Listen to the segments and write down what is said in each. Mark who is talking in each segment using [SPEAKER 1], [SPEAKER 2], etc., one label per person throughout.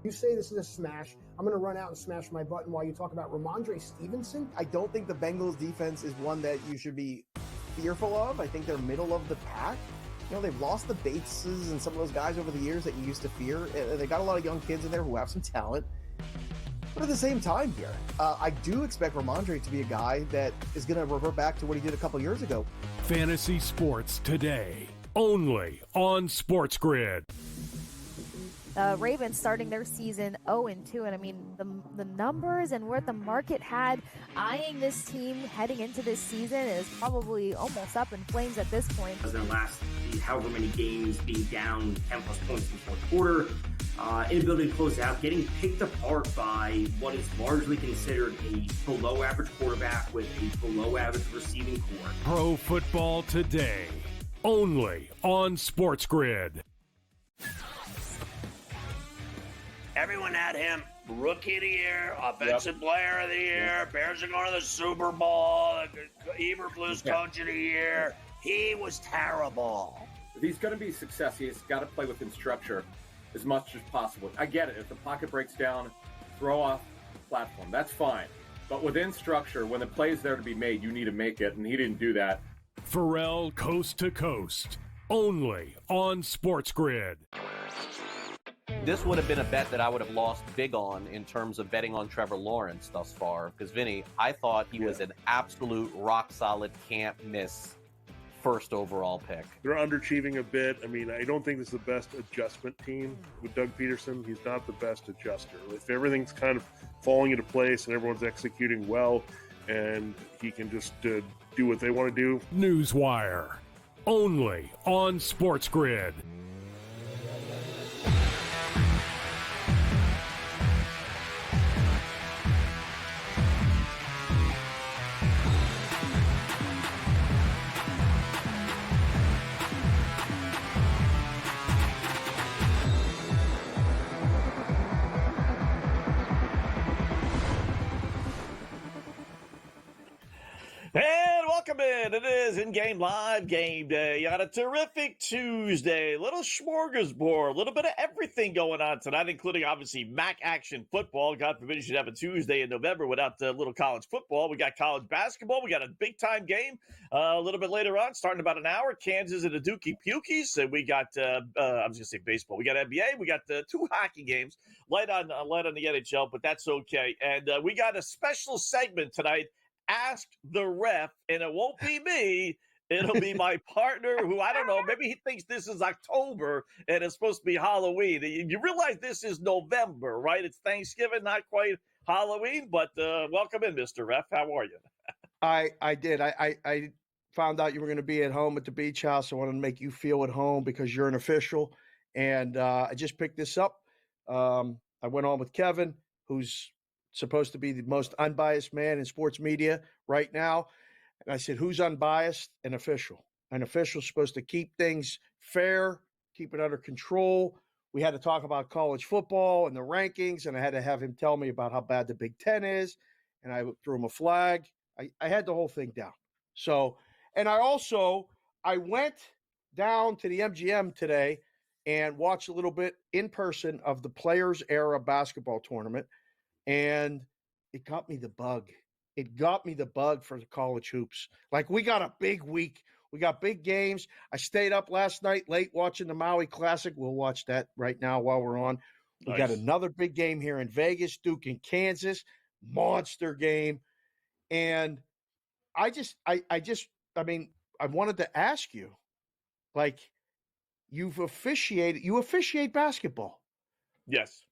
[SPEAKER 1] You say this is a smash. I'm going to run out and smash my button while you talk about Ramondre Stevenson.
[SPEAKER 2] I don't think the Bengals defense is one that you should be fearful of. I think they're middle of the pack. You know, they've lost the Bateses and some of those guys over the years that you used to fear. They got a lot of young kids in there who have some talent. But at the same time here, I do expect Ramondre to be a guy that is going to revert back to what he did a couple years ago.
[SPEAKER 3] Fantasy Sports Today, only on SportsGrid.
[SPEAKER 4] Ravens starting their season 0-2, and I mean the numbers and what the market had eyeing this team heading into this season is probably almost up in flames at this point.
[SPEAKER 5] As their last however many games being down 10 plus points in the fourth quarter, inability to close out, getting picked apart by what is largely considered a below average quarterback with a below average receiving core.
[SPEAKER 3] Pro Football Today, only on SportsGrid.
[SPEAKER 6] Everyone had him Rookie of the Year, Offensive Player of the Year, Bears are going to the Super Bowl, Eberflus Coach of the Year. He was terrible.
[SPEAKER 7] If he's going to be a success, he's got to play within structure as much as possible. I get it. If the pocket breaks down, throw off the platform. That's fine. But within structure, when the play is there to be made, you need to make it, and he didn't do that.
[SPEAKER 3] Pharrell Coast to Coast, only on SportsGrid.
[SPEAKER 8] This would have been a bet that I would have lost big on in terms of betting on Trevor Lawrence thus far. Because, Vinny, I thought he was an absolute rock-solid can't-miss first overall pick.
[SPEAKER 9] They're underachieving a bit. I mean, I don't think this is the best adjustment team with Doug Peterson. He's not the best adjuster. If everything's kind of falling into place and everyone's executing well and he can just do what they want to do.
[SPEAKER 3] Newswire, only on SportsGrid.
[SPEAKER 6] And welcome in. It is in-game live game day on a terrific Tuesday. Little smorgasbord, a little bit of everything going on tonight, including obviously MAC action football. God forbid you should have a Tuesday in November without little college football. We got college basketball. We got a big-time game a little bit later on, starting about an hour. Kansas and the Dookie Pukies. And we got, I was going to say baseball. We got NBA. We got two hockey games. Light on the NHL, but that's okay. And we got a special segment tonight. Ask the ref, and it won't be me. It'll be my partner who, I don't know, maybe he thinks this is October and it's supposed to be Halloween. You realize this is November, right? It's Thanksgiving, not quite Halloween, but welcome in, Mr. Ref. How are you?
[SPEAKER 10] I did. I found out you were going to be at home at the beach house. I wanted to make you feel at home because you're an official, and I just picked this up. I went on with Kevin, who's supposed to be the most unbiased man in sports media right now. And I said, who's unbiased? An official. An official's supposed to keep things fair, keep it under control. We had to talk about college football and the rankings, and I had to have him tell me about how bad the Big Ten is. And I threw him a flag. I had the whole thing down. So, and I went down to the MGM today and watched a little bit in person of the Players Era basketball tournament. And it got me the bug. It got me the bug for the college hoops. Like, we got a big week. We got big games. I stayed up last night late watching the Maui Classic. We'll watch that right now while we're on. We got another big game here in Vegas, Duke and Kansas. Monster game. And I wanted to ask you, like, you officiate basketball.
[SPEAKER 6] Yes.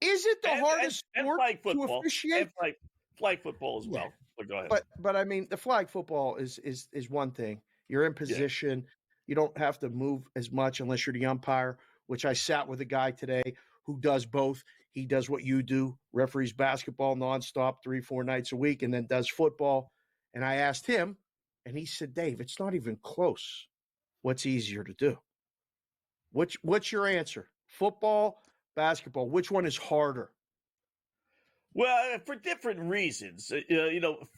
[SPEAKER 10] Is it the hardest sport to officiate?
[SPEAKER 6] And flag football as well. But go ahead.
[SPEAKER 10] But I mean, the flag football is one thing. You're in position. Yeah. You don't have to move as much unless you're the umpire, which I sat with a guy today who does both. He does what you do, referees basketball nonstop 3-4 nights a week, and then does football. And I asked him, and he said, Dave, it's not even close. What's easier to do? What's your answer? Football, basketball, which one is harder?
[SPEAKER 6] Well, for different reasons.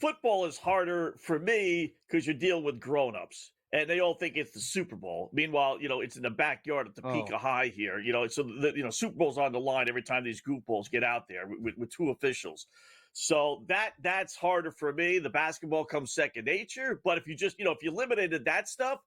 [SPEAKER 6] Football is harder for me because you're dealing with grown-ups. and they all think it's the Super Bowl. Meanwhile, it's in the backyard at Topeka High here. So the Super Bowl's on the line every time these goofballs get out there with two officials. So that's harder for me. The basketball comes second nature. But if you just if you eliminated that stuff,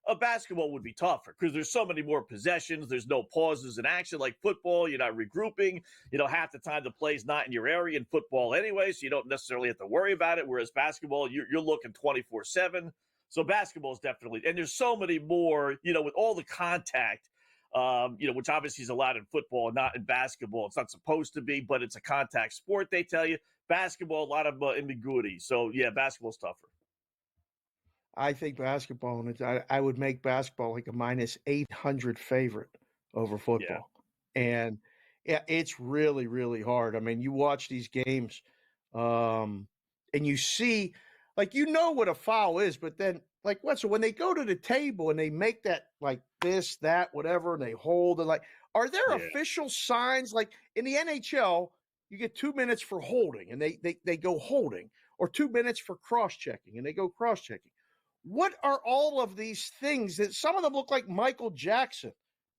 [SPEAKER 6] a basketball would be tougher because there's so many more possessions. There's no pauses in action like football. You're not regrouping. Half the time the play's not in your area in football anyway, so you don't necessarily have to worry about it. Whereas basketball, you're looking 24/7. So basketball is definitely, and there's so many more, with all the contact, which obviously is allowed in football, not in basketball. It's not supposed to be, but it's a contact sport, they tell you. Basketball, a lot of ambiguity. So, yeah, basketball's tougher.
[SPEAKER 10] I think basketball, and I would make basketball like a minus 800 favorite over football. Yeah. And yeah, it's really, really hard. I mean, you watch these games and you see, like, what a foul is, but then, like, Wetzel, when they go to the table and they make that, like, this, that, whatever, and they hold, and, like, are there official signs? Like, in the NHL, you get 2 minutes for holding, and they go holding, or 2 minutes for cross-checking, and they go cross-checking. What are all of these things that some of them look like Michael Jackson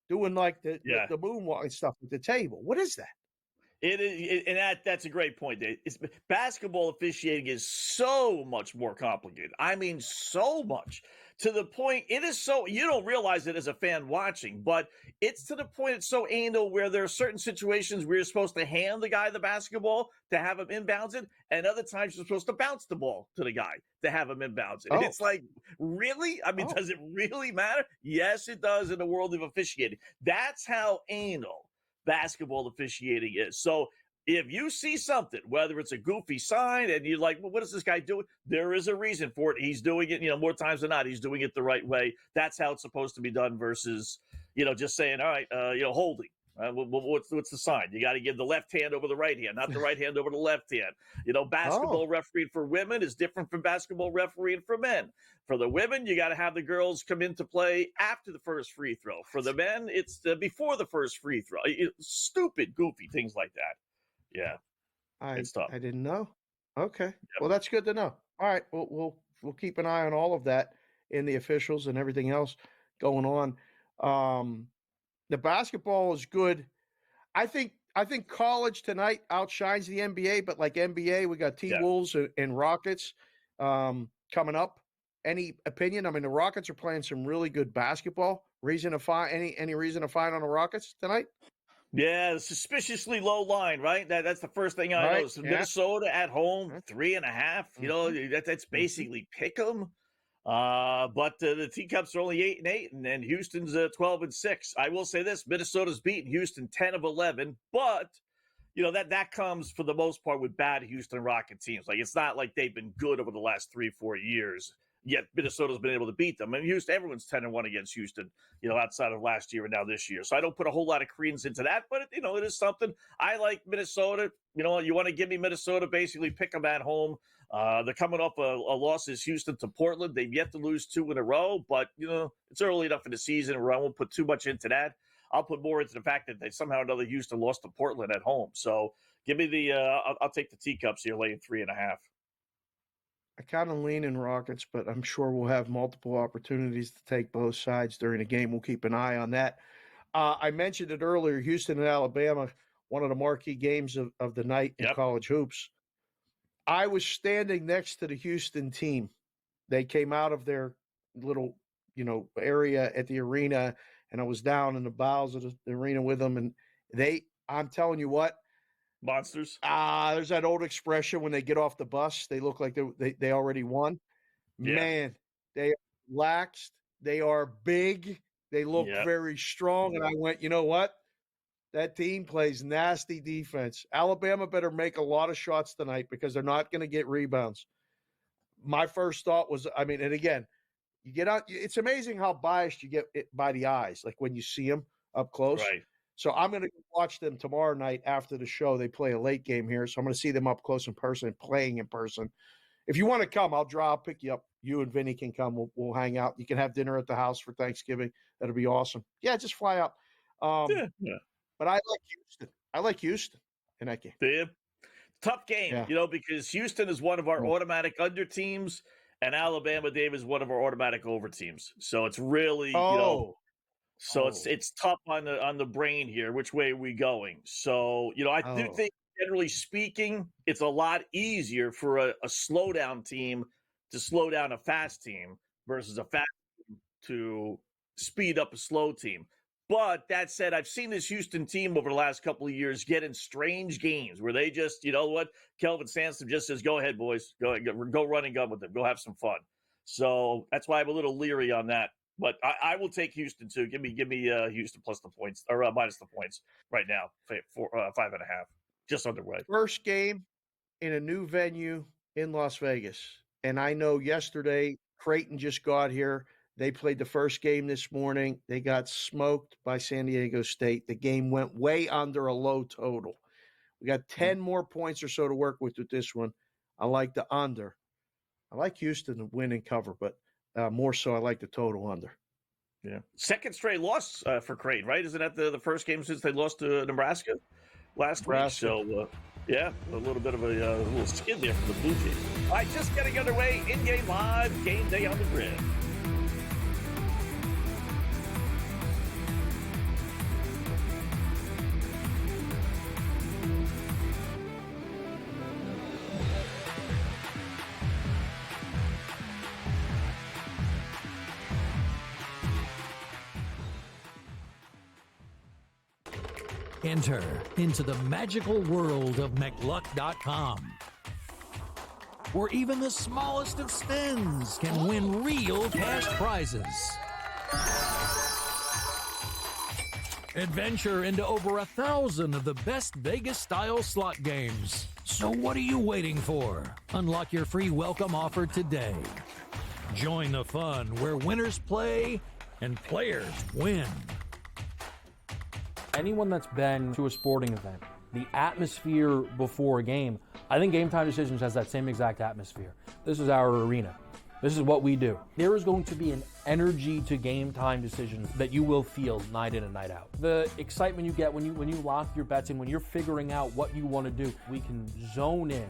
[SPEAKER 10] doing, like, the moonwalk and stuff at the table? What is that?
[SPEAKER 6] It is, and that's a great point, Dave. Basketball officiating is so much more complicated. I mean, so much, to the point it is so, you don't realize it as a fan watching, but it's to the point it's so anal where there are certain situations where you're supposed to hand the guy the basketball to have him inbounds it, and other times you're supposed to bounce the ball to the guy to have him inbounds it. And it's like, really? I mean, does it really matter? Yes, it does in the world of officiating. That's how anal basketball officiating is. So if you see something, whether it's a goofy sign and you're like, well, what is this guy doing? There is a reason for it. He's doing it, more times than not, he's doing it the right way. That's how it's supposed to be done versus, just saying, all right, holding. What's the sign? You got to give the left hand over the right hand, not the right hand over the left hand. Basketball refereeing for women is different from basketball refereeing for men. For the women, you got to have the girls come into play after the first free throw. For the men, it's before the first free throw. Stupid, goofy things like that. Yeah, it's tough.
[SPEAKER 10] I didn't know. Okay, well, that's good to know. All right, we'll keep an eye on all of that in the officials and everything else going on. The basketball is good. I think college tonight outshines the NBA, but like NBA, we got T-Wolves and Rockets coming up. Any opinion? I mean, the Rockets are playing some really good basketball. Reason to find any reason to find on the Rockets tonight?
[SPEAKER 6] Yeah, suspiciously low line, right? That's the first thing I noticed. Yeah. Minnesota at home, 3.5. That's basically pick 'em. But the Teacups are only 8-8, and then Houston's 12-6. I will say this: Minnesota's beaten Houston 10 of 11, but that comes for the most part with bad Houston Rocket teams. Like, it's not like they've been good over the last 3-4 years. Yet Minnesota's been able to beat them. And Houston, everyone's 10-1 against Houston, outside of last year and now this year. So I don't put a whole lot of credence into that, but it is something. I like Minnesota. You want to give me Minnesota, basically pick them at home. They're coming off a loss as Houston to Portland. They've yet to lose 2 in a row, but it's early enough in the season where I won't put too much into that. I'll put more into the fact that they somehow or another Houston lost to Portland at home. So give me the I'll take the Teacups here, laying 3.5.
[SPEAKER 10] I kind of lean in Rockets, but I'm sure we'll have multiple opportunities to take both sides during the game. We'll keep an eye on that. I mentioned it earlier, Houston and Alabama, one of the marquee games of the night in college hoops. I was standing next to the Houston team. They came out of their little, area at the arena, and I was down in the bowels of the arena with them. And I'm telling you what,
[SPEAKER 6] monsters.
[SPEAKER 10] There's that old expression: when they get off the bus, they look like they already won. Yeah. Man, they are relaxed. They are big. They look very strong. And I went, you know what? That team plays nasty defense. Alabama better make a lot of shots tonight because they're not going to get rebounds. My first thought was, and again, you get out. It's amazing how biased you get by the eyes, like when you see them up close.
[SPEAKER 6] Right.
[SPEAKER 10] So I'm going to watch them tomorrow night after the show. They play a late game here, so I'm going to see them up close in person, playing in person. If you want to come, I'll pick you up. You and Vinny can come. We'll hang out. You can have dinner at the house for Thanksgiving. That'll be awesome. Yeah, just fly out. But I like Houston. I like Houston in that game.
[SPEAKER 6] Tough game, because Houston is one of our automatic under teams. and Alabama, Dave, is one of our automatic over teams. So it's really, it's tough on the brain here. Which way are we going? So, I do think, generally speaking, it's a lot easier for a slow down team to slow down a fast team versus a fast team to speed up a slow team. But that said, I've seen this Houston team over the last couple of years get in strange games where they just, Kelvin Sampson just says, "Go ahead, boys, go run and gun with them, go have some fun." So that's why I'm a little leery on that. But I will take Houston too. Give me Houston plus the points or minus the points right now. 5.5, just underway.
[SPEAKER 10] First game in a new venue in Las Vegas, and I know yesterday Creighton just got here. They played the first game this morning. They got smoked by San Diego State. The game went way under a low total. We got 10 more points or so to work with this one. I like the under. I like Houston to win and cover, but more so I like the total under.
[SPEAKER 6] Yeah. Second straight loss for Creighton, right? Isn't that the first game since they lost to Nebraska last week? So, a little bit of a little skid there for the Blue Jays. All right, just getting underway. In-game live, game day on the grid.
[SPEAKER 11] Enter into the magical world of McLuck.com, where even the smallest of spins can win real cash prizes. Adventure into over 1,000 of the best Vegas-style slot games. So what are you waiting for? Unlock your free welcome offer today. Join the fun where winners play and players win.
[SPEAKER 12] Anyone that's been to a sporting event, the atmosphere before a game, I think Game Time Decisions has that same exact atmosphere. This is our arena. This is what we do. There is going to be an energy to Game Time Decisions that you will feel night in and night out. The excitement you get when you lock your bets in, when you're figuring out what you want to do, we can zone in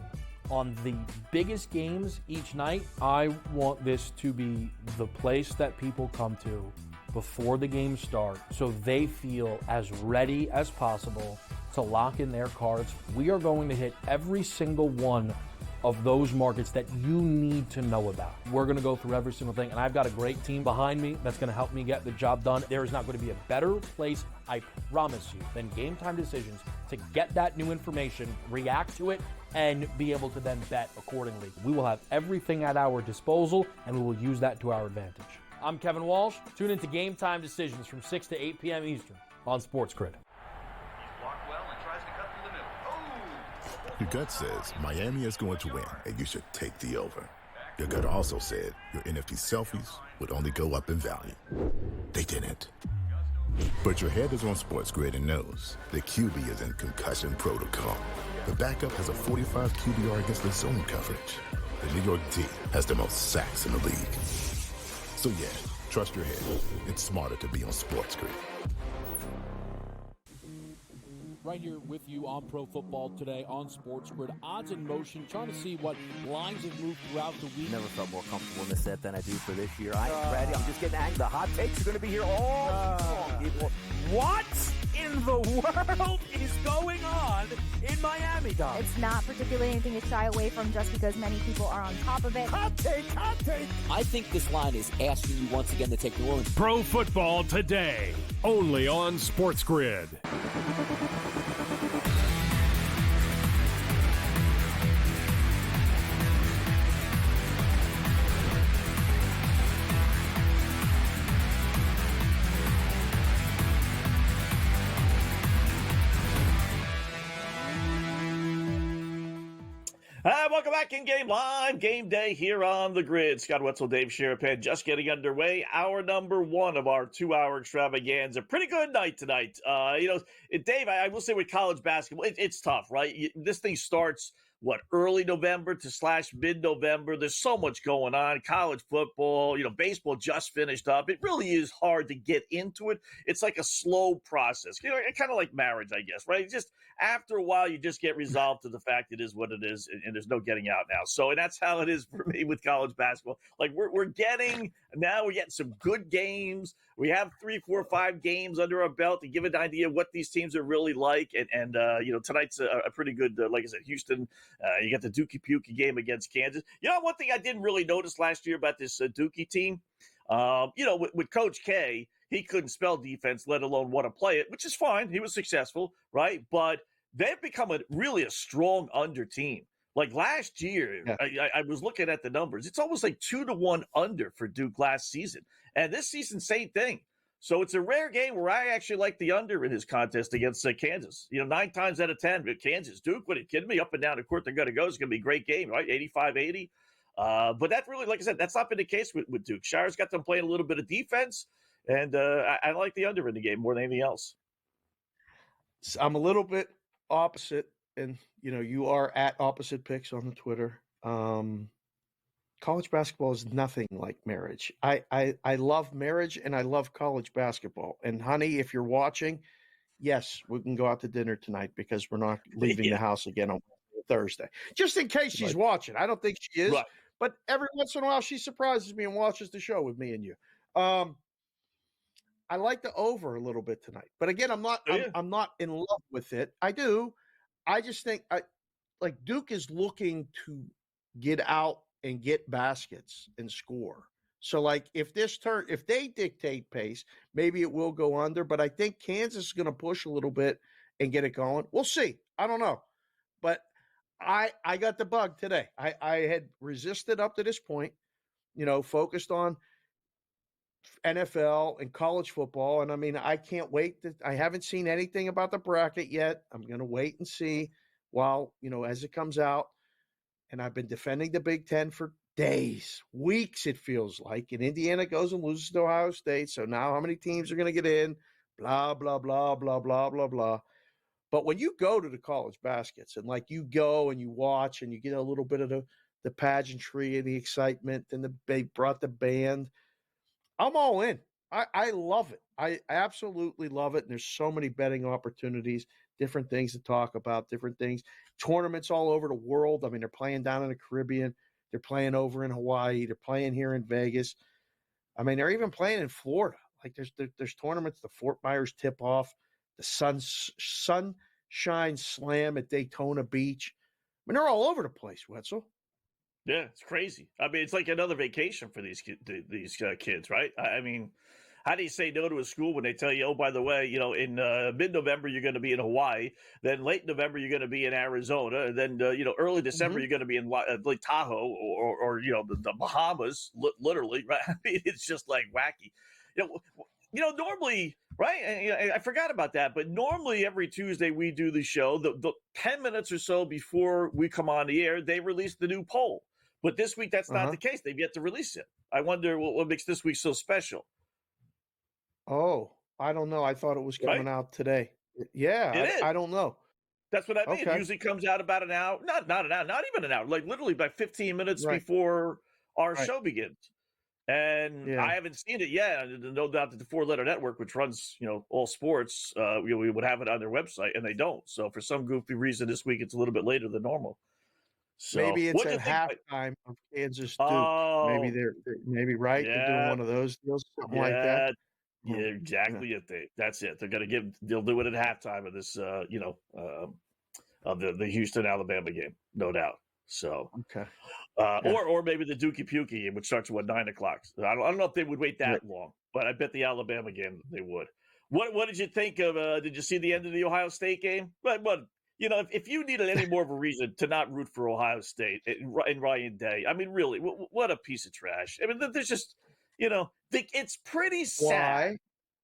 [SPEAKER 12] on the biggest games each night. I want this to be the place that people come to before the games start so they feel as ready as possible to lock in their cards. We are going to hit every single one of those markets that you need to know about. We're going to go through every single thing, and I've got a great team behind me that's going to help me get the job done. There is not going to be a better place, I promise you, than Game Time Decisions to get that new information, react to it, and be able to then bet accordingly. We will have everything at our disposal, and we will use that to our advantage. I'm Kevin Walsh. Tune into Game Time Decisions from 6 to 8 p.m. Eastern on SportsGrid.
[SPEAKER 13] Your gut says Miami is going to win, and you should take the over. Your gut also said your NFT selfies would only go up in value. They didn't. But your head is on SportsGrid and knows the QB is in concussion protocol. The backup has a 45 QBR against the zone coverage. The New York D has the most sacks in the league. So yeah, trust your head. It's smarter to be on SportsGrid.
[SPEAKER 14] Right here with you on Pro Football Today on SportsGrid. Odds in motion, trying to see what lines have moved throughout the week.
[SPEAKER 15] Never felt more comfortable in this set than I do for this year. I am ready. I'm just getting angry. The hot takes are going to be here all long, people.
[SPEAKER 14] What in the world is going on in Miami, Dom?
[SPEAKER 4] It's not particularly anything to shy away from just because many people are on top of it.
[SPEAKER 14] Hot take, hot take.
[SPEAKER 15] I think this line is asking you once again to take New Orleans.
[SPEAKER 3] Pro Football Today, only on SportsGrid.
[SPEAKER 6] Welcome back in game live, game day here on the grid. Scott Wetzel, Dave Sharapan, just getting underway. Hour number one of our 2-hour extravaganza. Pretty good night tonight. Dave, I will say with college basketball, it's tough, right? This thing starts early November to / mid-November. There's so much going on. College football, baseball just finished up. It really is hard to get into it. It's like a slow process. Kind of like marriage, I guess, right? Just after a while, you just get resolved to the fact it is what it is, and there's no getting out now. So, and that's how it is for me with college basketball. Like we're getting some good games. We have 3, 4, 5 games under our belt to give an idea of what these teams are really like. And tonight's a pretty good, like I said, Houston. You got the Dookie Pukey game against Kansas. One thing I didn't really notice last year about this Dookie team, with Coach K, he couldn't spell defense, let alone want to play it, which is fine. He was successful, right? But they've become really a strong under team. Like last year, yeah. I was looking at the numbers. It's almost like 2-1 under for Duke last season. And this season, same thing. So it's a rare game where I actually like the under in his contest against Kansas. 9 times out of 10, but Kansas, Duke, what are you kidding me? Up and down the court, they're going to go. It's going to be a great game, right? 85-80. But that really, like I said, that's not been the case with Duke. Shara's got them playing a little bit of defense, and I like the under in the game more than anything else.
[SPEAKER 10] I'm a little bit opposite, and you are at opposite picks on the Twitter. College basketball is nothing like marriage. I love marriage and I love college basketball. And honey, if you're watching, yes, we can go out to dinner tonight because we're not leaving the house again on Thursday. Just in case she's watching. I don't think she is, but every once in a while she surprises me and watches the show with me and you. I like the over a little bit tonight, but again, I'm not in love with it. I do. I just think Duke is looking to get out and get baskets and score. So if they dictate pace, maybe it will go under, but I think Kansas is going to push a little bit and get it going. We'll see. I don't know. But I got the bug today. I had resisted up to this point, focused on NFL and college football. And I mean, I can't wait. I haven't seen anything about the bracket yet. I'm going to wait and see while, as it comes out. And I've been defending the Big Ten for days, weeks, it feels like. And Indiana goes and loses to Ohio State. So now how many teams are going to get in? Blah, blah, blah, blah, blah, blah, blah. But when you go to the college baskets and you go and you watch and you get a little bit of the pageantry and the excitement and they brought the band, I'm all in. I love it. I absolutely love it. And there's so many betting opportunities, different things to talk about, different things. Tournaments all over the world. I mean, they're playing down in the Caribbean. They're playing over in Hawaii. They're playing here in Vegas. I mean, they're even playing in Florida. There's tournaments, the Fort Myers Tip-Off, the Sunshine Slam at Daytona Beach. I mean, they're all over the place, Wetzel.
[SPEAKER 6] Yeah, it's crazy. I mean, it's like another vacation for these kids, right? I mean, how do you say no to a school when they tell you, oh, by the way, in mid-November, you're going to be in Hawaii. Then late November, you're going to be in Arizona. And then, early December, you're going to be in Lake Tahoe or the Bahamas, literally. Right? I mean, it's just wacky. Normally, right? I forgot about that. But normally every Tuesday we do the show. The 10 minutes or so before we come on the air, they release the new poll. But this week, that's not the case. They've yet to release it. I wonder what makes this week so special.
[SPEAKER 10] Oh, I don't know. I thought it was coming out today. Yeah, I don't know.
[SPEAKER 6] That's what I mean. Okay. It usually comes out about an hour. Not an hour, not even an hour. Literally by 15 minutes before our show begins. And I haven't seen it yet. No doubt that the 4-letter network, which runs, all sports, we would have it on their website, and they don't. So for some goofy reason, this week it's a little bit later than normal. So,
[SPEAKER 10] maybe it's at halftime of Kansas Duke. Maybe they're right. They're doing one of those deals, something like that.
[SPEAKER 6] Yeah, exactly. Yeah. That's it. They'll do it at halftime of this, of the Houston Alabama game, no doubt. So
[SPEAKER 10] okay.
[SPEAKER 6] Or maybe the Dookie Pukey game, which starts at 9 o'clock. I don't know if they would wait that long, but I bet the Alabama game they would. What did you think of? Did you see the end of the Ohio State game? But if you needed any more of a reason to not root for Ohio State and Ryan Day, I mean, really, what a piece of trash. I mean, there's just, it's pretty sad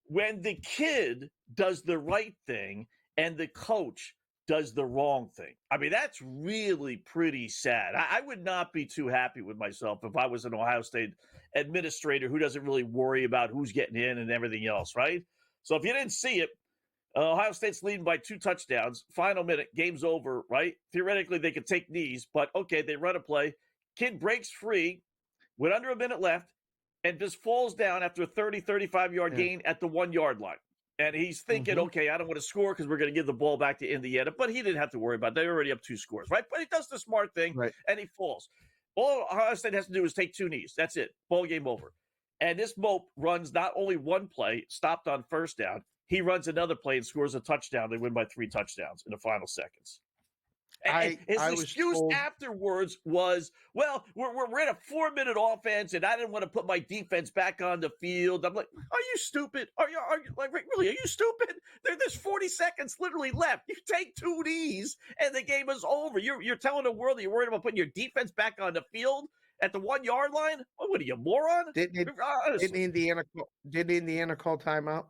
[SPEAKER 6] when the kid does the right thing and the coach does the wrong thing. I mean, that's really pretty sad. I would not be too happy with myself if I was an Ohio State administrator who doesn't really worry about who's getting in and everything else, right? So if you didn't see it, Ohio State's leading by 2 touchdowns. Final minute, game's over, right? Theoretically, they could take knees, but okay, they run a play. Kid breaks free with under a minute left and just falls down after a 30, 35-yard gain at the 1-yard line. And he's thinking, okay, I don't want to score because we're going to give the ball back to Indiana. But he didn't have to worry about it. They're already up 2 scores, right? But he does the smart thing, and he falls. All Ohio State has to do is take 2 knees. That's it. Ball game over. And this mope runs not only one play, stopped on first down, he runs another play and scores a touchdown. They win by 3 touchdowns in the final seconds. And his excuse afterwards was, well, we're in a 4-minute offense, and I didn't want to put my defense back on the field. I'm like, are you stupid? Are you like, really? Are you stupid? There's 40 seconds literally left. You take 2 knees, and the game is over. You're telling the world that you're worried about putting your defense back on the field at the 1-yard line? What are you, moron?
[SPEAKER 10] Didn't Indiana call timeout?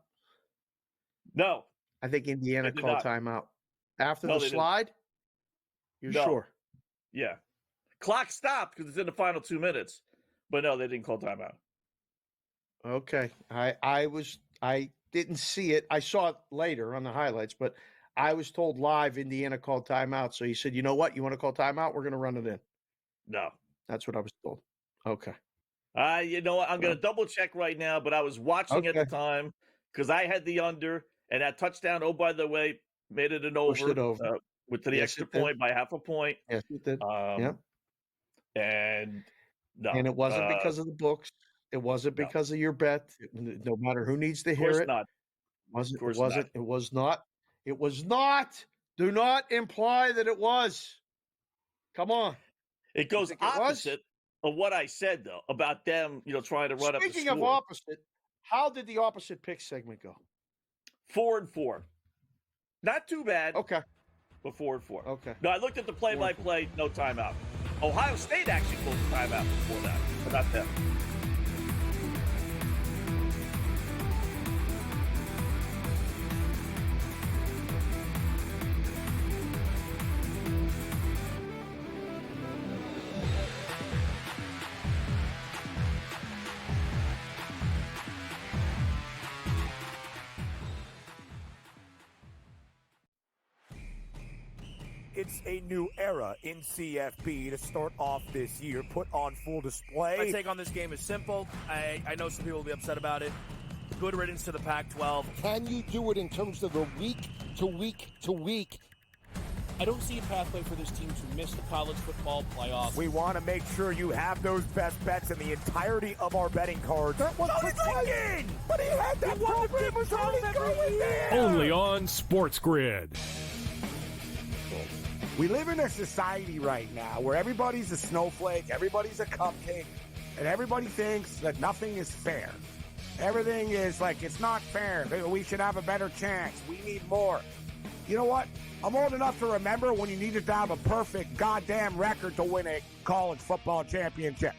[SPEAKER 6] No.
[SPEAKER 10] I think Indiana called timeout. After
[SPEAKER 6] No,
[SPEAKER 10] the slide? You're
[SPEAKER 6] No.
[SPEAKER 10] sure?
[SPEAKER 6] Yeah. Clock stopped because it's in the final 2 minutes. But no, they didn't call timeout.
[SPEAKER 10] Okay. I didn't see it. I saw it later on the highlights, but I was told live Indiana called timeout. So he said, you know what? You want to call timeout? We're going to run it in.
[SPEAKER 6] No.
[SPEAKER 10] That's what I was told. Okay.
[SPEAKER 6] You know what? I'm going to double check right now, but I was watching at the time because I had the under, and that touchdown, oh, by the way, made it an over.
[SPEAKER 10] Pushed it over.
[SPEAKER 6] With the extra point by half a point.
[SPEAKER 10] Yes, it did.
[SPEAKER 6] And no.
[SPEAKER 10] And it wasn't because of the books. It wasn't because of your bet. No matter who needs to hear it.
[SPEAKER 6] Not.
[SPEAKER 10] It was not. It was not. Do not imply that it was. Come on.
[SPEAKER 6] It goes opposite of what I said, though, about them, trying to run up the score.
[SPEAKER 10] Speaking of opposite, how did the opposite pick segment go?
[SPEAKER 6] 4-4. Not too bad.
[SPEAKER 10] Okay.
[SPEAKER 6] But 4-4.
[SPEAKER 10] Okay.
[SPEAKER 6] No, I looked at the play-by-play, no timeout. Ohio State actually called the timeout before that, but not them.
[SPEAKER 15] It's a new era in CFP to start off this year, put on full display.
[SPEAKER 16] My take on this game is simple. I know some people will be upset about it. Good riddance to the Pac-12.
[SPEAKER 17] Can you do it in terms of the week to week to week?
[SPEAKER 14] I don't see a pathway for this team to miss the college football playoffs.
[SPEAKER 15] We want to make sure you have those best bets in the entirety of our betting cards.
[SPEAKER 17] That was
[SPEAKER 15] Lincoln! But he had that program was already going there!
[SPEAKER 3] Only on SportsGrid.
[SPEAKER 18] We live in a society right now where everybody's a snowflake, everybody's a cupcake, and everybody thinks that nothing is fair. Everything is like, it's not fair. We should have a better chance. We need more. You know what? I'm old enough to remember when you needed to have a perfect goddamn record to win a college football championship.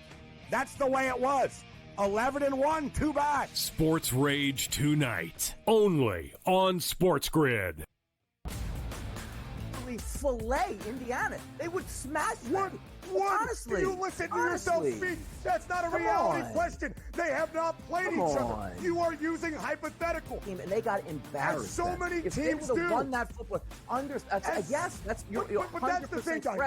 [SPEAKER 18] That's the way it was. 11-1, too bad.
[SPEAKER 3] Sports Rage tonight, only on SportsGrid.
[SPEAKER 19] Fillet Indiana. They would smash them. Honestly.
[SPEAKER 18] You listen to yourself speak. That's not a reality question. They have not played each other. You are using hypothetical.
[SPEAKER 19] And they got embarrassed.
[SPEAKER 18] As so many
[SPEAKER 19] if
[SPEAKER 18] teams
[SPEAKER 19] they
[SPEAKER 18] do.
[SPEAKER 19] Won that football. Yes, that's you're
[SPEAKER 18] but that's the thing, guys.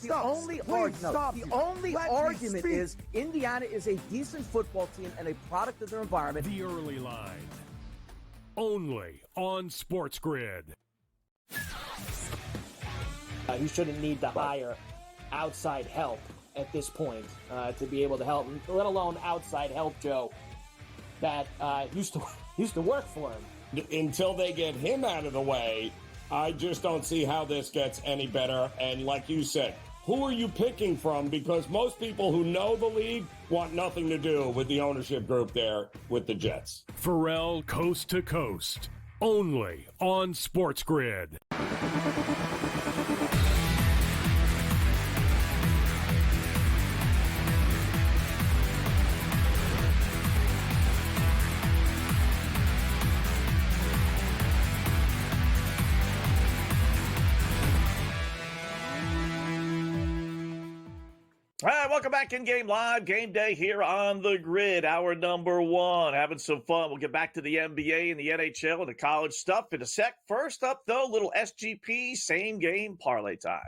[SPEAKER 18] No.
[SPEAKER 19] The
[SPEAKER 18] Stop.
[SPEAKER 19] only argument is Indiana is a decent football team and a product of their environment.
[SPEAKER 3] The early line. Only on SportsGrid.
[SPEAKER 20] He shouldn't need to hire outside help at this point to be able to help him, let alone outside help, Joe, that used to work for him.
[SPEAKER 21] Until they get him out of the way, I just don't see how this gets any better. And like you said, who are you picking from? Because most people who know the league want nothing to do with the ownership group there with the Jets.
[SPEAKER 3] Pharrell Coast to Coast, only on SportsGrid.
[SPEAKER 6] All right, welcome back in Game Live. Game Day here on the grid. Hour number one. Having some fun. We'll get back to the NBA and the NHL and the college stuff in a sec. First up, though, little SGP same game parlay time.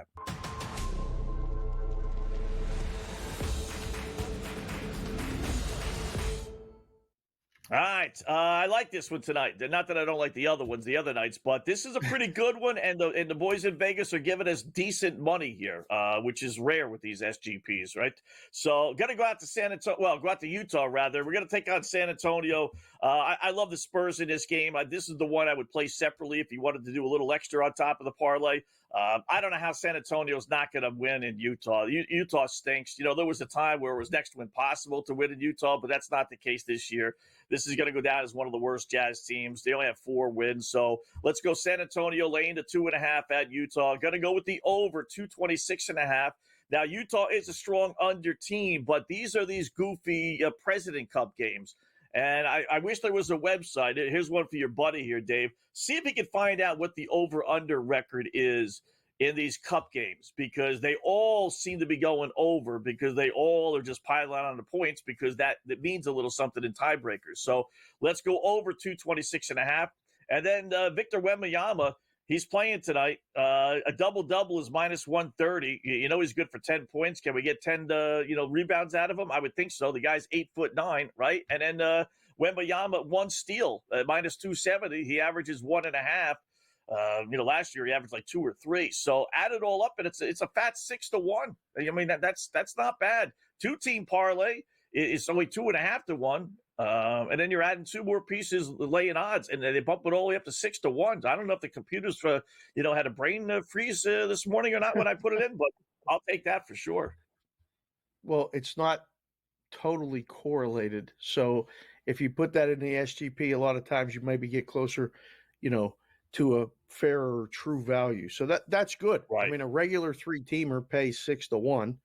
[SPEAKER 6] All right, I like this one tonight. Not that I don't like the other ones, the other nights, but this is a pretty good one, and the boys in Vegas are giving us decent money here, which is rare with these SGPs, right? So, going to go out to go out to Utah, rather. We're going to take on San Antonio. I love the Spurs in this game. This is the one I would play separately if you wanted to do a little extra on top of the parlay. I don't know how San Antonio's not going to win in Utah. Utah stinks. There was a time where it was next to impossible to win in Utah, but that's not the case this year. This is going to go down as one of the worst Jazz teams. They only have 4 wins. So let's go San Antonio, laying to 2.5 at Utah. Going to go with the over 226.5. Now, Utah is a strong under team, but these are these goofy President Cup games. And I wish there was a website. Here's one for your buddy here, Dave. See if he can find out what the over-under record is in these cup games, because they all seem to be going over, because they all are just piling on the points, because that means a little something in tiebreakers. So let's go over 226.5. And then Victor Wembanyama, he's playing tonight. A double-double is minus 130. He's good for 10 points. Can we get 10 rebounds out of him? I would think so. The guy's 8'9", right? And then Wembanyama, 1 steal, minus 270. He averages 1.5. Last year he averaged like 2 or 3. So add it all up, and it's a fat 6-1. I mean, that's not bad. 2-team parlay is only 2.5 to 1. And then you're adding 2 more pieces, laying odds, and they bump it all the way up to 6-1. I don't know if the computers had a brain freeze this morning or not when I put it in, but I'll take that for sure.
[SPEAKER 10] Well, it's not totally correlated. So if you put that in the SGP, a lot of times you maybe get closer, to a fairer true value. So that's good. Right. I mean, a regular 3-teamer pays 6-1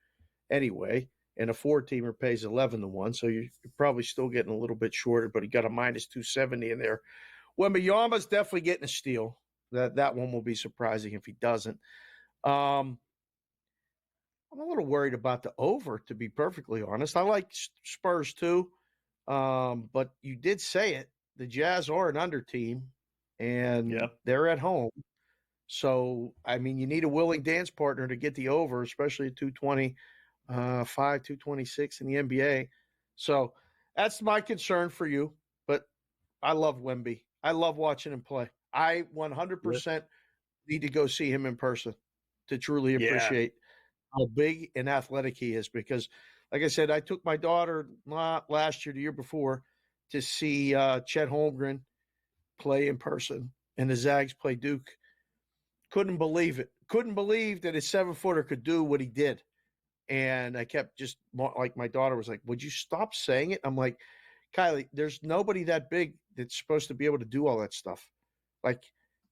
[SPEAKER 10] anyway, and a 4-teamer pays 11-1. So you're probably still getting a little bit shorter, but he got a minus 270 in there. Wembanyama's definitely getting a steal. That one will be surprising if he doesn't. I'm a little worried about the over, to be perfectly honest. I like Spurs too, but you did say it. The Jazz are an under team, and they're at home. So, I mean, you need a willing dance partner to get the over, especially at 225, 226 in the NBA. So that's my concern for you. But I love Wemby. I love watching him play. I 100% need to go see him in person to truly appreciate how big and athletic he is. Because, like I said, I took my daughter not last year, the year before, to see Chet Holmgren play in person, and the Zags play Duke. Couldn't believe it. Couldn't believe that his 7-footer could do what he did. And I kept just, like, my daughter was like, would you stop saying it? I'm like, Kylie, there's nobody that big that's supposed to be able to do all that stuff. Like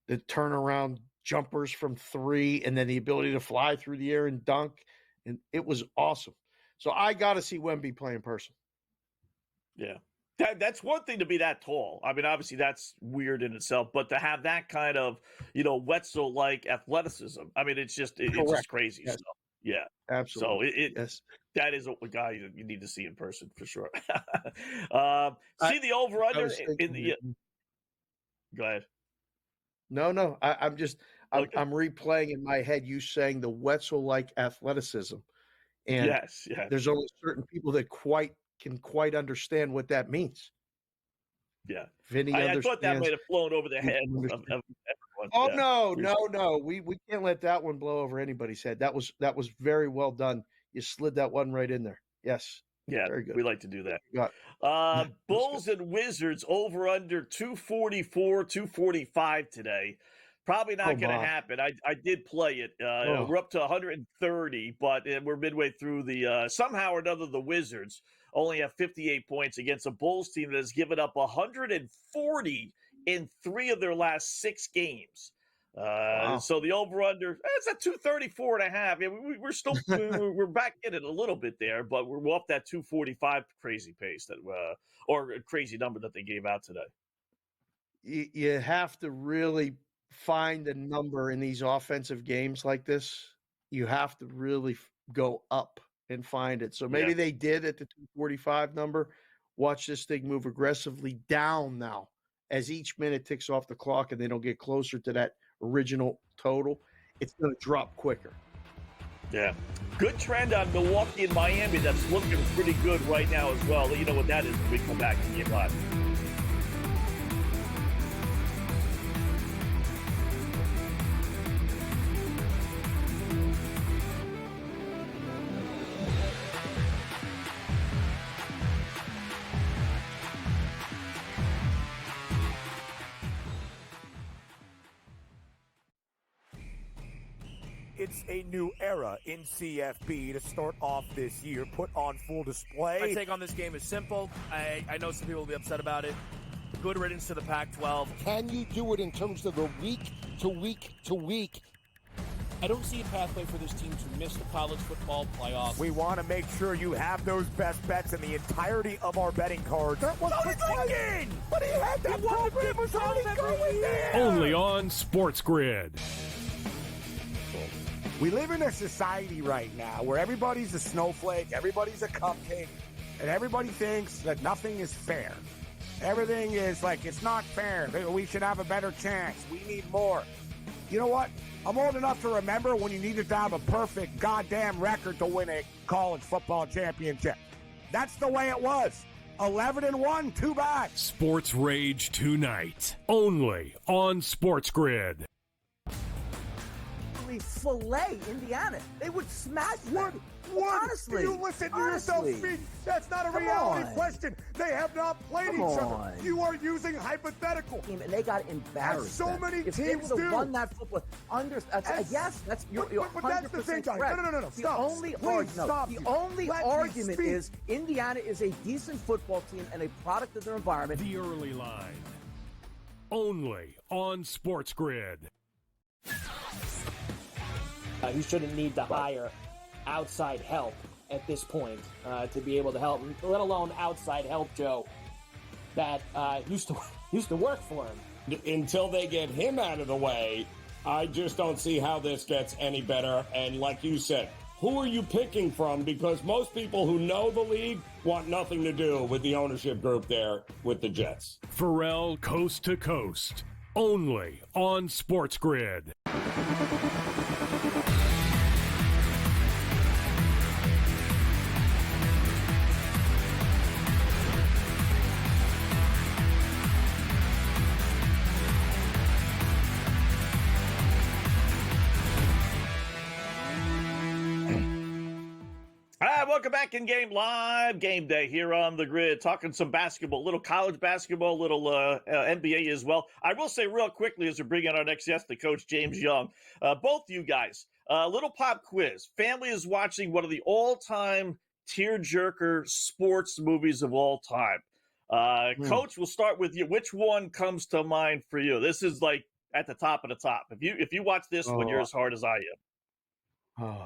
[SPEAKER 10] the turnaround jumpers from 3, and then the ability to fly through the air and dunk. And it was awesome. So I got to see Wemby play in person.
[SPEAKER 6] Yeah. That's one thing to be that tall. I mean, obviously that's weird in itself, but to have that kind of, Wetzel-like athleticism, I mean, it's just crazy stuff. Yeah.
[SPEAKER 10] Absolutely.
[SPEAKER 6] So that is a guy you need to see in person for sure. See the over-under in the go ahead.
[SPEAKER 10] No. I'm replaying in my head you saying the Wetzel-like athleticism. And
[SPEAKER 6] yes.
[SPEAKER 10] There's only certain people that can quite understand what that means.
[SPEAKER 6] Yeah.
[SPEAKER 10] Vinny
[SPEAKER 6] I thought that might have flown over the head of everyone.
[SPEAKER 10] Oh, no. We can't let that one blow over anybody's head. That was very well done. You slid that one right in there. Yes.
[SPEAKER 6] Yeah,
[SPEAKER 10] very good.
[SPEAKER 6] We like to do that. Bulls and Wizards over under 244, 245 today. Probably not going to happen. I did play it. We're up to 130, but we're midway through the somehow or another the Wizards only have 58 points against a Bulls team that has given up 140 in 3 of their last 6 games. So the over-under, it's at 234.5. Yeah, we're still we're back in it a little bit there, but we're off that 245 crazy pace or a crazy number that they gave out today.
[SPEAKER 10] You have to really find a number in these offensive games like this. You have to really go up and find it. So maybe they did at the 245 number. Watch this thing move aggressively down now as each minute ticks off the clock and they don't get closer to that original total. It's going to drop quicker.
[SPEAKER 6] Yeah. Good trend on Milwaukee and Miami. That's looking pretty good right now as well. Let you know what that is when we come back to Game Live.
[SPEAKER 1] It's a new era in CFB to start off this year, put on full display.
[SPEAKER 16] My take on this game is simple. I know some people will be upset about it. Good riddance to the Pac-12.
[SPEAKER 17] Can you do it in terms of the week to week to week?
[SPEAKER 14] I don't see a pathway for this team to miss the college football playoffs.
[SPEAKER 1] We want to make sure you have those best bets in the entirety of our betting cards. That was thinking! But he had that program was already going there!
[SPEAKER 3] Only on SportsGrid.
[SPEAKER 18] We live in a society right now where everybody's a snowflake, everybody's a cupcake, and everybody thinks that nothing is fair. Everything is like, it's not fair. We should have a better chance. We need more. You know what? I'm old enough to remember when you needed to have a perfect goddamn record to win a college football championship. That's the way it was. 11-1, too bad.
[SPEAKER 3] Sports Rage tonight. Only on SportsGrid.
[SPEAKER 19] Fillet Indiana. They would smash them.
[SPEAKER 18] What?
[SPEAKER 19] Honestly.
[SPEAKER 18] You listen to yourself speak. That's not a reality question. They have not played each other. You are using hypothetical.
[SPEAKER 19] And they got embarrassed.
[SPEAKER 18] As so many
[SPEAKER 19] if
[SPEAKER 18] teams
[SPEAKER 19] they would have
[SPEAKER 18] do.
[SPEAKER 19] won that football, yes, that's you're
[SPEAKER 18] but that's the thing,
[SPEAKER 19] 100%
[SPEAKER 18] John.
[SPEAKER 19] correct.
[SPEAKER 18] No.
[SPEAKER 19] The
[SPEAKER 18] Stop.
[SPEAKER 19] only
[SPEAKER 18] Please stop.
[SPEAKER 19] The only
[SPEAKER 18] Let me
[SPEAKER 19] argument
[SPEAKER 18] speak.
[SPEAKER 19] is Indiana is a decent football team and a product of their environment.
[SPEAKER 3] The early line. Only on SportsGrid.
[SPEAKER 20] He shouldn't need to hire outside help at this point to be able to help him, let alone outside help, Joe, that used to work for him.
[SPEAKER 21] Until they get him out of the way, I just don't see how this gets any better. And like you said, who are you picking from? Because most people who know the league want nothing to do with the ownership group there with the Jets.
[SPEAKER 3] Pharrell Coast to Coast. Only on SportsGrid.
[SPEAKER 6] Welcome back in Game Live, Game Day here on the grid, talking some basketball, little college basketball, little NBA as well. I will say real quickly as we bring in our next guest, the coach James Young, both you guys, little pop quiz. Family is watching one of the all-time tearjerker sports movies of all time. Coach, we'll start with you. Which one comes to mind for you? This is like at the top of the top. If you watch this one, you're as hard as I am.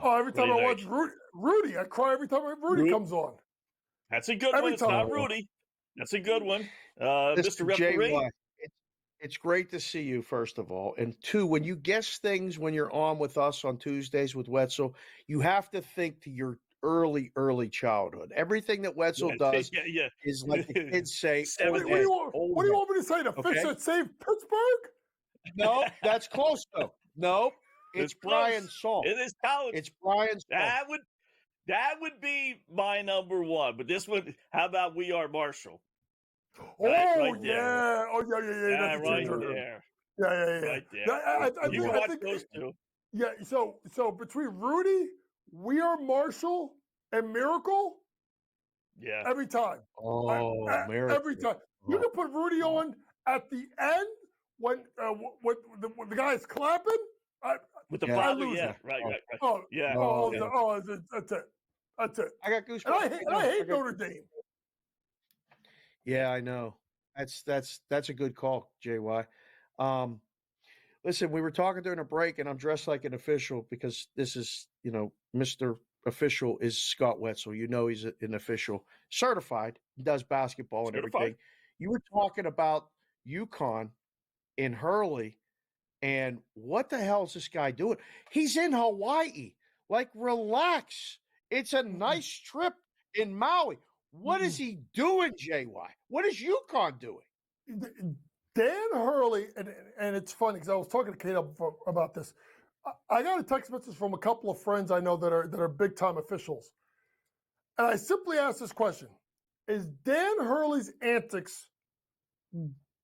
[SPEAKER 22] Every time I watch Rudy, I cry every time Rudy comes on.
[SPEAKER 6] That's a good one. It's not Rudy. That's a good one. Mr. Referee.
[SPEAKER 10] It's great to see you, first of all. And two, when you guess things when you're on with us on Tuesdays with Wetzel, you have to think to your early childhood. Everything that Wetzel does is like the kids say.
[SPEAKER 22] What do you want me to say? The fish that saved Pittsburgh?
[SPEAKER 10] No, that's close, though. No. It's Brian Salt.
[SPEAKER 6] It is college.
[SPEAKER 10] It's Brian Salt.
[SPEAKER 6] That would be my number one. But this one, how about We Are Marshall?
[SPEAKER 22] Right yeah. Oh, yeah.
[SPEAKER 6] That's right there.
[SPEAKER 22] Yeah.
[SPEAKER 6] Right there. You can watch those two.
[SPEAKER 22] Yeah, so between Rudy, We Are Marshall, and Miracle, every time.
[SPEAKER 10] Oh, Miracle.
[SPEAKER 22] Every time. You can put Rudy on at the end when the guy's clapping.
[SPEAKER 6] With the father, right.
[SPEAKER 22] Oh,
[SPEAKER 6] yeah.
[SPEAKER 22] That's it.
[SPEAKER 10] I got goosebumps.
[SPEAKER 22] And I hate Notre Dame.
[SPEAKER 10] Yeah, I know. That's a good call, JY. Listen, we were talking during a break, and I'm dressed like an official because this is, Mr. Official is Scott Wetzel. He's an official, certified, does basketball and everything. You were talking about UConn in Hurley. And what the hell is this guy doing? He's in Hawaii. Like, relax. It's a nice trip in Maui. What is he doing, JY? What is UConn doing?
[SPEAKER 22] Dan Hurley, and it's funny because I was talking to Kate about this. I got a text message from a couple of friends I know that are big time officials, and I simply asked this question: is Dan Hurley's antics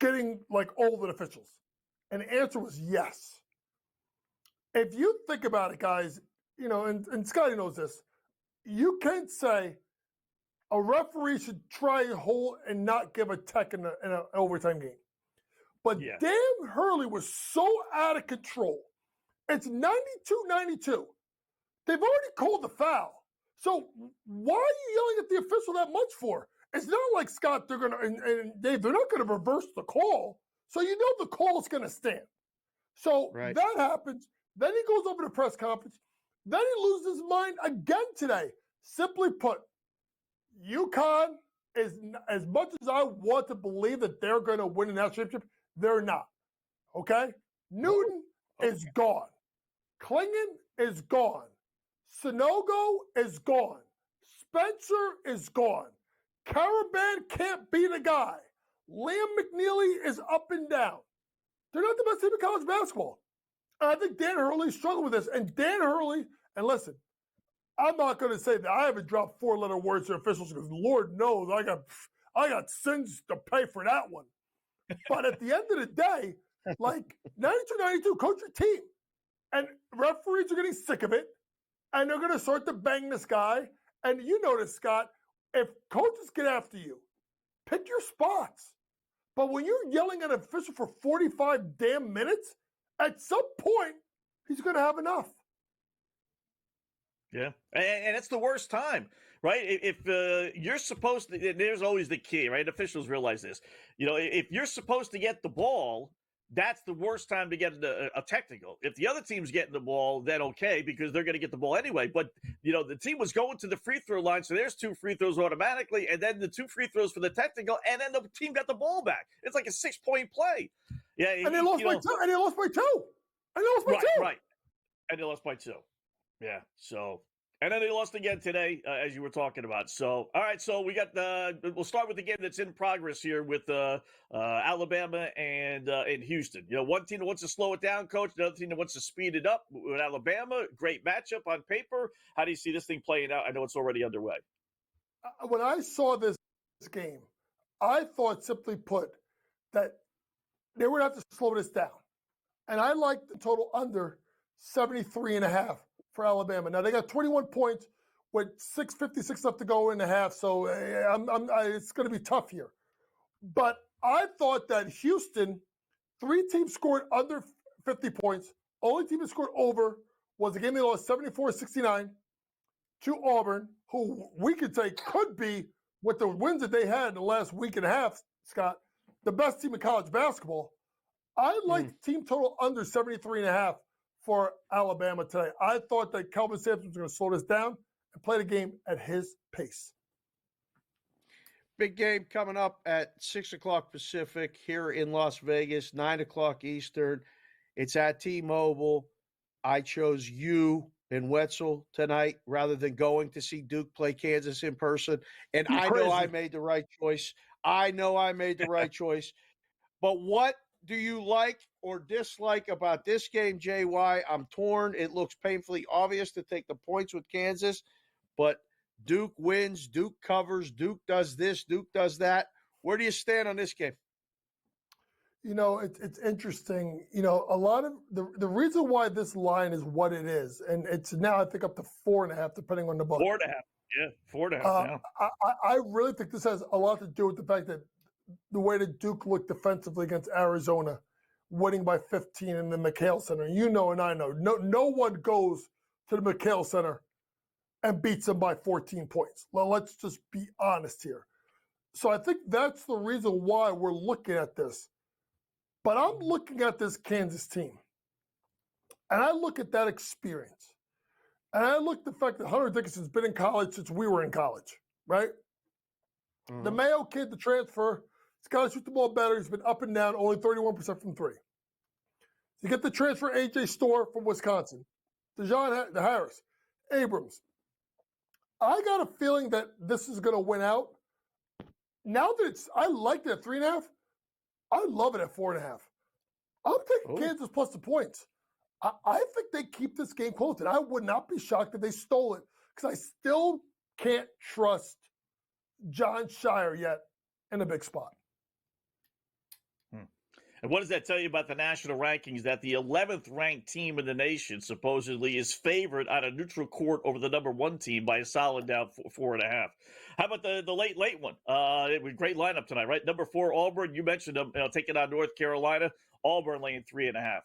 [SPEAKER 22] getting like old with officials? And the answer was yes. If you think about it, guys, and Scotty knows this, you can't say a referee should try and hold and not give a tech in an overtime game. But Dan Hurley was so out of control. It's 92-92. They've already called the foul. So why are you yelling at the official that much for? It's not like, Scott, they're going to, and Dave, they're not going to reverse the call. So you know the call is going to stand. So that happens. Then he goes over to press conference. Then he loses his mind again today. Simply put, UConn is, as much as I want to believe that they're going to win an national championship, they're not. Okay? Newton is gone. Klingon is gone. Sonogo is gone. Spencer is gone. Caravan can't beat a guy. Liam McNeely is up and down. They're not the best team in college basketball. And I think Dan Hurley struggled with this. And Dan Hurley, and listen, I'm not going to say that I haven't dropped 4-letter words to officials because Lord knows I got sins to pay for that one. But at the end of the day, like 92-92, coach your team. And referees are getting sick of it. And they're going to start to bang this guy. And you notice, Scott, if coaches get after you, pick your spots. But when you're yelling at an official for 45 damn minutes, at some point, he's going to have enough.
[SPEAKER 6] Yeah, and it's the worst time, right? If you're supposed to, there's always the key, right? Officials realize this. If you're supposed to get the ball, that's the worst time to get a technical. If the other team's getting the ball, then okay, because they're going to get the ball anyway. But, the team was going to the free throw line, so there's 2 free throws automatically, and then the 2 free throws for the technical, and then the team got the ball back. It's like a 6-point play. Yeah,
[SPEAKER 22] and they lost by 2. And they lost by 2. And they lost by 2.
[SPEAKER 6] Right. And they lost by 2. Yeah, so... And then they lost again today, as you were talking about. So, all right, so we got we'll start with the game that's in progress here with Alabama and Houston. One team that wants to slow it down, Coach. Another team that wants to speed it up. With Alabama, great matchup on paper. How do you see this thing playing out? I know it's already underway.
[SPEAKER 22] When I saw this game, I thought, simply put, that they would have to slow this down. And I liked the total under 73.5. For Alabama. Now, they got 21 points with 6:56 left to go in the half, so it's going to be tough here. But I thought that Houston, 3 teams scored under 50 points. Only team that scored over was the game they lost 74-69 to Auburn, who we could say could be, with the wins that they had in the last week and a half, Scott, the best team in college basketball. I liked team total under 73.5. For Alabama today. I thought that Kelvin Sampson was going to slow this down and play the game at his pace.
[SPEAKER 10] Big game coming up at 6 o'clock Pacific here in Las Vegas, 9 o'clock Eastern. It's at T-Mobile. I chose you and Wetzel tonight rather than going to see Duke play Kansas in person. And I know I made the right choice. But what do you like or dislike about this game, JY? I'm torn. It looks painfully obvious to take the points with Kansas, but Duke wins, Duke covers, Duke does this, Duke does that. Where do you stand on this game?
[SPEAKER 22] It's interesting. A lot of the reason why this line is what it is, and it's now I think up to 4.5, depending on the book.
[SPEAKER 6] 4.5, yeah, 4.5 now.
[SPEAKER 22] I really think this has a lot to do with the fact that the way that Duke looked defensively against Arizona, winning by 15 in the McHale Center. And I know, no one goes to the McHale Center and beats them by 14 points. Well, let's just be honest here. So I think that's the reason why we're looking at this. But I'm looking at this Kansas team, and I look at that experience. And I look at the fact that Hunter Dickinson's been in college since we were in college, right? Mm-hmm. The Mayo kid, the transfer, he's got to shoot the ball better. He's been up and down, only 31% from 3. You get the transfer A.J. Storr from Wisconsin, DeJon Harris, Abrams. I got a feeling that this is going to win out. Now that I liked it at 3.5, I love it at 4.5. I'm taking Kansas plus the points. I think they keep this game close, and I would not be shocked if they stole it because I still can't trust John Shire yet in a big spot.
[SPEAKER 6] And what does that tell you about the national rankings? That the 11th ranked team in the nation supposedly is favored on a neutral court over the number 1 team by a solid down 4.5. How about the late one? Great lineup tonight, right? Number 4 Auburn. You mentioned them taking on North Carolina. Auburn laying 3.5.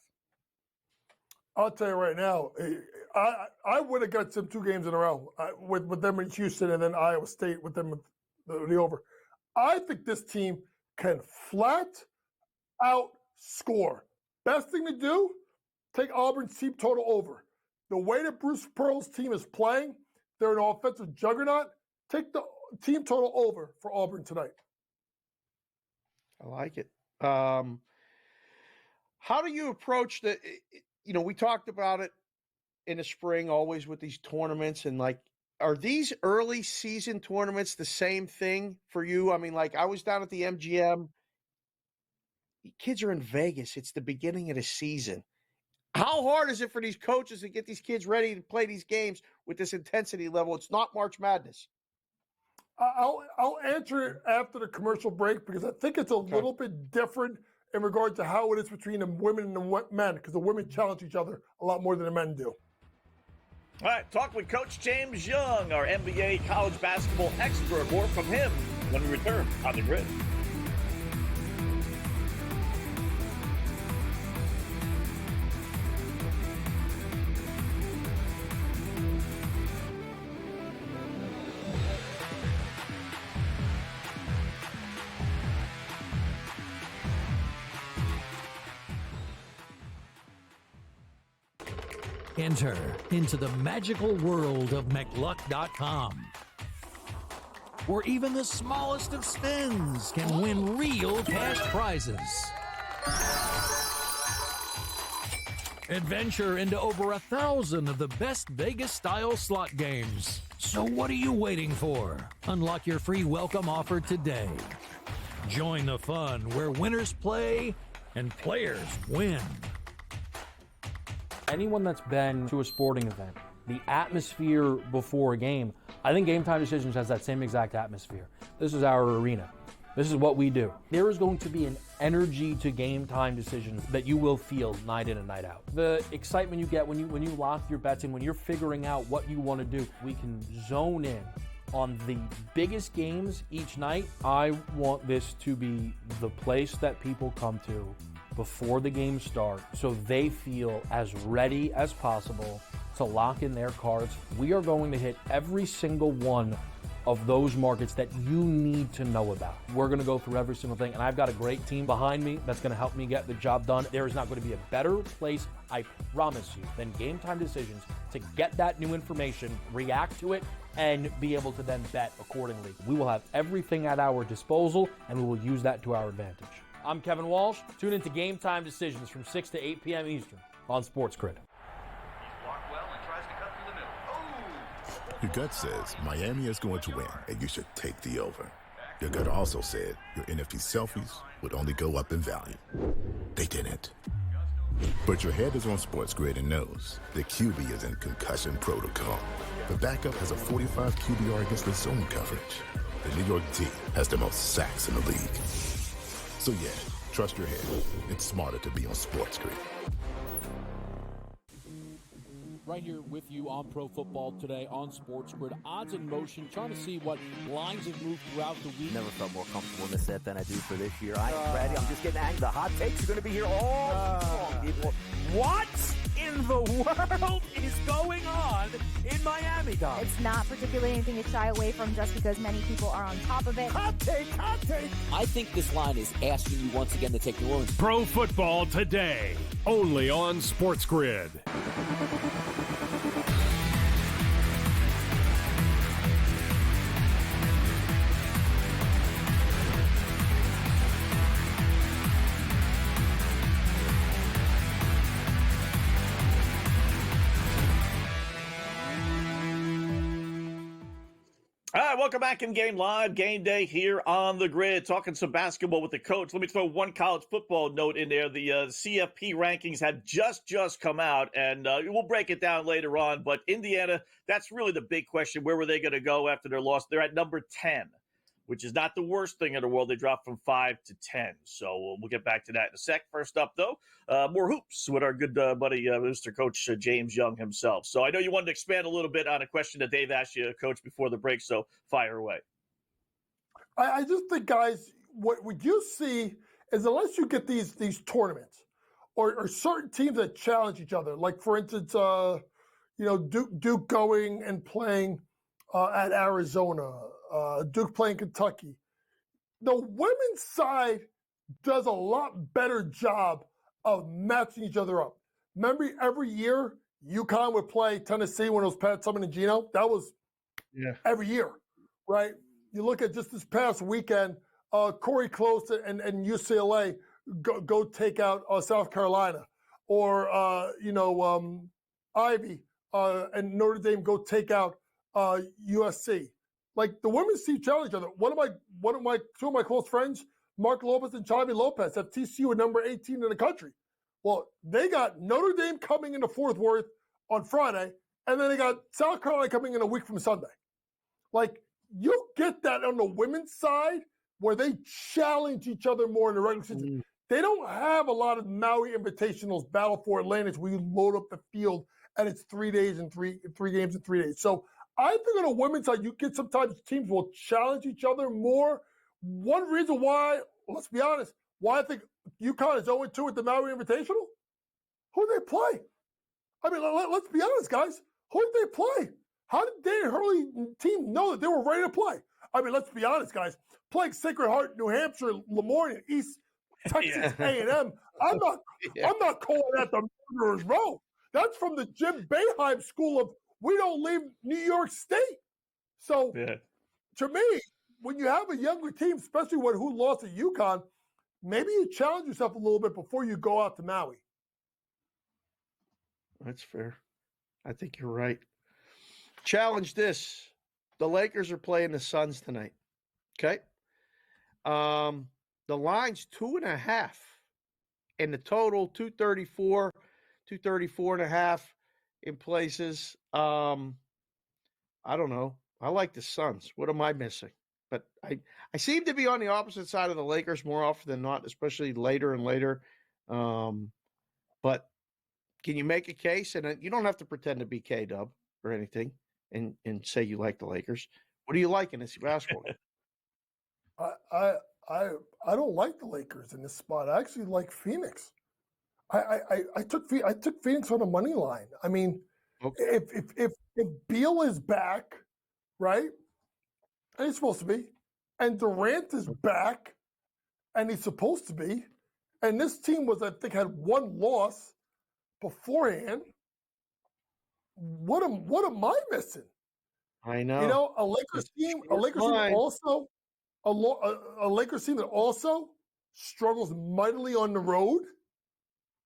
[SPEAKER 22] I'll tell you right now, I would have got some 2 games in a row with them in Houston and then Iowa State with them with the over. I think this team can flat out score. Best thing to do, take Auburn's team total over. The way that Bruce Pearl's team is playing, they're an offensive juggernaut. Take the team total over for Auburn tonight.
[SPEAKER 10] I like it. How do you approach the? We talked about it in the spring, always with these tournaments, and are these early season tournaments the same thing for you? I mean, I was down at the MGM. Kids are in Vegas. It's the beginning of the season. How hard is it for these coaches to get these kids ready to play these games with this intensity level? It's not March Madness.
[SPEAKER 22] I'll answer it after the commercial break because I think it's a little bit different in regard to how it is between the women and the men because the women challenge each other a lot more than the men do.
[SPEAKER 6] All right, talk with Coach James Young, our NBA college basketball expert. More from him when we return on the Grid.
[SPEAKER 11] Enter into the magical world of McLuck.com, where even the smallest of spins can win real cash prizes. Adventure into over 1,000 of the best Vegas-style slot games. So what are you waiting for? Unlock your free welcome offer today. Join the fun where winners play and players win.
[SPEAKER 12] Anyone that's been to a sporting event, the atmosphere before a game, I think Game Time Decisions has that same exact atmosphere. This is our arena. This is what we do. There is going to be an energy to Game Time Decisions that you will feel night in and night out. The excitement you get when you lock your bets in, when you're figuring out what you want to do, we can zone in on the biggest games each night. I want this to be the place that people come to before the games start so they feel as ready as possible to lock in their cards. We are going to hit every single one of those markets that you need to know about. We're going to go through every single thing, and I've got a great team behind me that's going to help me get the job done. There is not going to be a better place, I promise you, than Game Time Decisions to get that new information, react to it, and be able to then bet accordingly. We will have everything at our disposal, and we will use that to our advantage. I'm Kevin Walsh. Tune into Game Time Decisions from 6 to 8 p.m. Eastern on SportsGrid.
[SPEAKER 13] Your gut says Miami is going to win, and you should take the over. Your gut also said your NFT selfies would only go up in value. They didn't. But your head is on SportsGrid and knows the QB is in concussion protocol. The backup has a 45 QBR against the zone coverage. The New York D has the most sacks in the league. So yeah, trust your head. It's smarter to be on SportsGrid.
[SPEAKER 14] Right here with you on Pro Football Today on SportsGrid. Odds in motion, trying to see what lines have moved throughout the week.
[SPEAKER 15] Never felt more comfortable in this set than I do for this year. Brady, I'm just getting angry. The hot takes are going to be here all season long, people.
[SPEAKER 1] What in the world is going on in Miami, Dom?
[SPEAKER 4] It's not particularly anything to shy away from just because many people are on top of it.
[SPEAKER 1] Hot take, hot take.
[SPEAKER 2] I think this line is asking you once again to take New Orleans.
[SPEAKER 3] Pro Football Today, only on SportsGrid.
[SPEAKER 6] All right, welcome back in Game Live. Game Day here on the grid, talking some basketball with the coach. Let me throw one college football note in there. The CFP rankings have just come out, and we'll break it down later on. But Indiana, that's really the big question. Where were they going to go after their loss? They're at number 10, which is not the worst thing in the world. They dropped from 5 to 10. So we'll get back to that in a sec. First up, though, more hoops with our good buddy, Mr. Coach James Young himself. So I know you wanted to expand a little bit on a question that Dave asked you, Coach, before the break. So fire away.
[SPEAKER 22] I just think, guys, what you see is unless you get these tournaments or certain teams that challenge each other, like, for instance, Duke going and playing at Arizona, Duke playing Kentucky. The women's side does a lot better job of matching each other up. Remember, every year UConn would play Tennessee when it was Pat Summitt and Gino. That was every year, right? You look at just this past weekend, Corey Close and UCLA go take out South Carolina, or Ivy and Notre Dame go take out USC. Like, the women's team challenge each other. Two of my close friends, Mark Lopez and Chavi Lopez, have TCU at number 18 in the country. Well, they got Notre Dame coming into Fort Worth on Friday, and then they got South Carolina coming in a week from Sunday. Like, you get that on the women's side where they challenge each other more in the regular season. They don't have a lot of Maui Invitationals, Battle for Atlantis, where you load up the field and it's 3 days and three games in 3 days. So I think on the women's side, you get sometimes teams will challenge each other more. One reason why, let's be honest, why I think UConn is 0-2 at the Maui Invitational, who did they play? I mean, let's be honest, guys. Who did they play? How did Dan Hurley team know that they were ready to play? I mean, let's be honest, guys. Playing Sacred Heart, New Hampshire, Lemoyne, East Texas A&M. I'm not calling that the murderer's row. That's from the Jim Boeheim school of we don't leave New York State. So, to me, when you have a younger team, especially who lost at UConn, maybe you challenge yourself a little bit before you go out to Maui.
[SPEAKER 10] That's fair. I think you're right. Challenge this. The Lakers are playing the Suns tonight. Okay? The line's 2.5. And the total, 234, 234.5 in places. I don't know. I like the Suns. What am I missing? But I seem to be on the opposite side of the Lakers more often than not, especially later and later. But can you make a case? And you don't have to pretend to be K-Dub or anything and say you like the Lakers. What do you like in this basketball game?
[SPEAKER 22] I don't like the Lakers in this spot. I actually like Phoenix. I took Phoenix on the money line. I mean, if Beal is back, right, and he's supposed to be, and Durant is back, and he's supposed to be, and this team I think had one loss beforehand. What am I missing?
[SPEAKER 10] I know.
[SPEAKER 22] You know, a Lakers team that also struggles mightily on the road.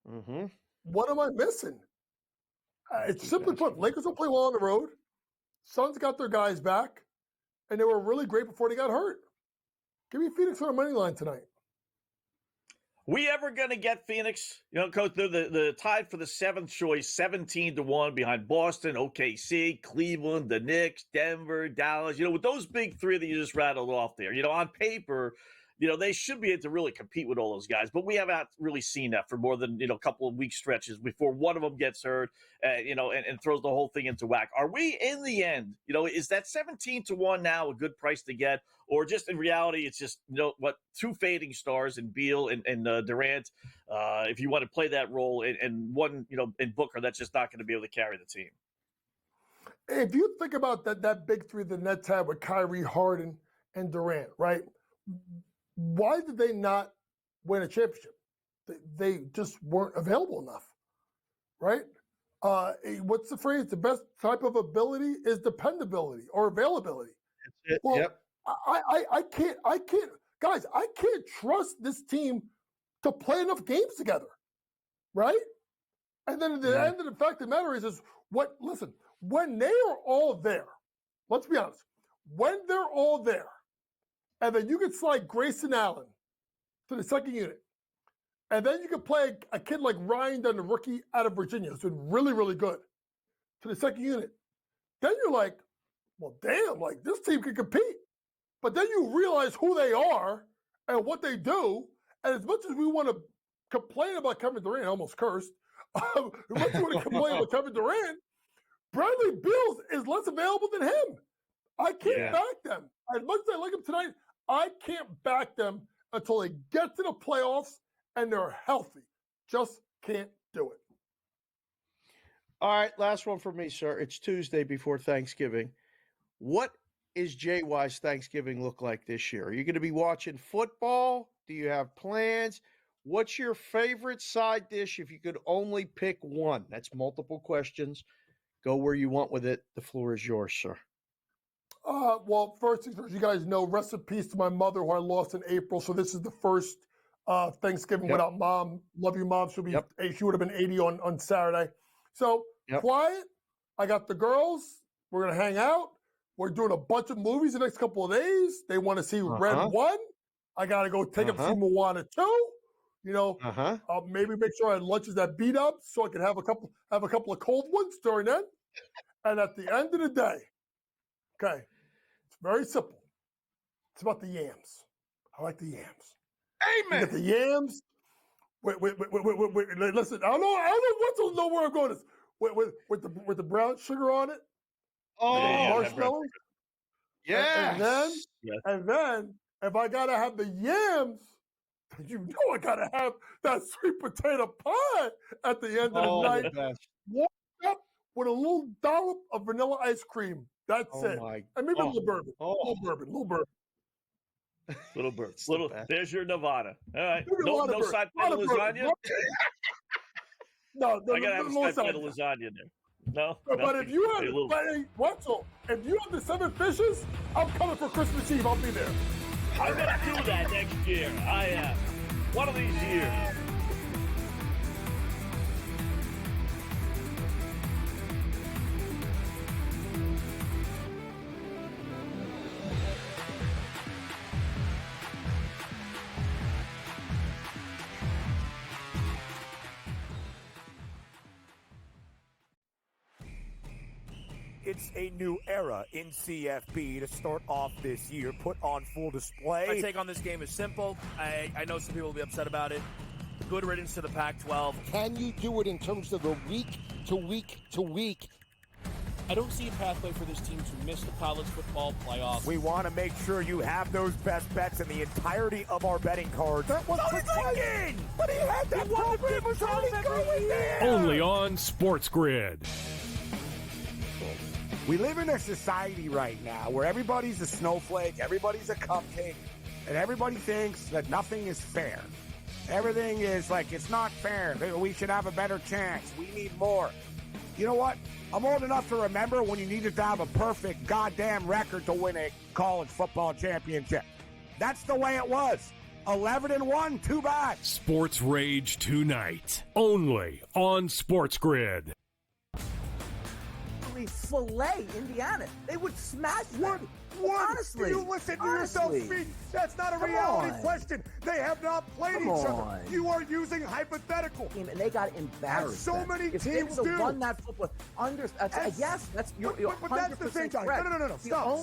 [SPEAKER 10] Mm-hmm.
[SPEAKER 22] What am I missing? It's simply put, Lakers don't play well on the road. Suns got their guys back, and they were really great before they got hurt. Give me Phoenix on the money line tonight.
[SPEAKER 6] We ever going to get Phoenix? You know, Coach, they're the tied for the 7th choice, 17-1 behind Boston, OKC, Cleveland, the Knicks, Denver, Dallas. You know, with those big three that you just rattled off there, you know, on paper, you know, they should be able to really compete with all those guys. But we haven't really seen that for more than, a couple of week stretches before one of them gets hurt, and throws the whole thing into whack. Are we, in the end, is that 17-1 now a good price to get? Or just in reality, it's just, two fading stars in Beal and Durant, if you want to play that role, and one, in Booker, that's just not going to be able to carry the team.
[SPEAKER 22] If you think about that big three the Nets had with Kyrie, Harden, and Durant, right? Why did they not win a championship? They just weren't available enough, right? What's the phrase? The best type of ability is dependability or availability.
[SPEAKER 10] That's it.
[SPEAKER 22] Well,
[SPEAKER 10] Yep.
[SPEAKER 22] I can't, guys, I can't trust this team to play enough games together, right? And then at the end of the fact of the matter is when they are all there, let's be honest, when they're all there, and then you can slide Grayson Allen to the second unit, and then you can play a kid like Ryan Dunn, the rookie out of Virginia, who's been really, really good, to the second unit. Then you're like, well, damn, like this team can compete. But then you realize who they are and what they do. And as much as we want to complain about Kevin Durant, almost cursed, as much as we want to complain about Kevin Durant, Bradley Beal is less available than him. I can't back them. As much as I like him tonight, I can't back them until they get to the playoffs and they're healthy. Just can't do it.
[SPEAKER 10] All right, last one for me, sir. It's Tuesday before Thanksgiving. What is JY's Thanksgiving look like this year? Are you going to be watching football? Do you have plans? What's your favorite side dish if you could only pick one? That's multiple questions. Go where you want with it. The floor is yours, sir.
[SPEAKER 22] Well, first things first, you guys know, rest in peace to my mother who I lost in April. So this is the first Thanksgiving without Mom. Love you, Mom. She would have been 80 on Saturday. So quiet. I got the girls. We're going to hang out. We're doing a bunch of movies the next couple of days. They want to see Red 1. I got to go take them to see Moana 2. You know, maybe make sure I had lunches that beat up so I can have a couple of cold ones during that. And at the end of the day, okay, it's very simple. It's about the yams. I like the yams.
[SPEAKER 18] Amen.
[SPEAKER 22] You get the yams. Wait, listen, I don't know Wetzel know where I'm going. With the brown sugar on it. Marshmallows.
[SPEAKER 10] Yeah.
[SPEAKER 22] And then if I gotta have the yams, you know I gotta have that sweet potato pie at the end of the night. Warmed up with a little dollop of vanilla ice cream. That's it. And maybe a little bourbon.
[SPEAKER 6] Little bourbon. There's your Nevada. All right. No side plate of lasagna?
[SPEAKER 22] No,
[SPEAKER 6] I gotta have a side plate of lasagna there. No.
[SPEAKER 22] But if you have Wetzel, if you have the 7 fishes, I'm coming for Christmas Eve. I'll be there.
[SPEAKER 6] I'm gonna do that next year. I am. One of these years.
[SPEAKER 1] It's a new era in CFB to start off this year, put on full display.
[SPEAKER 16] My take on this game is simple. I know some people will be upset about it. Good riddance to the Pac-12.
[SPEAKER 17] Can you do it in terms of the week to week to week?
[SPEAKER 14] I don't see a pathway for this team to miss the college football playoffs.
[SPEAKER 1] We want to make sure you have those best bets in the entirety of our betting cards. That was thinking! But he had that program was already going there!
[SPEAKER 3] Only on SportsGrid.
[SPEAKER 18] We live in a society right now where everybody's a snowflake, everybody's a cupcake, and everybody thinks that nothing is fair. Everything is like, it's not fair. We should have a better chance. We need more. You know what? I'm old enough to remember when you needed to have a perfect goddamn record to win a college football championship. That's the way it was. 11-1, too bad.
[SPEAKER 3] Sports Rage tonight, only on SportsGrid.
[SPEAKER 19] Fillet Indiana. They would smash them. Honestly.
[SPEAKER 1] You listen to yourself speak. That's not a reality question. They have not played each other. You are using hypothetical.
[SPEAKER 19] And they got embarrassed.
[SPEAKER 1] So many
[SPEAKER 19] if
[SPEAKER 1] teams
[SPEAKER 19] they
[SPEAKER 1] do.
[SPEAKER 19] Run that football. Yes, that's you're
[SPEAKER 1] but that's the thing, Johnny. No.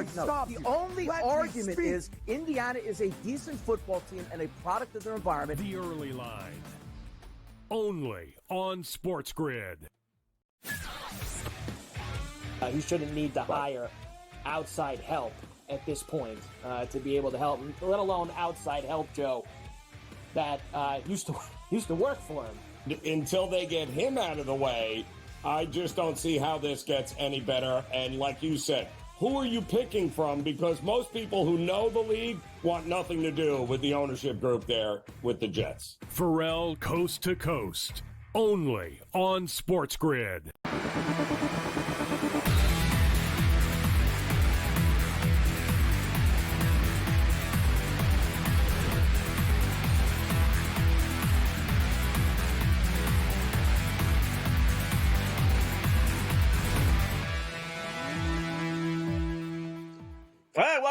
[SPEAKER 1] Stop.
[SPEAKER 19] The only argument is Indiana is a decent football team and a product of their environment.
[SPEAKER 3] The early line. Only on SportsGrid.
[SPEAKER 20] He shouldn't need to hire outside help at this point to be able to help him, let alone outside help, Joe, that used to work for him.
[SPEAKER 21] Until they get him out of the way, I just don't see how this gets any better. And like you said, who are you picking from? Because most people who know the league want nothing to do with the ownership group there with the Jets.
[SPEAKER 3] Pharrell Coast to Coast, only on SportsGrid.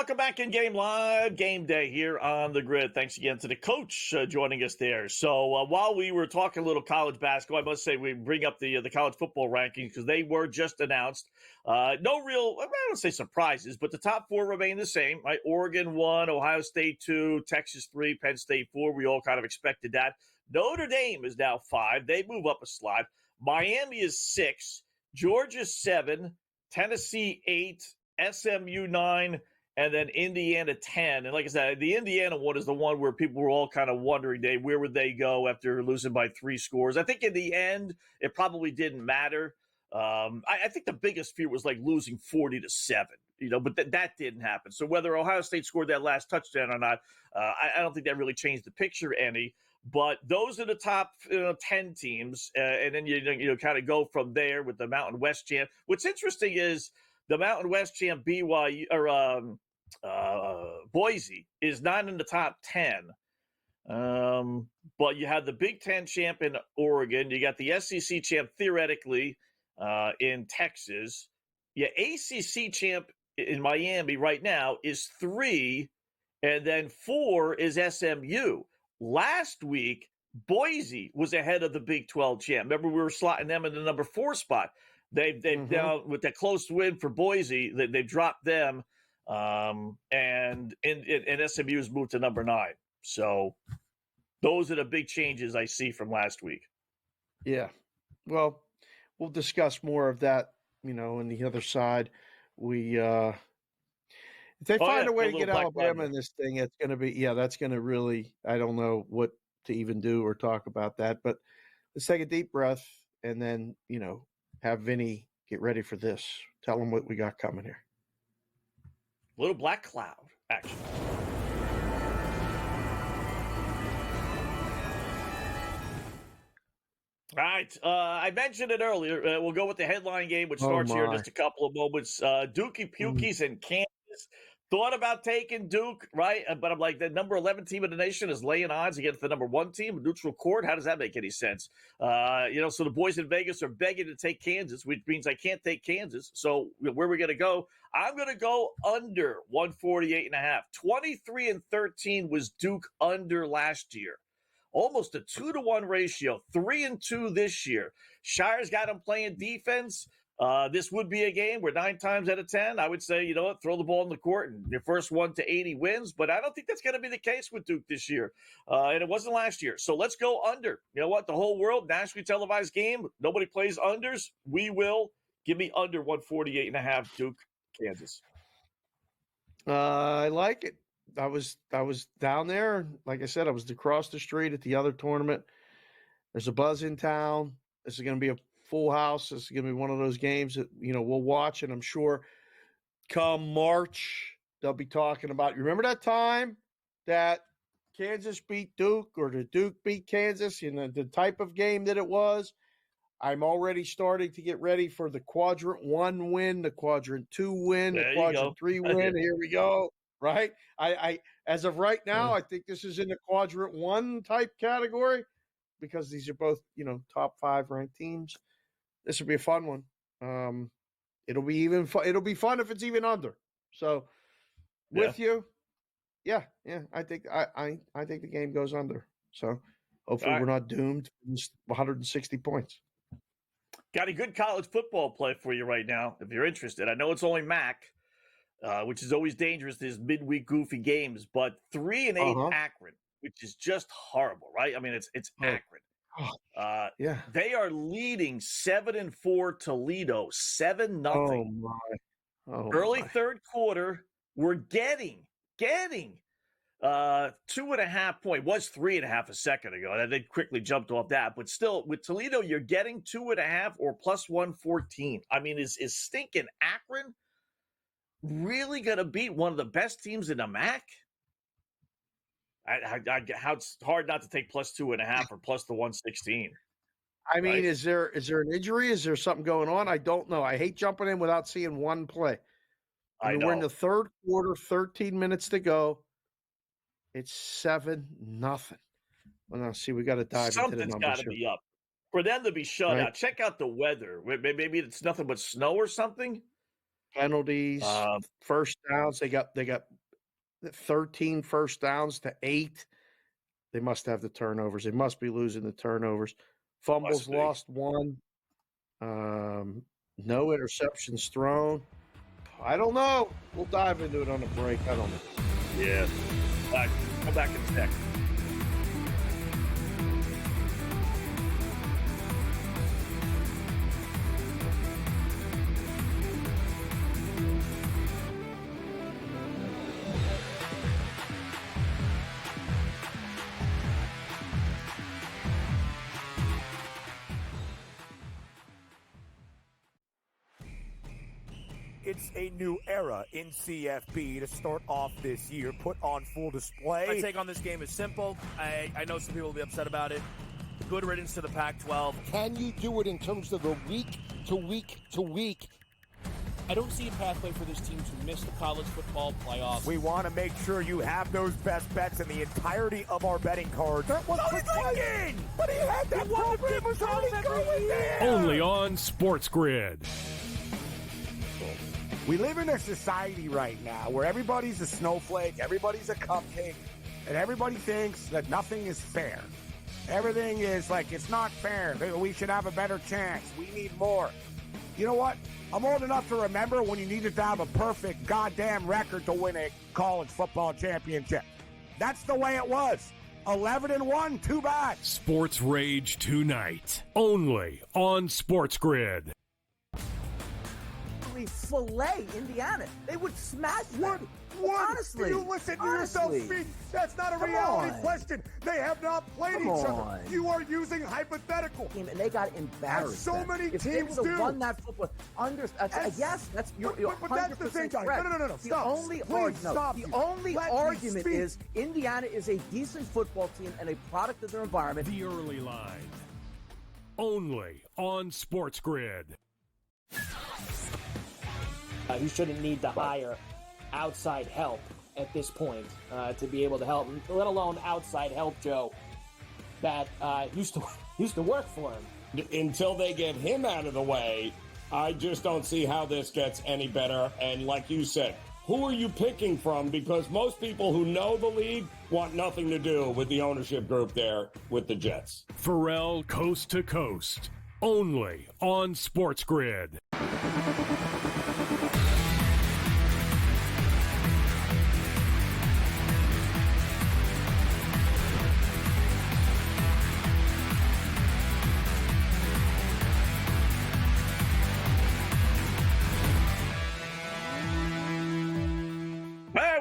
[SPEAKER 6] welcome back in Game Live, Game Day here on the Grid. Thanks again to the coach joining us there. So while we were talking a little college basketball, I must say we bring up the college football rankings because they were just announced. No real, I don't say surprises, but the top four remain the same, right? Oregon 1, Ohio State 2, Texas 3, Penn State 4. We all kind of expected that. Notre Dame is now 5. They move up a slot. Miami is 6, Georgia 7, Tennessee 8, SMU 9, and then Indiana 10. And like I said, the Indiana one is the one where people were all kind of wondering, where would they go after losing by 3 scores? I think in the end, it probably didn't matter. I think the biggest fear was like losing 40-7, but that didn't happen. So whether Ohio State scored that last touchdown or not, I don't think that really changed the picture any. But those are the top 10 teams, and then you kind of go from there with the Mountain West champ. What's interesting is the Mountain West champ BYU or Boise is not in the top 10. But you have the Big Ten champ in Oregon. You got the SEC champ theoretically in Texas. Yeah, ACC champ in Miami right now is 3, and then 4 is SMU. Last week, Boise was ahead of the Big 12 champ. Remember, we were slotting them in the number 4 spot. They've now, with that close win for Boise, they dropped them, and SMU has moved to number 9. So those are the big changes I see from last week.
[SPEAKER 10] Yeah. Well, we'll discuss more of that, on the other side. If they find a way to get Alabama in this thing, it's going to be, that's going to really, I don't know what to even do or talk about that. But let's take a deep breath and then, have Vinny get ready for this. Tell him what we got coming here.
[SPEAKER 6] Little black cloud action. All right. I mentioned it earlier. We'll go with the headline game, which starts here in just a couple of moments. Dookie Pukies in Kansas. Thought about taking Duke, right? But I'm like, the number 11 team in the nation is laying odds against the number 1 team, a neutral court. How does that make any sense? So the boys in Vegas are begging to take Kansas, which means I can't take Kansas. So where are we going to go? I'm going to go under 148.5. 23-13 was Duke under last year. Almost a 2-to-1 ratio, 3-2 this year. Shire's got him playing defense. This would be a game where 9 times out of 10, I would say, throw the ball in the court and your first 1 to 80 wins. But I don't think that's going to be the case with Duke this year. And it wasn't last year. So let's go under. You know what? The whole world, nationally televised game. Nobody plays unders. We will. Give me under 148.5 Duke, Kansas.
[SPEAKER 10] I like it. I was down there. Like I said, I was across the street at the other tournament. There's a buzz in town. This is going to be a full house. This is going to be one of those games that, we'll watch. And I'm sure come March, they'll be talking about, you remember that time that Kansas beat Duke or the Duke beat Kansas, the type of game that it was? I'm already starting to get ready for the quadrant 1 win, the quadrant 2 win, the quadrant 3 win. Here we go. Right. I as of right now, I think this is in the quadrant 1 type category because these are both, top 5 ranked teams. This will be a fun one. It'll be even fun. It'll be fun if it's even under. So with you. Yeah. I think I think the game goes under. So hopefully we're not doomed to 160 points.
[SPEAKER 6] Got a good college football play for you right now, if you're interested. I know it's only MAC. Which is always dangerous, these midweek goofy games, but 3-8 Akron, which is just horrible, right? I mean, it's Akron. They are leading 7-4 Toledo, 7-0.
[SPEAKER 10] Oh my!
[SPEAKER 6] Early third quarter, we're getting 2.5 point. Was 3.5 a second ago. They quickly jumped off that, but still with Toledo, you're getting 2.5 or plus 114. I mean, is stinking Akron really going to beat one of the best teams in the MAC? It's hard not to take plus 2.5 or plus the 116.
[SPEAKER 10] I mean, right? Is there an injury? Is there something going on? I don't know. I hate jumping in without seeing one play. I mean, we're in the third quarter, 13 minutes to go. It's 7-0. Well, now, see, we got to dive into the numbers.
[SPEAKER 6] Something's got to be up. For them to be shut out, check out the weather. Maybe it's nothing but snow or something.
[SPEAKER 10] penalties, first downs. They got 13 first downs to 8. They must have the turnovers. They must be losing the turnovers. Fumbles lost 1. No interceptions thrown. I don't know. We'll dive into it on the break. I don't know.
[SPEAKER 6] Yeah. All right, come back in a sec.
[SPEAKER 1] It's a new era in CFB to start off this year, put on full display.
[SPEAKER 16] My take on this game is simple. I know some people will be upset about it. Good riddance to the Pac-12.
[SPEAKER 17] Can you do it in terms of the week to week to week?
[SPEAKER 14] I don't see a pathway for this team to miss the college football playoffs.
[SPEAKER 1] We want to make sure you have those best bets in the entirety of our betting cards. That was thinking! But he had that program was already going there!
[SPEAKER 3] Only on SportsGrid.
[SPEAKER 18] We live in a society right now where everybody's a snowflake, everybody's a cupcake, and everybody thinks that nothing is fair. Everything is like, it's not fair. We should have a better chance. We need more. You know what? I'm old enough to remember when you needed to have a perfect goddamn record to win a college football championship. That's the way it was. 11-1, too bad.
[SPEAKER 3] Sports Rage tonight. Only on SportsGrid.
[SPEAKER 19] Fillet Indiana. They would smash them.
[SPEAKER 18] What?
[SPEAKER 19] Honestly.
[SPEAKER 18] You listen to yourself speak. That's not a reality question. They have not played each other. You are using hypothetical.
[SPEAKER 19] And they got embarrassed.
[SPEAKER 18] As so many
[SPEAKER 19] if
[SPEAKER 18] teams
[SPEAKER 19] they
[SPEAKER 18] do.
[SPEAKER 19] Won that football. Yes, that's you're
[SPEAKER 18] but that's the thing, guys. No. Stop.
[SPEAKER 19] The only argument is Indiana is a decent football team and a product of their environment.
[SPEAKER 3] The early line. Only on SportsGrid.
[SPEAKER 20] He shouldn't need to hire outside help at this point to be able to help him, let alone outside help, Joe, that used to work for him.
[SPEAKER 21] Until they get him out of the way, I just don't see how this gets any better. And like you said, who are you picking from? Because most people who know the league want nothing to do with the ownership group there with the Jets.
[SPEAKER 3] Pharrell Coast to Coast. Only on SportsGrid.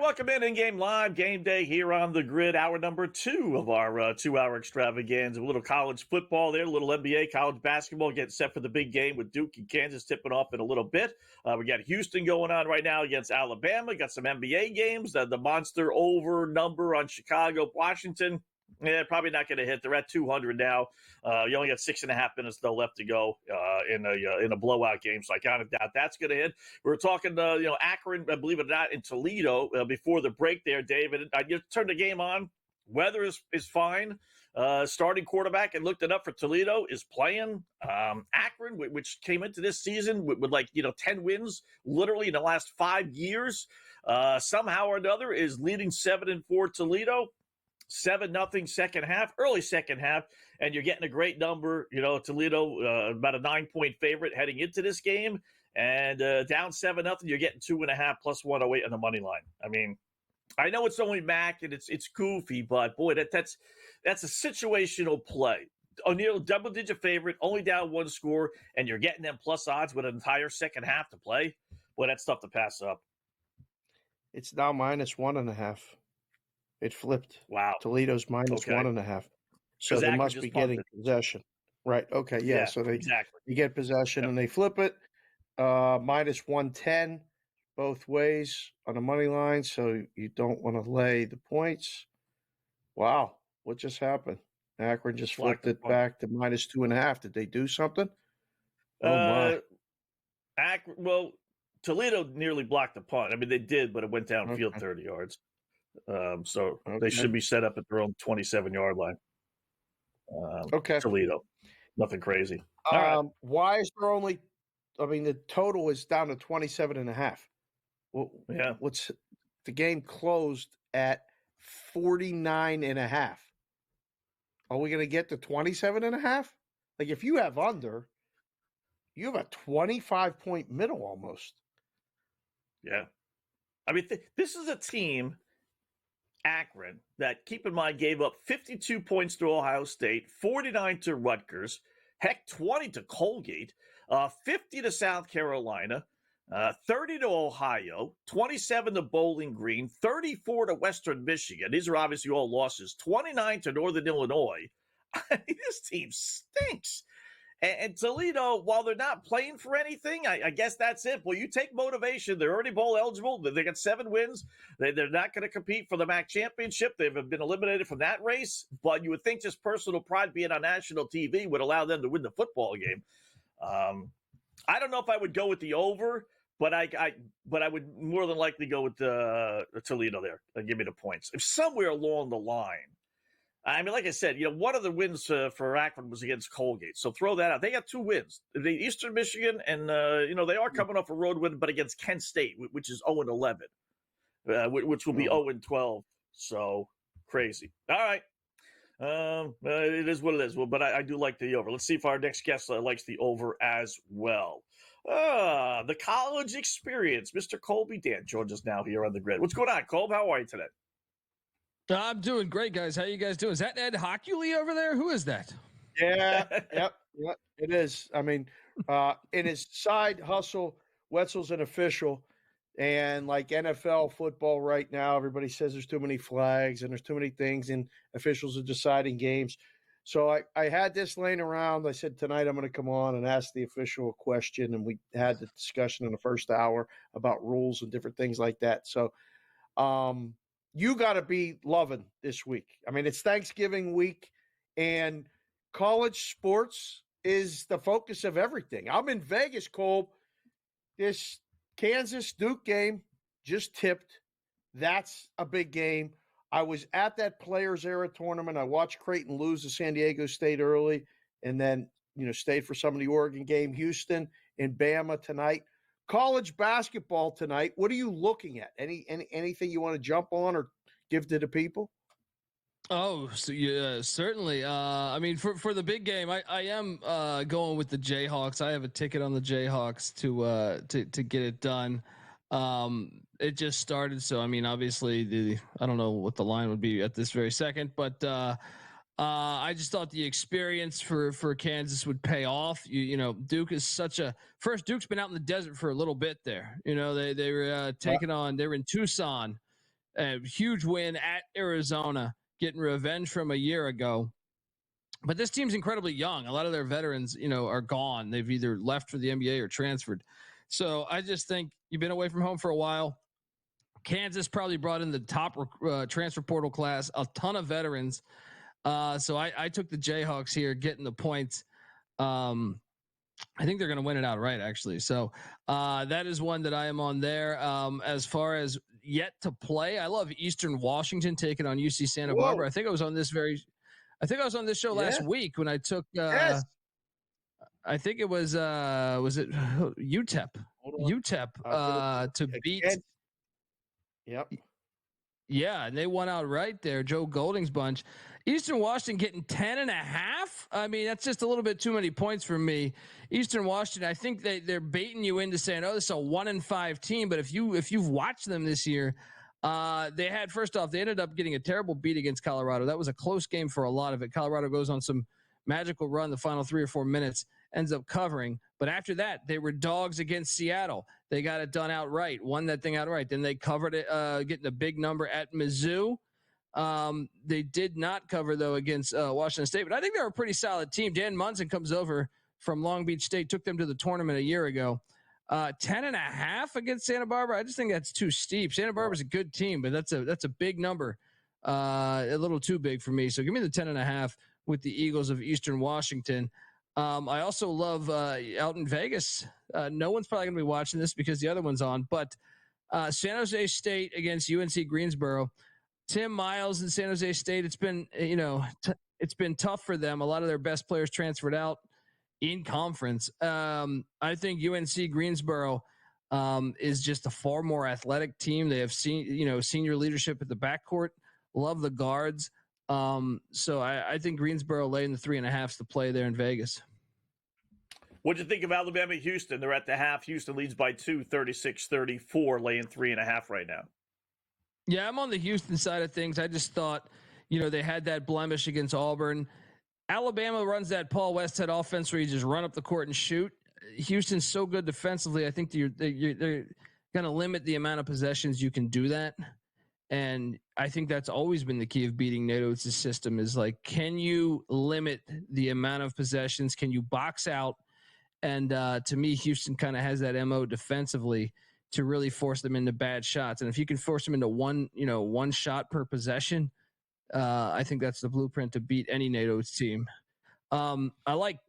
[SPEAKER 6] Welcome in Game Live, Game Day here on the grid, hour number 2 of our 2-hour extravaganza. A little college football there, a little NBA, college basketball, getting set for the big game with Duke and Kansas tipping off in a little bit. We got Houston going on right now against Alabama. Got some NBA games, the monster over number on Chicago, Washington. Yeah, probably not going to hit. They're at 200 now. You only got 6.5 minutes though left to go in a blowout game, so I kind of doubt that's going to hit. We were talking, Akron, believe it or not, in Toledo before the break there, David. I just turned the game on. Weather is fine. Starting quarterback, and looked it up for Toledo, is playing. Akron, which came into this season with 10 wins literally in the last 5 years, somehow or another is leading 7-4 Toledo. 7-0 second half, early second half, and you're getting a great number. Toledo, about a 9-point favorite heading into this game, and down 7-0, you're getting 2.5 plus 108 on the money line. I mean, I know it's only Mac and it's goofy, but boy, that's a situational play. O'Neal, double-digit favorite, only down 1 score, and you're getting them plus odds with an entire second half to play. Boy, that's tough to pass up.
[SPEAKER 10] It's now minus 1.5. It flipped.
[SPEAKER 6] Wow.
[SPEAKER 10] Toledo's minus 1.5. So they must be getting possession. Right. Okay. Yeah. So you get possession and they flip it. Minus 110 both ways on the money line. So you don't want to lay the points. Wow. What just happened? Akron just flipped it back to minus 2.5. Did they do something? Oh my.
[SPEAKER 6] Well, Toledo nearly blocked the punt. I mean, they did, but it went downfield 30 yards. They should be set up at their own 27-yard line.
[SPEAKER 10] Okay.
[SPEAKER 6] Toledo. Nothing crazy.
[SPEAKER 10] All right. Why is there only the total is down to 27.5. Well,
[SPEAKER 6] yeah.
[SPEAKER 10] What's the game closed at 49.5? Are we going to get to 27.5? Like, if you have under, you have a 25-point middle almost.
[SPEAKER 6] Yeah. I mean, this is a team, Akron, that, keep in mind, gave up 52 points to Ohio State, 49 to Rutgers, heck, 20 to Colgate, 50 to South Carolina, 30 to Ohio, 27 to Bowling Green, 34 to Western Michigan. These are obviously all losses. 29 to Northern Illinois. This team stinks. And Toledo, while they're not playing for anything, I guess that's it. Well, you take motivation. They're already bowl eligible. They got 7 wins. They're not going to compete for the MAC championship. They've been eliminated from that race. But you would think just personal pride being on national TV would allow them to win the football game. I don't know if I would go with the over, but I would more than likely go with Toledo there and give me the points. If somewhere along the line, I mean, like I said, one of the wins for Akron was against Colgate. So throw that out. They got 2 wins. The Eastern Michigan, and, they are coming off a road win, but against Kent State, which is 0-11, which will be 0-12. So crazy. All right. It is what it is. Well, but I do like the over. Let's see if our next guest likes the over as well. The college experience. Mr. Colby Dan joins us now here on the grid. What's going on, Colby? How are you today?
[SPEAKER 5] I'm doing great, guys. How you guys doing? Is that Ed Hockley over there? Who is that?
[SPEAKER 10] Yeah, yep, it is. I mean, in his side hustle, Wetzel's an official, and like NFL football right now, everybody says there's too many flags and there's too many things, and officials are deciding games. So I had this laying around. I said tonight I'm going to come on and ask the official a question, and we had the discussion in the first hour about rules and different things like that. So, you got to be loving this week. I mean, it's Thanksgiving week, and college sports is the focus of everything. I'm in Vegas, Cole. This Kansas-Duke game just tipped. That's a big game. I was at that Players Era tournament. I watched Creighton lose to San Diego State early, and then, stayed for some of the Oregon game. Houston and Bama tonight. College basketball tonight. What are you looking at? Anything you want to jump on or give to the people?
[SPEAKER 5] Oh, so yeah, certainly. I mean, for the big game, I am going with the Jayhawks. I have a ticket on the Jayhawks to get it done. It just started, so I mean, obviously I don't know what the line would be at this very second, but I just thought the experience for Kansas would pay off. Duke is Duke's been out in the desert for a little bit there. They were taking on, they were in Tucson, a huge win at Arizona, getting revenge from a year ago. But this team's incredibly young. A lot of their veterans, are gone. They've either left for the NBA or transferred. So I just think you've been away from home for a while. Kansas probably brought in the top transfer portal class, a ton of veterans. So I took the Jayhawks here, getting the points. I think they're going to win it outright, actually. So that is one that I am on there. As far as yet to play, I love Eastern Washington taking on UC Santa Barbara. I think I was on this show last week when I took. I think it was it UTEP to beat.
[SPEAKER 10] Yep.
[SPEAKER 5] Yeah, and they won outright there. Joe Golding's bunch. Eastern Washington getting 10.5. I mean, that's just a little bit too many points for me. Eastern Washington, I think they're baiting you into saying, "Oh, this is a 1-5 team." But if you've watched them this year, they ended up getting a terrible beat against Colorado. That was a close game for a lot of it. Colorado goes on some magical run the final 3 or 4 minutes, ends up covering. But after that, they were dogs against Seattle. They got it done outright, won that thing outright. Then they covered it, getting a big number at Mizzou. They did not cover, though, against Washington State. But I think they're a pretty solid team. Dan Munson comes over from Long Beach State, took them to the tournament a year ago. 10.5 against Santa Barbara. I just think that's too steep. Santa Barbara's a good team, but that's a big number. A little too big for me. So give me the 10.5 with the Eagles of Eastern Washington. I also love out in Vegas. No one's probably going to be watching this because the other one's on, but San Jose State against UNC Greensboro. Tim Miles in San Jose State. It's been, it's been tough for them. A lot of their best players transferred out. in conference. I think UNC Greensboro is just a far more athletic team. They have senior leadership at the backcourt. Love the guards. So I think Greensboro laying the 3.5 to play there in Vegas.
[SPEAKER 6] What'd you think of Alabama Houston? They're at the half. Houston leads by 2, 36-34, laying 3.5 right now.
[SPEAKER 5] Yeah, I'm on the Houston side of things. I just thought, they had that blemish against Auburn. Alabama runs that Paul Westhead offense where you just run up the court and shoot. Houston's so good defensively. I think they're going to limit the amount of possessions you can do that. And I think that's always been the key of beating Nate Oates' system is like, can you limit the amount of possessions? Can you box out? And to me, Houston kind of has that MO defensively to really force them into bad shots. And if you can force them into one shot per possession, I think that's the blueprint to beat any Nate Oates team. I like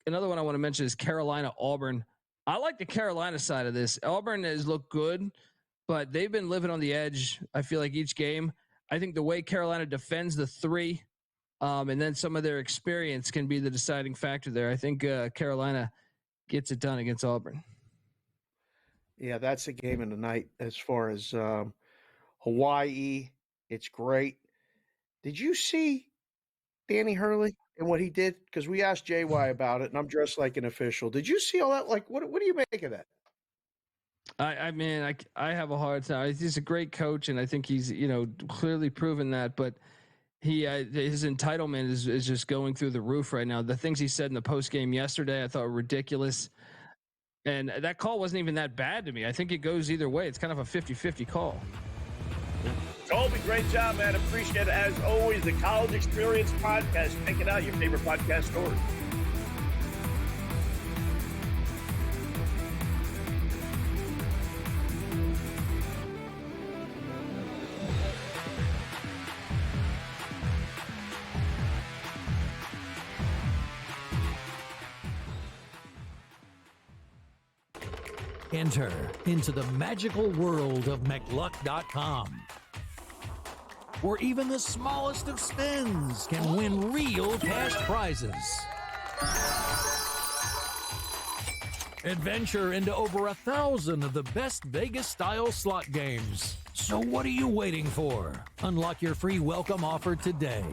[SPEAKER 5] another one I want to mention is Carolina Auburn. I like the Carolina side of this. Auburn has looked good, but they've been living on the edge. I feel like each game. I think the way Carolina defends the 3, and then some of their experience can be the deciding factor there. I think Carolina gets it done against Auburn.
[SPEAKER 10] Yeah, that's a game of the night as far as Hawaii. It's great. Did you see Danny Hurley and what he did? Because we asked JY about it, and I'm dressed like an official. Did you see all that? Like, what do you make of that?
[SPEAKER 5] I mean, I have a hard time. He's a great coach, and I think he's clearly proven that. But his entitlement is just going through the roof right now. The things he said in the post game yesterday, I thought were ridiculous. And that call wasn't even that bad to me. I think it goes either way. It's kind of a 50-50 call.
[SPEAKER 6] Colby, great job, man. Appreciate it. As always, the College Experience Podcast. Check it out, your favorite podcast story.
[SPEAKER 11] Enter into the magical world of McLuck.com, where even the smallest of spins can win real cash prizes. Adventure into over 1,000 of the best Vegas-style slot games. So what are you waiting for? Unlock your free welcome offer today.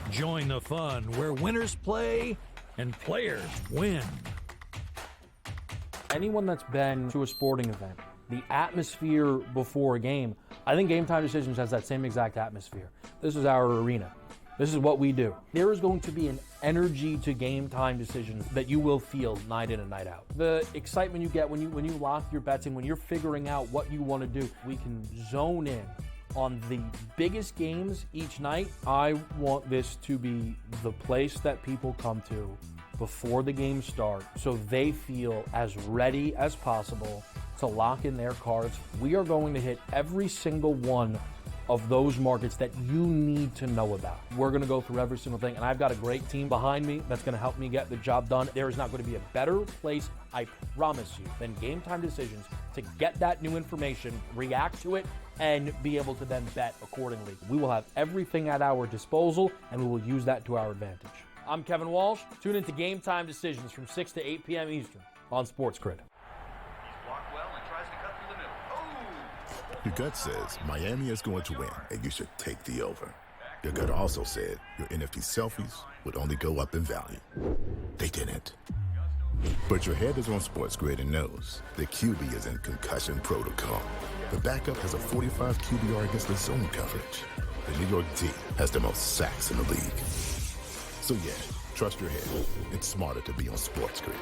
[SPEAKER 11] Join the fun where winners play and players win.
[SPEAKER 12] Anyone that's been to a sporting event, the atmosphere before a game, I think Game Time Decisions has that same exact atmosphere. This is our arena. This is what we do. There is going to be an energy to Game Time Decisions that you will feel night in and night out. The excitement you get when you lock your bets in, when you're figuring out what you want to do, we can zone in on the biggest games each night. I want this to be the place that people come to before the games start so they feel as ready as possible to lock in their cards. We are going to hit every single one of those markets that you need to know about. We're going to go through every single thing, and I've got a great team behind me that's going to help me get the job done. There is not going to be a better place, I promise you, than Game Time Decisions to get that new information, react to it, and be able to then bet accordingly. We will have everything at our disposal, and we will use that to our advantage. I'm Kevin Walsh. Tune into Game Time Decisions from 6 to 8 p.m. Eastern on SportsGrid.
[SPEAKER 13] Your gut says Miami is going to win, and you should take the over. Your gut also said your NFT selfies would only go up in value. They didn't. But your head is on SportsGrid and knows the QB is in concussion protocol. The backup has a 45 QBR against the zone coverage. The New York D has the most sacks in the league. So yeah, trust your head. It's smarter to be on SportsGrid.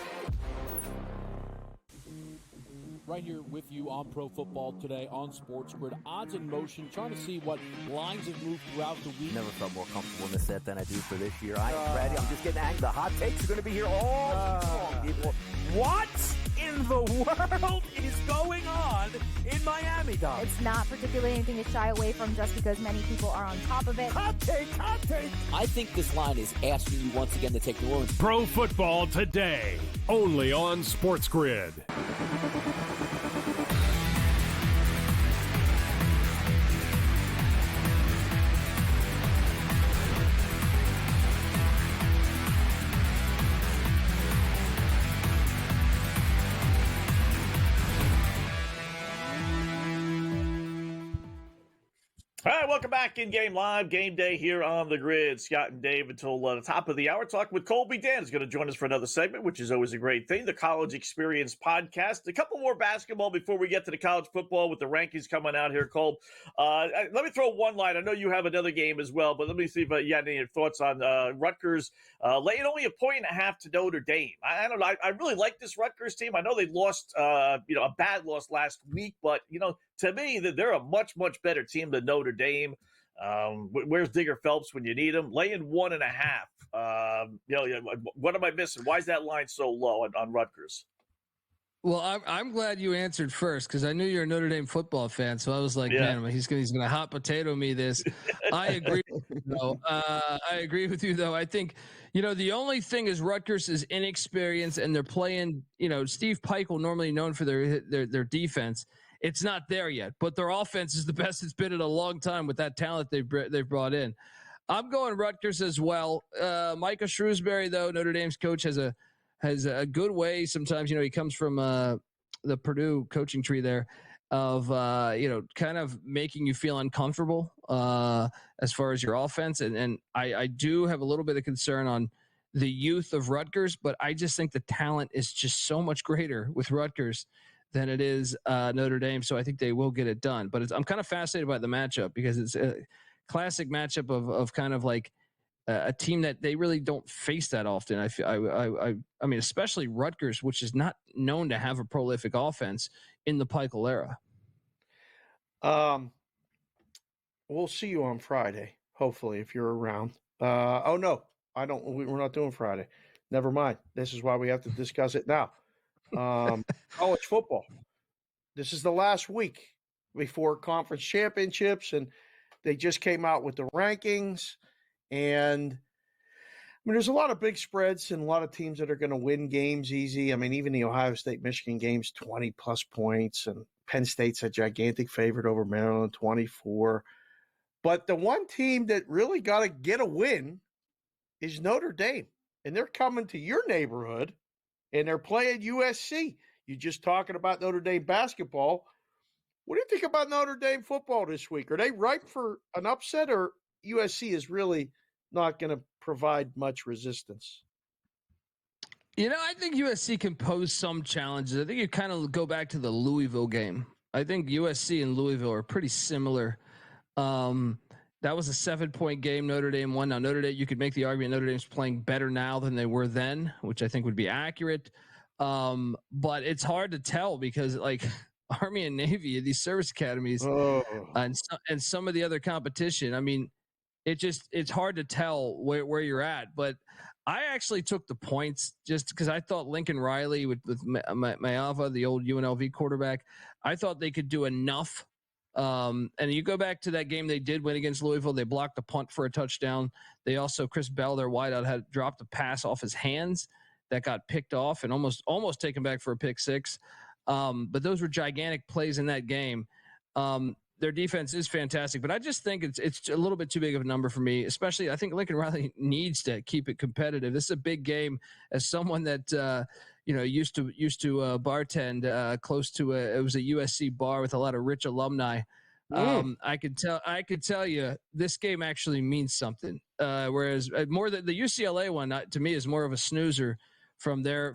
[SPEAKER 14] Right here with you on Pro Football Today on SportsGrid. Odds in motion, trying to see what lines have moved throughout the week.
[SPEAKER 15] Never felt more comfortable in this set than I do for this year. Brady, I'm just getting angry. The hot takes are going to be here all season long, people.
[SPEAKER 1] What in the world is going on in Miami, Dom?
[SPEAKER 4] It's not particularly anything to shy away from just because many people are on top of it.
[SPEAKER 1] Hot take, hot take.
[SPEAKER 2] I think this line is asking you once again to take New Orleans.
[SPEAKER 3] Pro Football Today, only on SportsGrid.
[SPEAKER 6] All right, welcome back in Game Live, Game Day here on the Grid. Scott and Dave until the top of the hour. Talking with Colby Dan is going to join us for another segment, which is always a great thing. The College Experience Podcast. A couple more basketball before we get to the college football with the rankings coming out here, Cole. Let me throw one line. I know you have another game as well, but let me see if you had any thoughts on Rutgers laying only 1.5 points to Notre Dame. I don't know. I really like this Rutgers team. I know they lost, a bad loss last week, but to me, they're a much, much better team than Notre Dame. Where's Digger Phelps when you need him? Laying 1.5. What am I missing? Why is that line so low on Rutgers?
[SPEAKER 5] Well, I'm glad you answered first because I knew you're a Notre Dame football fan. So I was like, man, he's gonna hot potato me this. I agree. I agree with you though. I think the only thing is Rutgers is inexperienced and they're playing. Steve Peichel, normally known for their defense. It's not there yet, but their offense is the best it's been in a long time with that talent they've brought in. I'm going Rutgers as well. Micah Shrewsbury, though, Notre Dame's coach, has a good way. Sometimes, he comes from the Purdue coaching tree there of, kind of making you feel uncomfortable as far as your offense. And I do have a little bit of concern on the youth of Rutgers, but I just think the talent is just so much greater with Rutgers than it is Notre Dame. So I think they will get it done. But I'm kind of fascinated by the matchup because it's a classic matchup of kind of like a team that they really don't face that often. I mean, especially Rutgers, which is not known to have a prolific offense in the Peichel era.
[SPEAKER 10] We'll see you on Friday, hopefully, if you're around. Oh, no, I don't. We're not doing Friday. Never mind. This is why we have to discuss it now. College football. This is the last week before conference championships, and they just came out with the rankings. And I mean, there's a lot of big spreads and a lot of teams that are going to win games easy. I mean, even the Ohio State-Michigan game's 20-plus points, and Penn State's a gigantic favorite over Maryland, 24. But the one team that really got to get a win is Notre Dame, and they're coming to your neighborhood. And they're playing USC. You're just talking about Notre Dame basketball. What do you think about Notre Dame football this week? Are they ripe for an upset, or USC is really not going to provide much resistance?
[SPEAKER 5] I think USC can pose some challenges. I think you kind of go back to the Louisville game. I think USC and Louisville are pretty similar. That was a 7-point game. Notre Dame won. Now, Notre Dame, you could make the argument Notre Dame's playing better now than they were then, which I think would be accurate. But it's hard to tell because, like, Army and Navy, these service academies, and some of the other competition. I mean, it's hard to tell where you're at. But I actually took the points just because I thought Lincoln Riley with Mayava, the old UNLV quarterback, I thought they could do enough. And you go back to that game they did win against Louisville. They blocked a punt for a touchdown. They also, Chris Bell, their wideout, had dropped a pass off his hands that got picked off and almost taken back for a pick six. But those were gigantic plays in that game. Their defense is fantastic, but I just think it's a little bit too big of a number for me, especially I think Lincoln Riley needs to keep it competitive. This is a big game. As someone that, used to bartend close to it was a USC bar with a lot of rich alumni. I could tell you this game actually means something. Whereas more than the UCLA one to me is more of a snoozer from their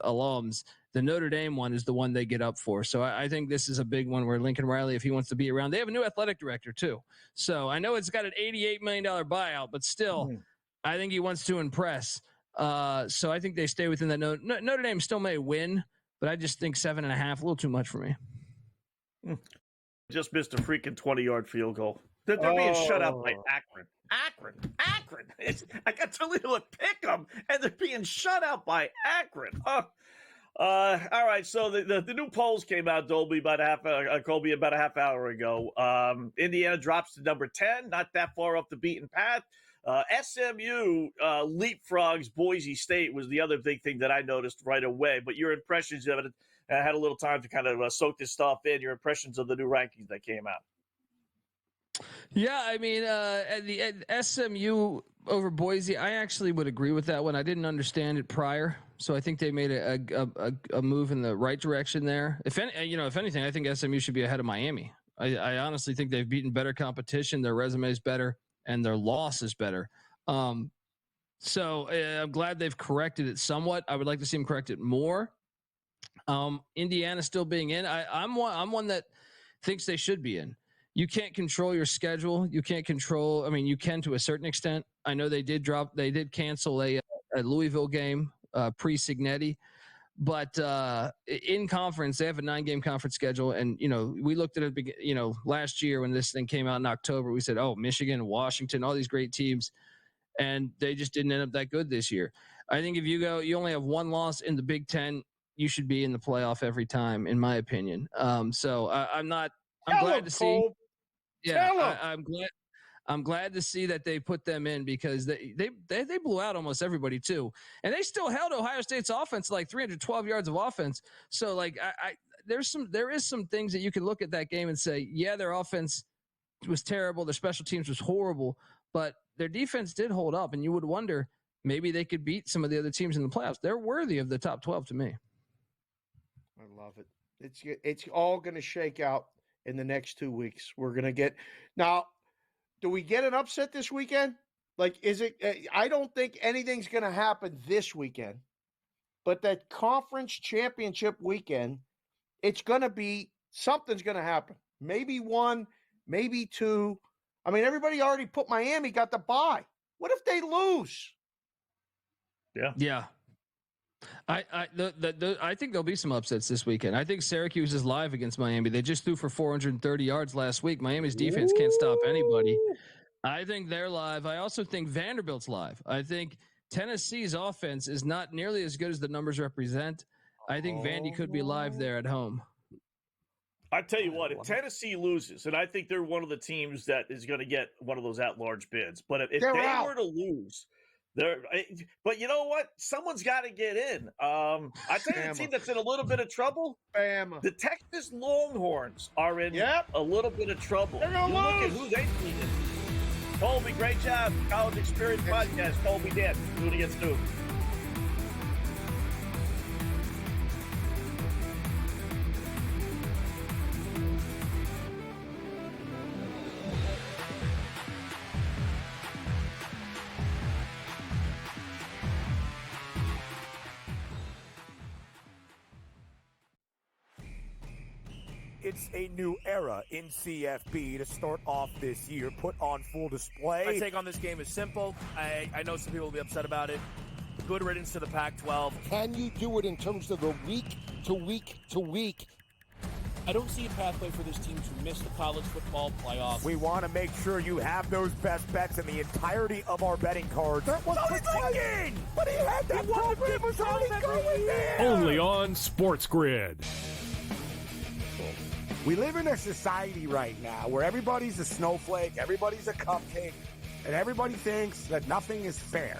[SPEAKER 5] alums. The Notre Dame one is the one they get up for. So I think this is a big one where Lincoln Riley, if he wants to be around, they have a new athletic director too. So I know it's got an $88 million buyout, but still, I think he wants to impress. So I think they stay within that. Notre Dame still may win, but I just think 7.5, a little too much for me.
[SPEAKER 6] Just missed a freaking 20-yard field goal. They're being shut out by Akron. I got Toledo to pick them, and they're being shut out by Akron. All right, so the new polls came out, Dolby, about Colby, about a half hour ago. Indiana drops to number 10, not that far off the beaten path. SMU leapfrogs Boise State was the other big thing that I noticed right away. But your impressions of it, I had a little time to kind of soak this stuff in, your impressions of the new rankings that came out.
[SPEAKER 5] Yeah, I mean, at SMU over Boise, I actually would agree with that one. I didn't understand it prior, so I think they made a move in the right direction there. If anything, I think SMU should be ahead of Miami. I honestly think they've beaten better competition. Their resume is better and their loss is better. So I'm glad they've corrected it somewhat. I would like to see them correct it more. Indiana still being in. I'm one that thinks they should be in. You can't control your schedule. You can't control. I mean, you can to a certain extent. I know they did cancel a Louisville game pre-Signetti, but in conference they have a 9-game conference schedule. And we looked at it. Last year when this thing came out in October, we said, "Oh, Michigan, Washington, all these great teams," and they just didn't end up that good this year. I think if you only have one loss in the Big Ten, you should be in the playoff every time, in my opinion. So I'm glad to see. Yeah, I'm glad to see that they put them in because they blew out almost everybody too, and they still held Ohio State's offense like 312 yards of offense. So like there is some things that you can look at that game and say, yeah, their offense was terrible, their special teams was horrible, but their defense did hold up, and you would wonder maybe they could beat some of the other teams in the playoffs. They're worthy of the top 12 to me.
[SPEAKER 10] I love it. It's all going to shake out in the next 2 weeks. We're going to get now. Do we get an upset this weekend? Like, is it? I don't think anything's going to happen this weekend, but that conference championship weekend, it's going to be something's going to happen. Maybe one, maybe two. I mean, everybody already put Miami got the bye. What if they lose?
[SPEAKER 5] Yeah. I think there'll be some upsets this weekend. I think Syracuse is live against Miami. They just threw for 430 yards last week. Miami's defense can't stop anybody. I think they're live. I also think Vanderbilt's live. I think Tennessee's offense is not nearly as good as the numbers represent. I think Vandy could be live there at home.
[SPEAKER 6] I tell you what, if Tennessee loses, and I think they're one of the teams that is going to get one of those at-large bids, but if they were to lose, but you know what? Someone's got to get in. I tell you, the team that's in a little bit of trouble, the Texas Longhorns are in a little bit of trouble. You look at who they beat. Colby, great job. College Experience Podcast. Colby did. Doing against Duke.
[SPEAKER 1] It's a new era in CFB to start off this year, put on full display.
[SPEAKER 16] My take on this game is simple. I know some people will be upset about it. Good riddance to the Pac-12.
[SPEAKER 17] Can you do it in terms of the week to week to week?
[SPEAKER 14] I don't see a pathway for this team to miss the college football playoffs.
[SPEAKER 1] We want to make sure you have those best bets in the entirety of our betting cards. That was thinking! But he had that program was already going there!
[SPEAKER 3] Only on SportsGrid.
[SPEAKER 18] We live in a society right now where everybody's a snowflake, everybody's a cupcake, and everybody thinks that nothing is fair.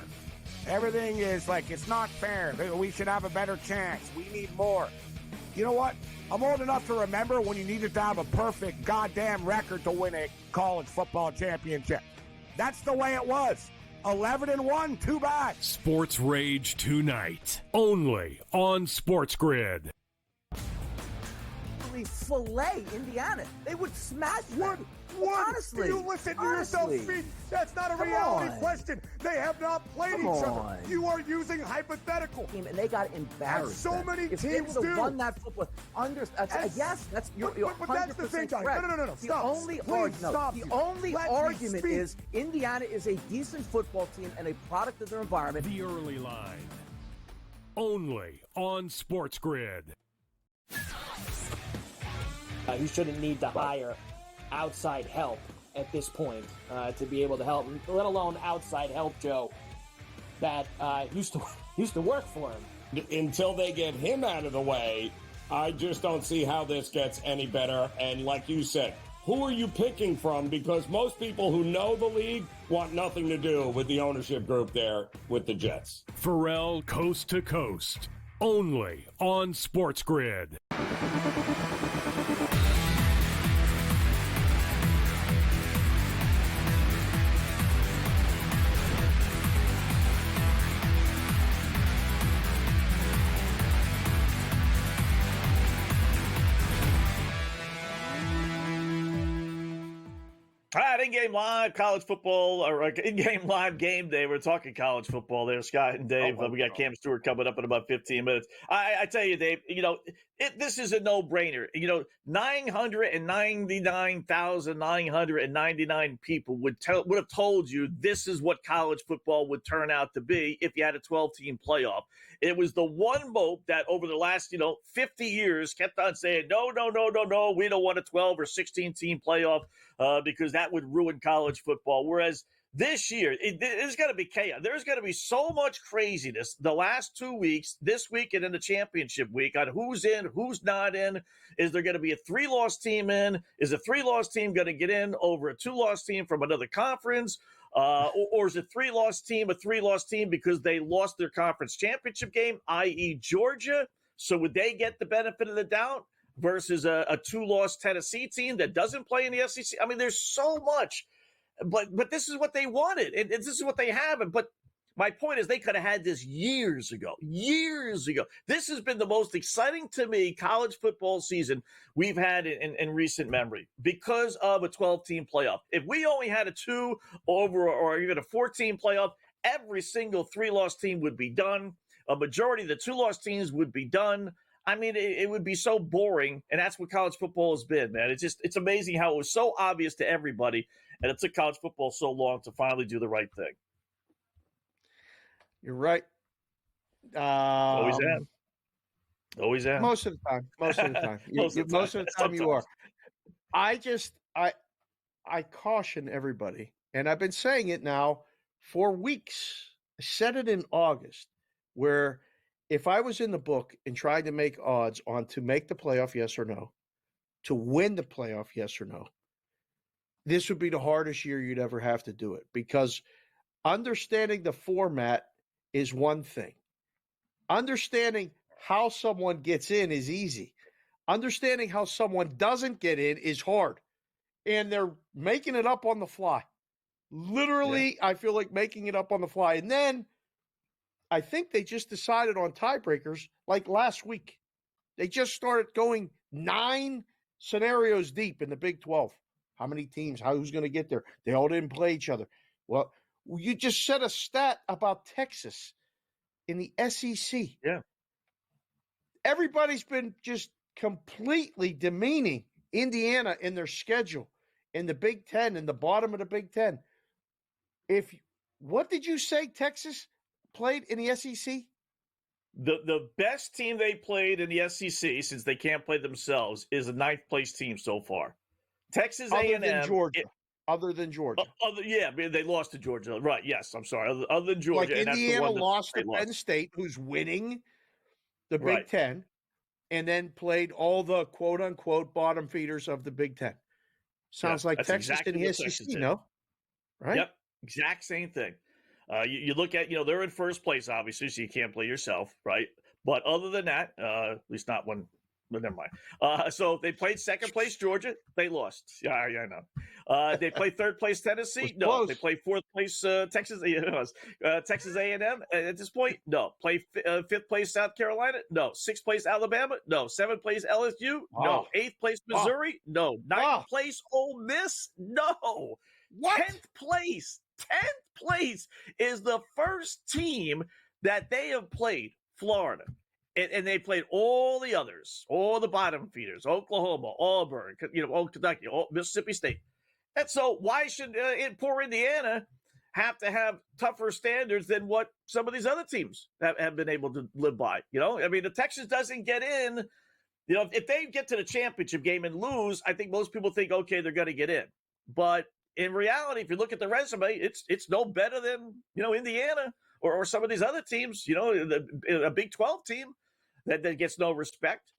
[SPEAKER 18] Everything is like, it's not fair. We should have a better chance. We need more. You know what? I'm old enough to remember when you needed to have a perfect goddamn record to win a college football championship. That's the way it was. 11-1, too bad.
[SPEAKER 3] Sports Rage tonight, only on SportsGrid.
[SPEAKER 19] Fillet Indiana. They would smash them. Honestly,
[SPEAKER 1] do you listen to yourself speak? That's not a reality question. They have not played each other. You are using hypothetical.
[SPEAKER 19] And they got embarrassed.
[SPEAKER 1] So many
[SPEAKER 19] if
[SPEAKER 1] teams
[SPEAKER 19] they run that football. Yes, that's you're
[SPEAKER 1] but that's the thing, John. No. Stop.
[SPEAKER 19] The only argument is Indiana is a decent football team and a product of their environment.
[SPEAKER 3] The early line, only on SportsGrid.
[SPEAKER 20] You shouldn't need to hire outside help at this point to be able to help, let alone outside help, Joe, that used to work for him.
[SPEAKER 21] Until they get him out of the way, I just don't see how this gets any better. And like you said, who are you picking from? Because most people who know the league want nothing to do with the ownership group there with the Jets.
[SPEAKER 3] Pharrell Coast to Coast, only on SportsGrid.
[SPEAKER 6] in-game live college football, or in-game live game day. We're talking college football there, Scott and Dave. We got Cam Stewart coming up in about 15 minutes. I tell you, Dave, this is a no-brainer. 999,999 people would have told you this is what college football would turn out to be if you had a 12-team playoff. It was the one mope that over the last, 50 years kept on saying, no, we don't want a 12 or 16-team playoff because that would ruin college football. Whereas this year, there's going to be chaos. There's going to be so much craziness the last 2 weeks, this week and in the championship week, on who's in, who's not in. Is there going to be a 3-loss team in? Is a 3-loss team going to get in over a 2-loss team from another conference? Or is a 3-loss team a 3-loss team because they lost their conference championship game, i.e. Georgia? So would they get the benefit of the doubt versus a 2-loss Tennessee team that doesn't play in the SEC? I mean, there's so much, but this is what they wanted, and this is what they have. But my point is they could have had this years ago. This has been the most exciting to me college football season we've had in recent memory because of a 12-team playoff. If we only had a 2 or even a 4-team playoff, every single 3-loss team would be done. A majority of the 2-loss teams would be done. I mean, it would be so boring, and that's what college football has been, man. It's amazing how it was so obvious to everybody, and it took college football so long to finally do the right thing.
[SPEAKER 10] You're right.
[SPEAKER 6] Always am.
[SPEAKER 10] Most of the time. Most of the time you are. I caution everybody, and I've been saying it now for weeks. I said it in August, where if I was in the book and tried to make odds on to make the playoff, yes or no, to win the playoff, yes or no, this would be the hardest year you'd ever have to do it, because understanding the format is one thing. Understanding how someone gets in is easy. Understanding how someone doesn't get in is hard. And they're making it up on the fly. Literally, yeah. I feel like making it up on the fly. And then I think they just decided on tiebreakers like last week. They just started going 9 scenarios deep in the Big 12. How many teams? Who's going to get there? They all didn't play each other. Well, you just said a stat about Texas in the SEC.
[SPEAKER 6] Yeah.
[SPEAKER 10] Everybody's been just completely demeaning Indiana in their schedule in the Big Ten, in the bottom of the Big Ten. What did you say Texas played in the SEC?
[SPEAKER 6] The best team they played in the SEC, since they can't play themselves, is a 9th place team so far. Texas A&M.
[SPEAKER 10] Other than Georgia.
[SPEAKER 6] Yeah, they lost to Georgia. Right, yes, I'm sorry. Other than Georgia.
[SPEAKER 10] Like Indiana lost to Penn State, who's winning the Big Ten, and then played all the quote-unquote bottom feeders of the Big Ten. Sounds like Texas
[SPEAKER 6] exactly
[SPEAKER 10] in the SEC, no? Right?
[SPEAKER 6] Yep, exact same thing. You look at, they're in first place, obviously, so you can't play yourself, right? But other than that, at least not when, but never mind. So they played second place Georgia, they lost. Yeah, I know. They played third place Tennessee. No,
[SPEAKER 10] close.
[SPEAKER 6] They played fourth place Texas. Texas A&M at this point. No, play fifth place South Carolina. No, sixth place Alabama. No, seventh place LSU. No, eighth place Missouri. No, ninth place Ole Miss. No,
[SPEAKER 10] what?
[SPEAKER 6] 10th place is the first team that they have played, Florida. And they played all the others, all the bottom feeders, Oklahoma, Auburn, Kentucky, Mississippi State. And so why should poor Indiana have to have tougher standards than what some of these other teams have been able to live by? I mean, the Texas doesn't get in. If they get to the championship game and lose, I think most people think, okay, they're going to get in. But in reality, if you look at the resume, it's no better than, Indiana or some of these other teams, a Big 12 team that gets no respect.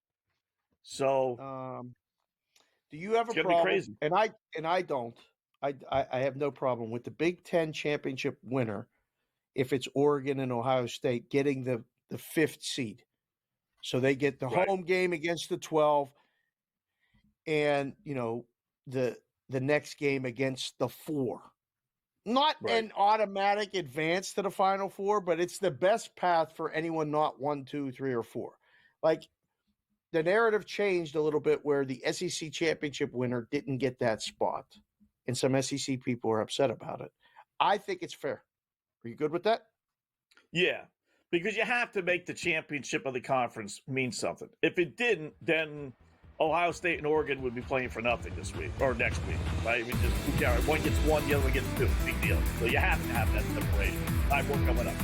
[SPEAKER 6] So
[SPEAKER 10] do you have a problem? Crazy. And I don't. I have no problem with the Big Ten championship winner if it's Oregon and Ohio State getting the 5th seed. So they get the home game against the 12 and, the next game against the 4. Not an automatic advance to the Final Four, but it's the best path for anyone not 1, 2, 3, or 4. Like, the narrative changed a little bit where the SEC championship winner didn't get that spot. and some SEC people are upset about it. I think it's fair. Are you good with that?
[SPEAKER 6] Yeah, because you have to make the championship of the conference mean something. If it didn't, then Ohio State and Oregon would be playing for nothing this week or next week. Right? I mean, just who cares? One gets one, the other one gets two. Big deal. So you have to have that separation. All right, we're coming up.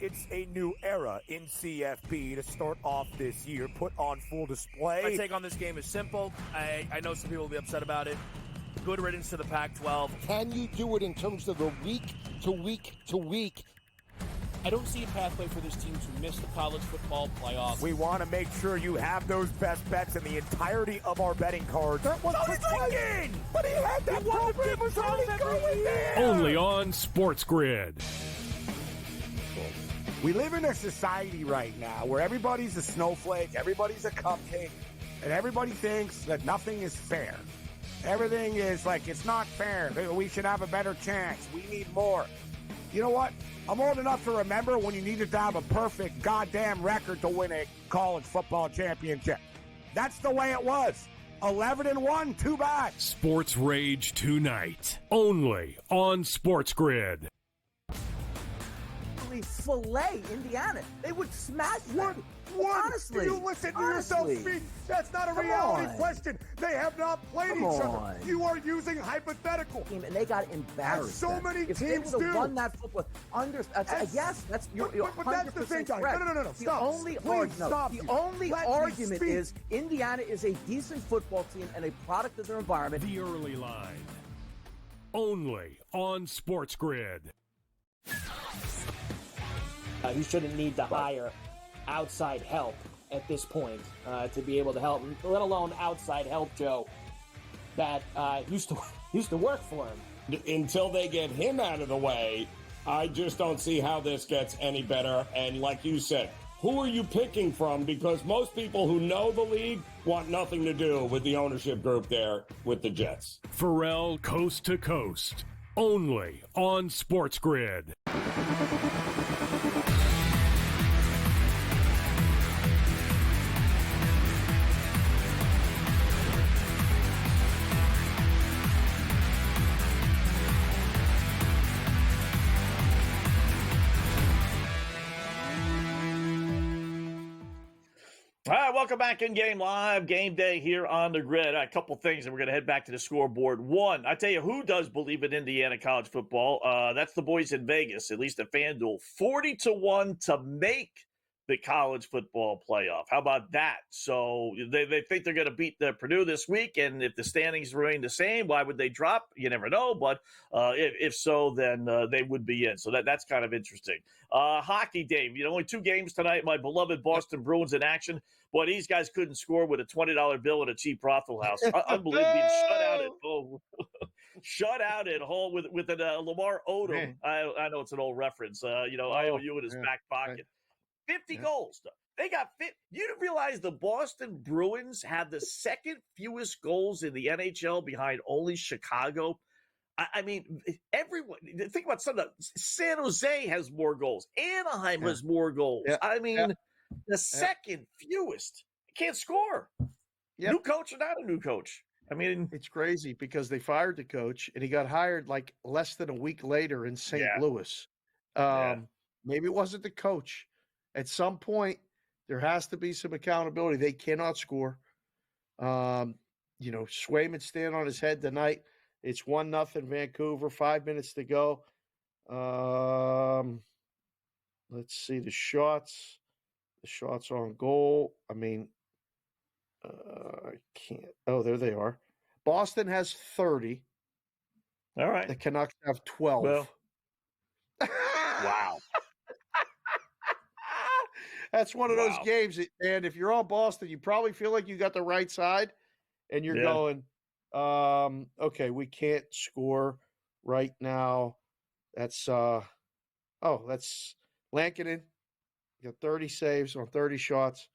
[SPEAKER 1] It's a new era in CFB to start off this year, put on full display.
[SPEAKER 16] My take on this game is simple. I know some people will be upset about it. Good riddance to the Pac-12.
[SPEAKER 17] Can you do it in terms of the week to week to week?
[SPEAKER 14] I don't see a pathway for this team to miss the college football playoffs.
[SPEAKER 1] We want to make sure you have those best bets in the entirety of our betting cards. That was thinking! But he had that program was already going there!
[SPEAKER 3] Only on SportsGrid.
[SPEAKER 18] We live in a society right now where everybody's a snowflake, everybody's a cupcake, and everybody thinks that nothing is fair. Everything is like, it's not fair. We should have a better chance. We need more. You know what? I'm old enough to remember when you needed to have a perfect goddamn record to win a college football championship. That's the way it was. 11-1, too bad.
[SPEAKER 3] Sports Rage tonight. Only on SportsGrid.
[SPEAKER 19] Fillet Indiana. They would smash them. Honestly.
[SPEAKER 18] You listen to yourself speak. That's not a reality question. They have not played each other. You are using hypothetical.
[SPEAKER 19] And they got embarrassed.
[SPEAKER 18] As so many
[SPEAKER 19] if
[SPEAKER 18] teams
[SPEAKER 19] they would
[SPEAKER 18] do.
[SPEAKER 19] have won that football, yes, that's you're
[SPEAKER 18] but that's the thing, guys. No.
[SPEAKER 19] The
[SPEAKER 18] Stop.
[SPEAKER 19] only argument is Indiana is a decent football team and a product of their environment.
[SPEAKER 3] The early line. Only on SportsGrid.
[SPEAKER 20] He shouldn't need to hire outside help at this point to be able to help him, let alone outside help, Joe, that used to work for him.
[SPEAKER 21] Until they get him out of the way, I just don't see how this gets any better. And like you said, who are you picking from? Because most people who know the league want nothing to do with the ownership group there with the Jets.
[SPEAKER 3] Pharrell Coast to Coast. Only on SportsGrid.
[SPEAKER 6] All right, welcome back in Game Live. Game Day here on the grid. A couple things, and we're going to head back to the scoreboard. One, I tell you who does believe in Indiana college football. That's the boys in Vegas, at least at FanDuel. 40-1 to make the college football playoff. How about that? So they think they're going to beat the Purdue this week, and if the standings remain the same, why would they drop? You never know, but if so, then they would be in. So that's kind of interesting. Hockey, Dave, only 2 games tonight. My beloved Boston Bruins in action. Boy, these guys couldn't score with a $20 bill at a cheap brothel house. Unbelievable. Being shut out at home. Shut out at home with a Lamar Odom. I know it's an old reference. IOU in his back pocket. 50 goals. They got fit. You didn't realize the Boston Bruins have the second fewest goals in the NHL behind only Chicago. I mean, everyone. Think about something. San Jose has more goals. Anaheim has more goals. I mean, the second fewest. Can't score. New coach or not a new coach? I mean,
[SPEAKER 10] it's crazy because they fired the coach and he got hired like less than a week later in St. Louis. Maybe it wasn't the coach. At some point, there has to be some accountability. They cannot score. Swayman stand on his head tonight. It's 1-0 Vancouver, 5 minutes to go. Let's see the shots. The shots on goal. I mean, I can't. Oh, there they are. Boston has 30.
[SPEAKER 6] All right.
[SPEAKER 10] The Canucks have 12.
[SPEAKER 6] Well, wow.
[SPEAKER 10] That's one of those games, and if you're on Boston, you probably feel like you got the right side, and you're going, okay, we can't score right now. That's that's Lankinen. Got 30 saves on 30 shots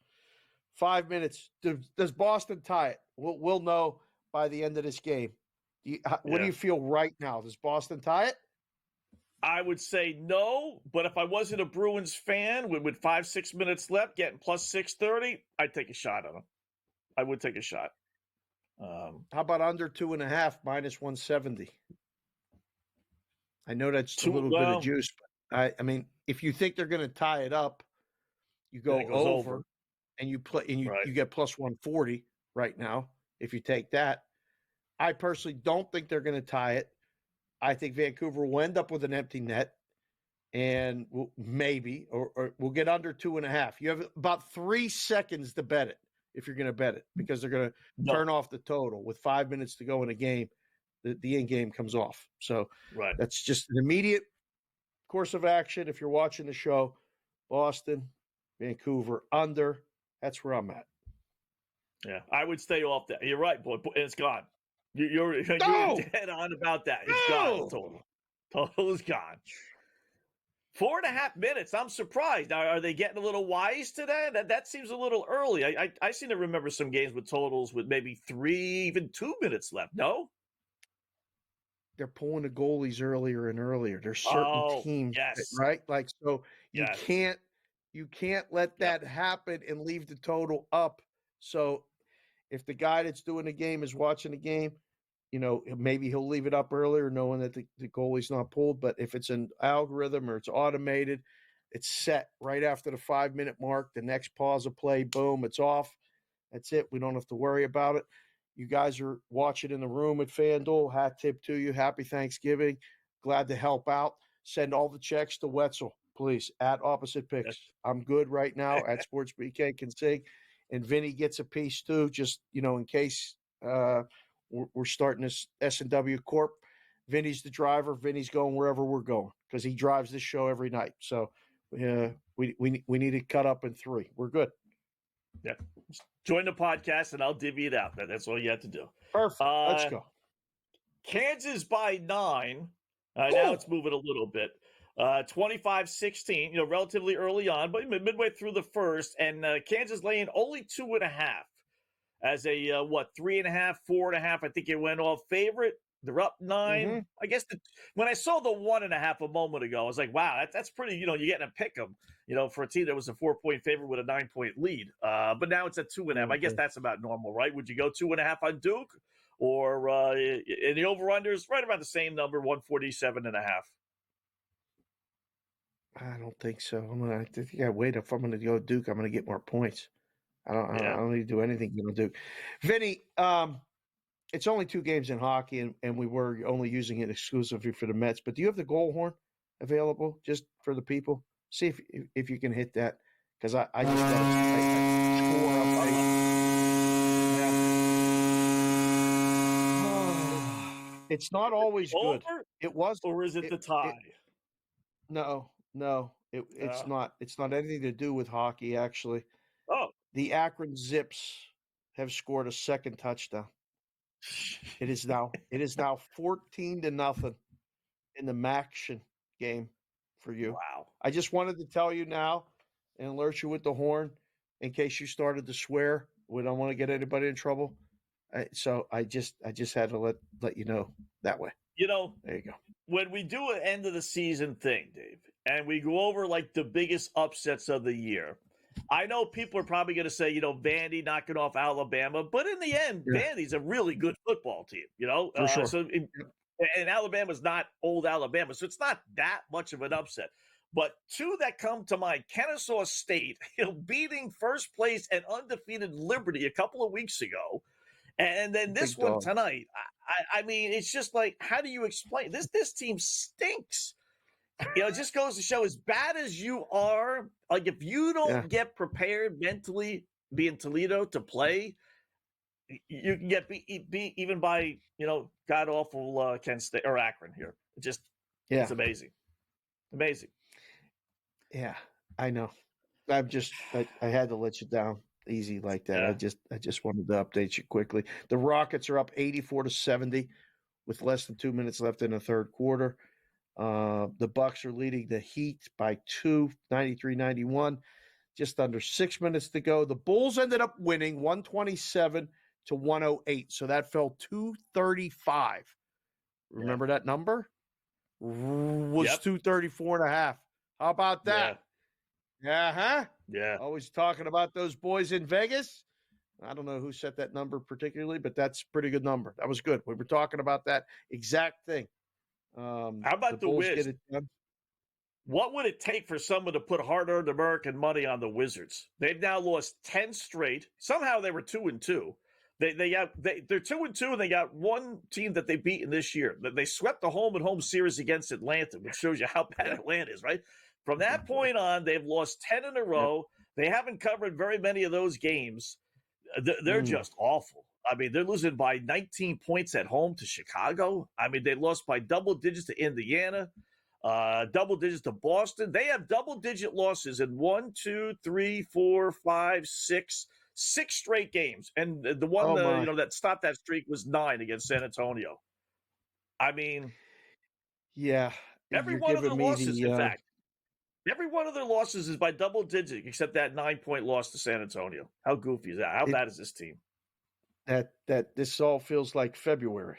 [SPEAKER 10] 5 minutes. Does Boston tie it? We'll know by the end of this game. What do you feel right now? Does Boston tie it?
[SPEAKER 6] I would say no, but if I wasn't a Bruins fan with 5-6 minutes left, getting plus 630, I'd take a shot on them. I would take a shot.
[SPEAKER 10] How about under 2.5 minus 170? I know that's a little bit of juice, but I mean, if you think they're going to tie it up, you go over, and you play, and you get plus 140 right now. If you take that, I personally don't think they're going to tie it. I think Vancouver will end up with an empty net, and maybe or we'll get under 2.5. You have about 3 seconds to bet it if you're going to bet it, because they're going to turn off the total with 5 minutes to go in a game. The end game comes off. So that's just an immediate course of action. If you're watching the show, Boston, Vancouver, under, that's where I'm at.
[SPEAKER 6] Yeah, I would stay off that. You're right, boy. It's gone. You're dead on about that. It's gone. Total is gone. 4.5 minutes. I'm surprised. Now, are they getting a little wise today? That seems a little early. I seem to remember some games with totals with maybe 3, even 2 minutes left. No?
[SPEAKER 10] They're pulling the goalies earlier and earlier. There's certain teams, right? Like, so you can't let that happen and leave the total up. So if the guy that's doing the game is watching the game, maybe he'll leave it up earlier knowing that the goalie's not pulled. But if it's an algorithm or it's automated, it's set right after the 5-minute mark. The next pause of play, boom, it's off. That's it. We don't have to worry about it. You guys are watching in the room at FanDuel. Hat tip to you. Happy Thanksgiving. Glad to help out. Send all the checks to Wetzel, please, at Opposite Picks. Yes. I'm good right now at SportsBK Consig. And Vinny gets a piece too, just, in case we're starting this S&W Corp. Vinny's the driver. Vinny's going wherever we're going because he drives this show every night. So we need to cut up in 3. We're good.
[SPEAKER 6] Yeah. Join the podcast and I'll divvy it out. That's all you have to do.
[SPEAKER 10] Perfect. Let's go.
[SPEAKER 6] Kansas by 9. Now it's moving a little bit. 25-16, relatively early on, but midway through the first, and Kansas laying only 2.5 as a 3.5, 4.5. I think it went off favorite. They're up 9. Mm-hmm. I guess when I saw the 1.5 a moment ago, I was like, wow, that's pretty. You're getting a pick 'em. For a team that was a 4-point favorite with a 9-point lead. But now it's at 2.5. Okay. I guess that's about normal, right? Would you go 2.5 on Duke, or in the over/unders right about the same number, 147.5?
[SPEAKER 10] I don't think so. I think I wait. If I'm going to go Duke, I'm going to get more points. I don't need to do anything to Duke. Vinny, it's only 2 games in hockey, and we were only using it exclusively for the Mets. But do you have the goal horn available just for the people? See if you can hit that, because I just got a score update. It's not always good. It was,
[SPEAKER 6] or is it the tie?
[SPEAKER 10] No, it's not. It's not anything to do with hockey, actually.
[SPEAKER 6] Oh.
[SPEAKER 10] The Akron Zips have scored a second touchdown. It is now 14-0 in the Maction game for you.
[SPEAKER 6] Wow.
[SPEAKER 10] I just wanted to tell you now and alert you with the horn in case you started to swear. We don't want to get anybody in trouble. So I just had to let you know that way. There you go.
[SPEAKER 6] When we do an end of the season thing, Dave, and we go over like the biggest upsets of the year, I know people are probably going to say, Vandy knocking off Alabama, but in the end, Vandy's a really good football team,
[SPEAKER 10] For sure.
[SPEAKER 6] And Alabama's not old Alabama, so it's not that much of an upset. But 2 that come to mind, Kennesaw State, beating first place and undefeated Liberty a couple of weeks ago. And then this one tonight, I mean, it's just like, how do you explain this? This team stinks. It just goes to show, as bad as you are, like if you don't get prepared mentally, being Toledo to play, you can get beat even by god awful Kent State or Akron here. It's amazing, amazing.
[SPEAKER 10] Yeah, I know. I had to let you down easy like that.
[SPEAKER 6] Yeah.
[SPEAKER 10] I just wanted to update you quickly. The Rockets are up 84-70 with less than 2 minutes left in the third quarter. The Bucks are leading the Heat by 2, 93-91. just under 6 minutes to go. The Bulls ended up winning 127 to 108. So that fell 235. Remember that number? Was 234.5. How about that?
[SPEAKER 6] Yeah.
[SPEAKER 10] Always talking about those boys in Vegas. I don't know who set that number particularly, but that's a pretty good number. That was good. We were talking about that exact thing.
[SPEAKER 6] How about the
[SPEAKER 10] Bulls
[SPEAKER 6] Wiz?
[SPEAKER 10] get it done.
[SPEAKER 6] What would it take for someone to put hard-earned American money on the Wizards? They've now lost 10 straight. Somehow they were 2-2. They're 2-2, and they got one team that they beat in this year. They swept the home-and-home series against Atlanta, which shows you how bad Atlanta is, right? From that point on, they've lost 10 in a row. They haven't covered very many of those games. They're just awful. I mean, they're losing by 19 points at home to Chicago. I mean, they lost by double digits to Indiana, double digits to Boston. They have double-digit losses in 6 straight games. And the one that stopped that streak was 9 against San Antonio. I mean, every one of their losses, in fact. Every one of their losses is by double digit, except that 9-point loss to San Antonio. How goofy is that? How bad is this team?
[SPEAKER 10] That this all feels like February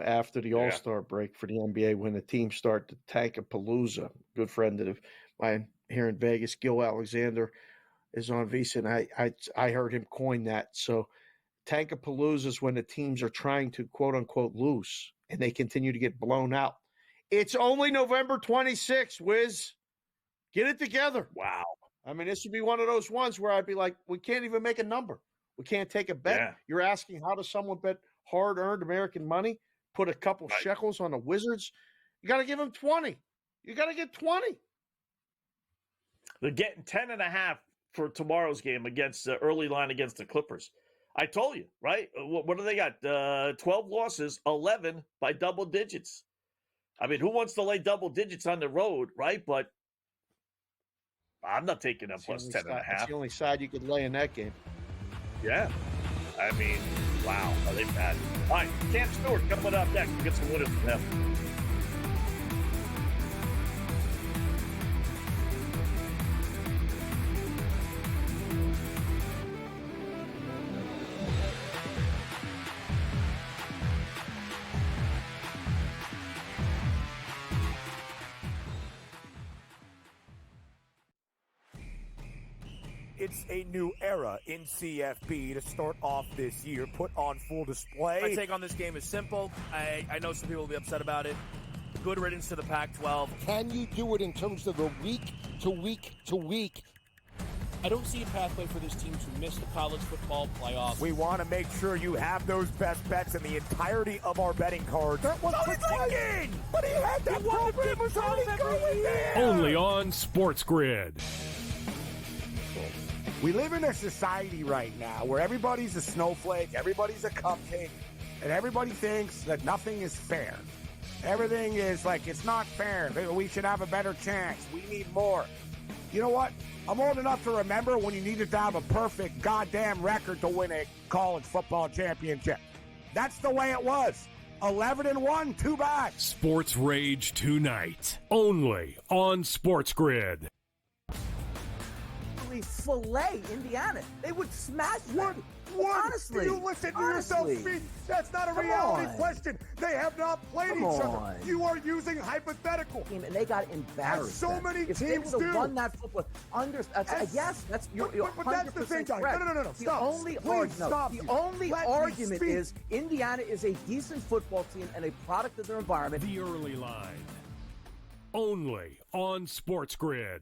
[SPEAKER 10] after the All-Star break for the NBA when the teams start to Tankapalooza. Good friend of mine here in Vegas, Gil Alexander, is on Visa, and I heard him coin that. So Tankapalooza is when the teams are trying to quote-unquote lose, and they continue to get blown out. It's only November 26th, Wiz. Get it together.
[SPEAKER 6] Wow.
[SPEAKER 10] I mean, this would be one of those ones where I'd be like, we can't even make a number. We can't take a bet.
[SPEAKER 6] Yeah.
[SPEAKER 10] You're asking how does someone bet hard-earned American money, put a couple shekels on the Wizards? You got to give them 20. You got to get 20.
[SPEAKER 6] They're getting 10.5 for tomorrow's game against the early line against the Clippers. I told you, right? What do they got? 12 losses, 11 by double digits. I mean, who wants to lay double digits on the road, right? But I'm not taking them plus 10.5.
[SPEAKER 10] That's the only side you could lay in that game.
[SPEAKER 6] Yeah. I mean, wow. Are they bad? All right, Cam Stewart coming up next. We'll get some winners from them.
[SPEAKER 1] It's a new era in CFB to start off this year, put on full display.
[SPEAKER 16] My take on this game is simple. I know some people will be upset about it. Good riddance to the Pac-12.
[SPEAKER 17] Can you do it in terms of the week to week to week?
[SPEAKER 14] I don't see a pathway for this team to miss the college football playoffs.
[SPEAKER 1] We want to make sure you have those best bets in the entirety of our betting cards. That was thinking! But he had that program was already going there!
[SPEAKER 3] Only on SportsGrid.
[SPEAKER 18] We live in a society right now where everybody's a snowflake, everybody's a cupcake, and everybody thinks that nothing is fair. Everything is like, it's not fair. We should have a better chance. We need more. You know what? I'm old enough to remember when you needed to have a perfect goddamn record to win a college football championship. That's the way it was. 11-1, too bad.
[SPEAKER 3] Sports Rage tonight, only on SportsGrid.
[SPEAKER 19] Fillet Indiana. They would smash them. Honestly.
[SPEAKER 18] Do you listen to yourself speak? That's not a reality question. They have not played each other. You are using hypothetical.
[SPEAKER 19] And they got embarrassed.
[SPEAKER 18] As so many
[SPEAKER 19] if
[SPEAKER 18] teams
[SPEAKER 19] they would
[SPEAKER 18] do.
[SPEAKER 19] have won that football, yes, that's you're
[SPEAKER 18] but that's the thing, guys.
[SPEAKER 19] correct.
[SPEAKER 18] No. Stop.
[SPEAKER 19] The only argument is Indiana is a decent football team and a product of their environment.
[SPEAKER 3] The early line, only on SportsGrid.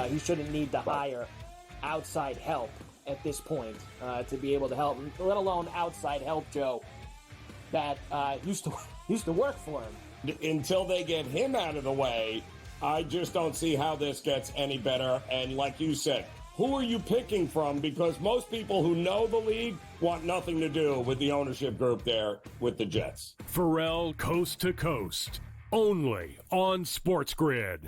[SPEAKER 20] He shouldn't need to hire outside help at this point to be able to help him, let alone outside help, Joe, that used to work for him.
[SPEAKER 21] Until they get him out of the way, I just don't see how this gets any better. And like you said, who are you picking from? Because most people who know the league want nothing to do with the ownership group there with the Jets.
[SPEAKER 3] Pharrell Coast to Coast, only on SportsGrid.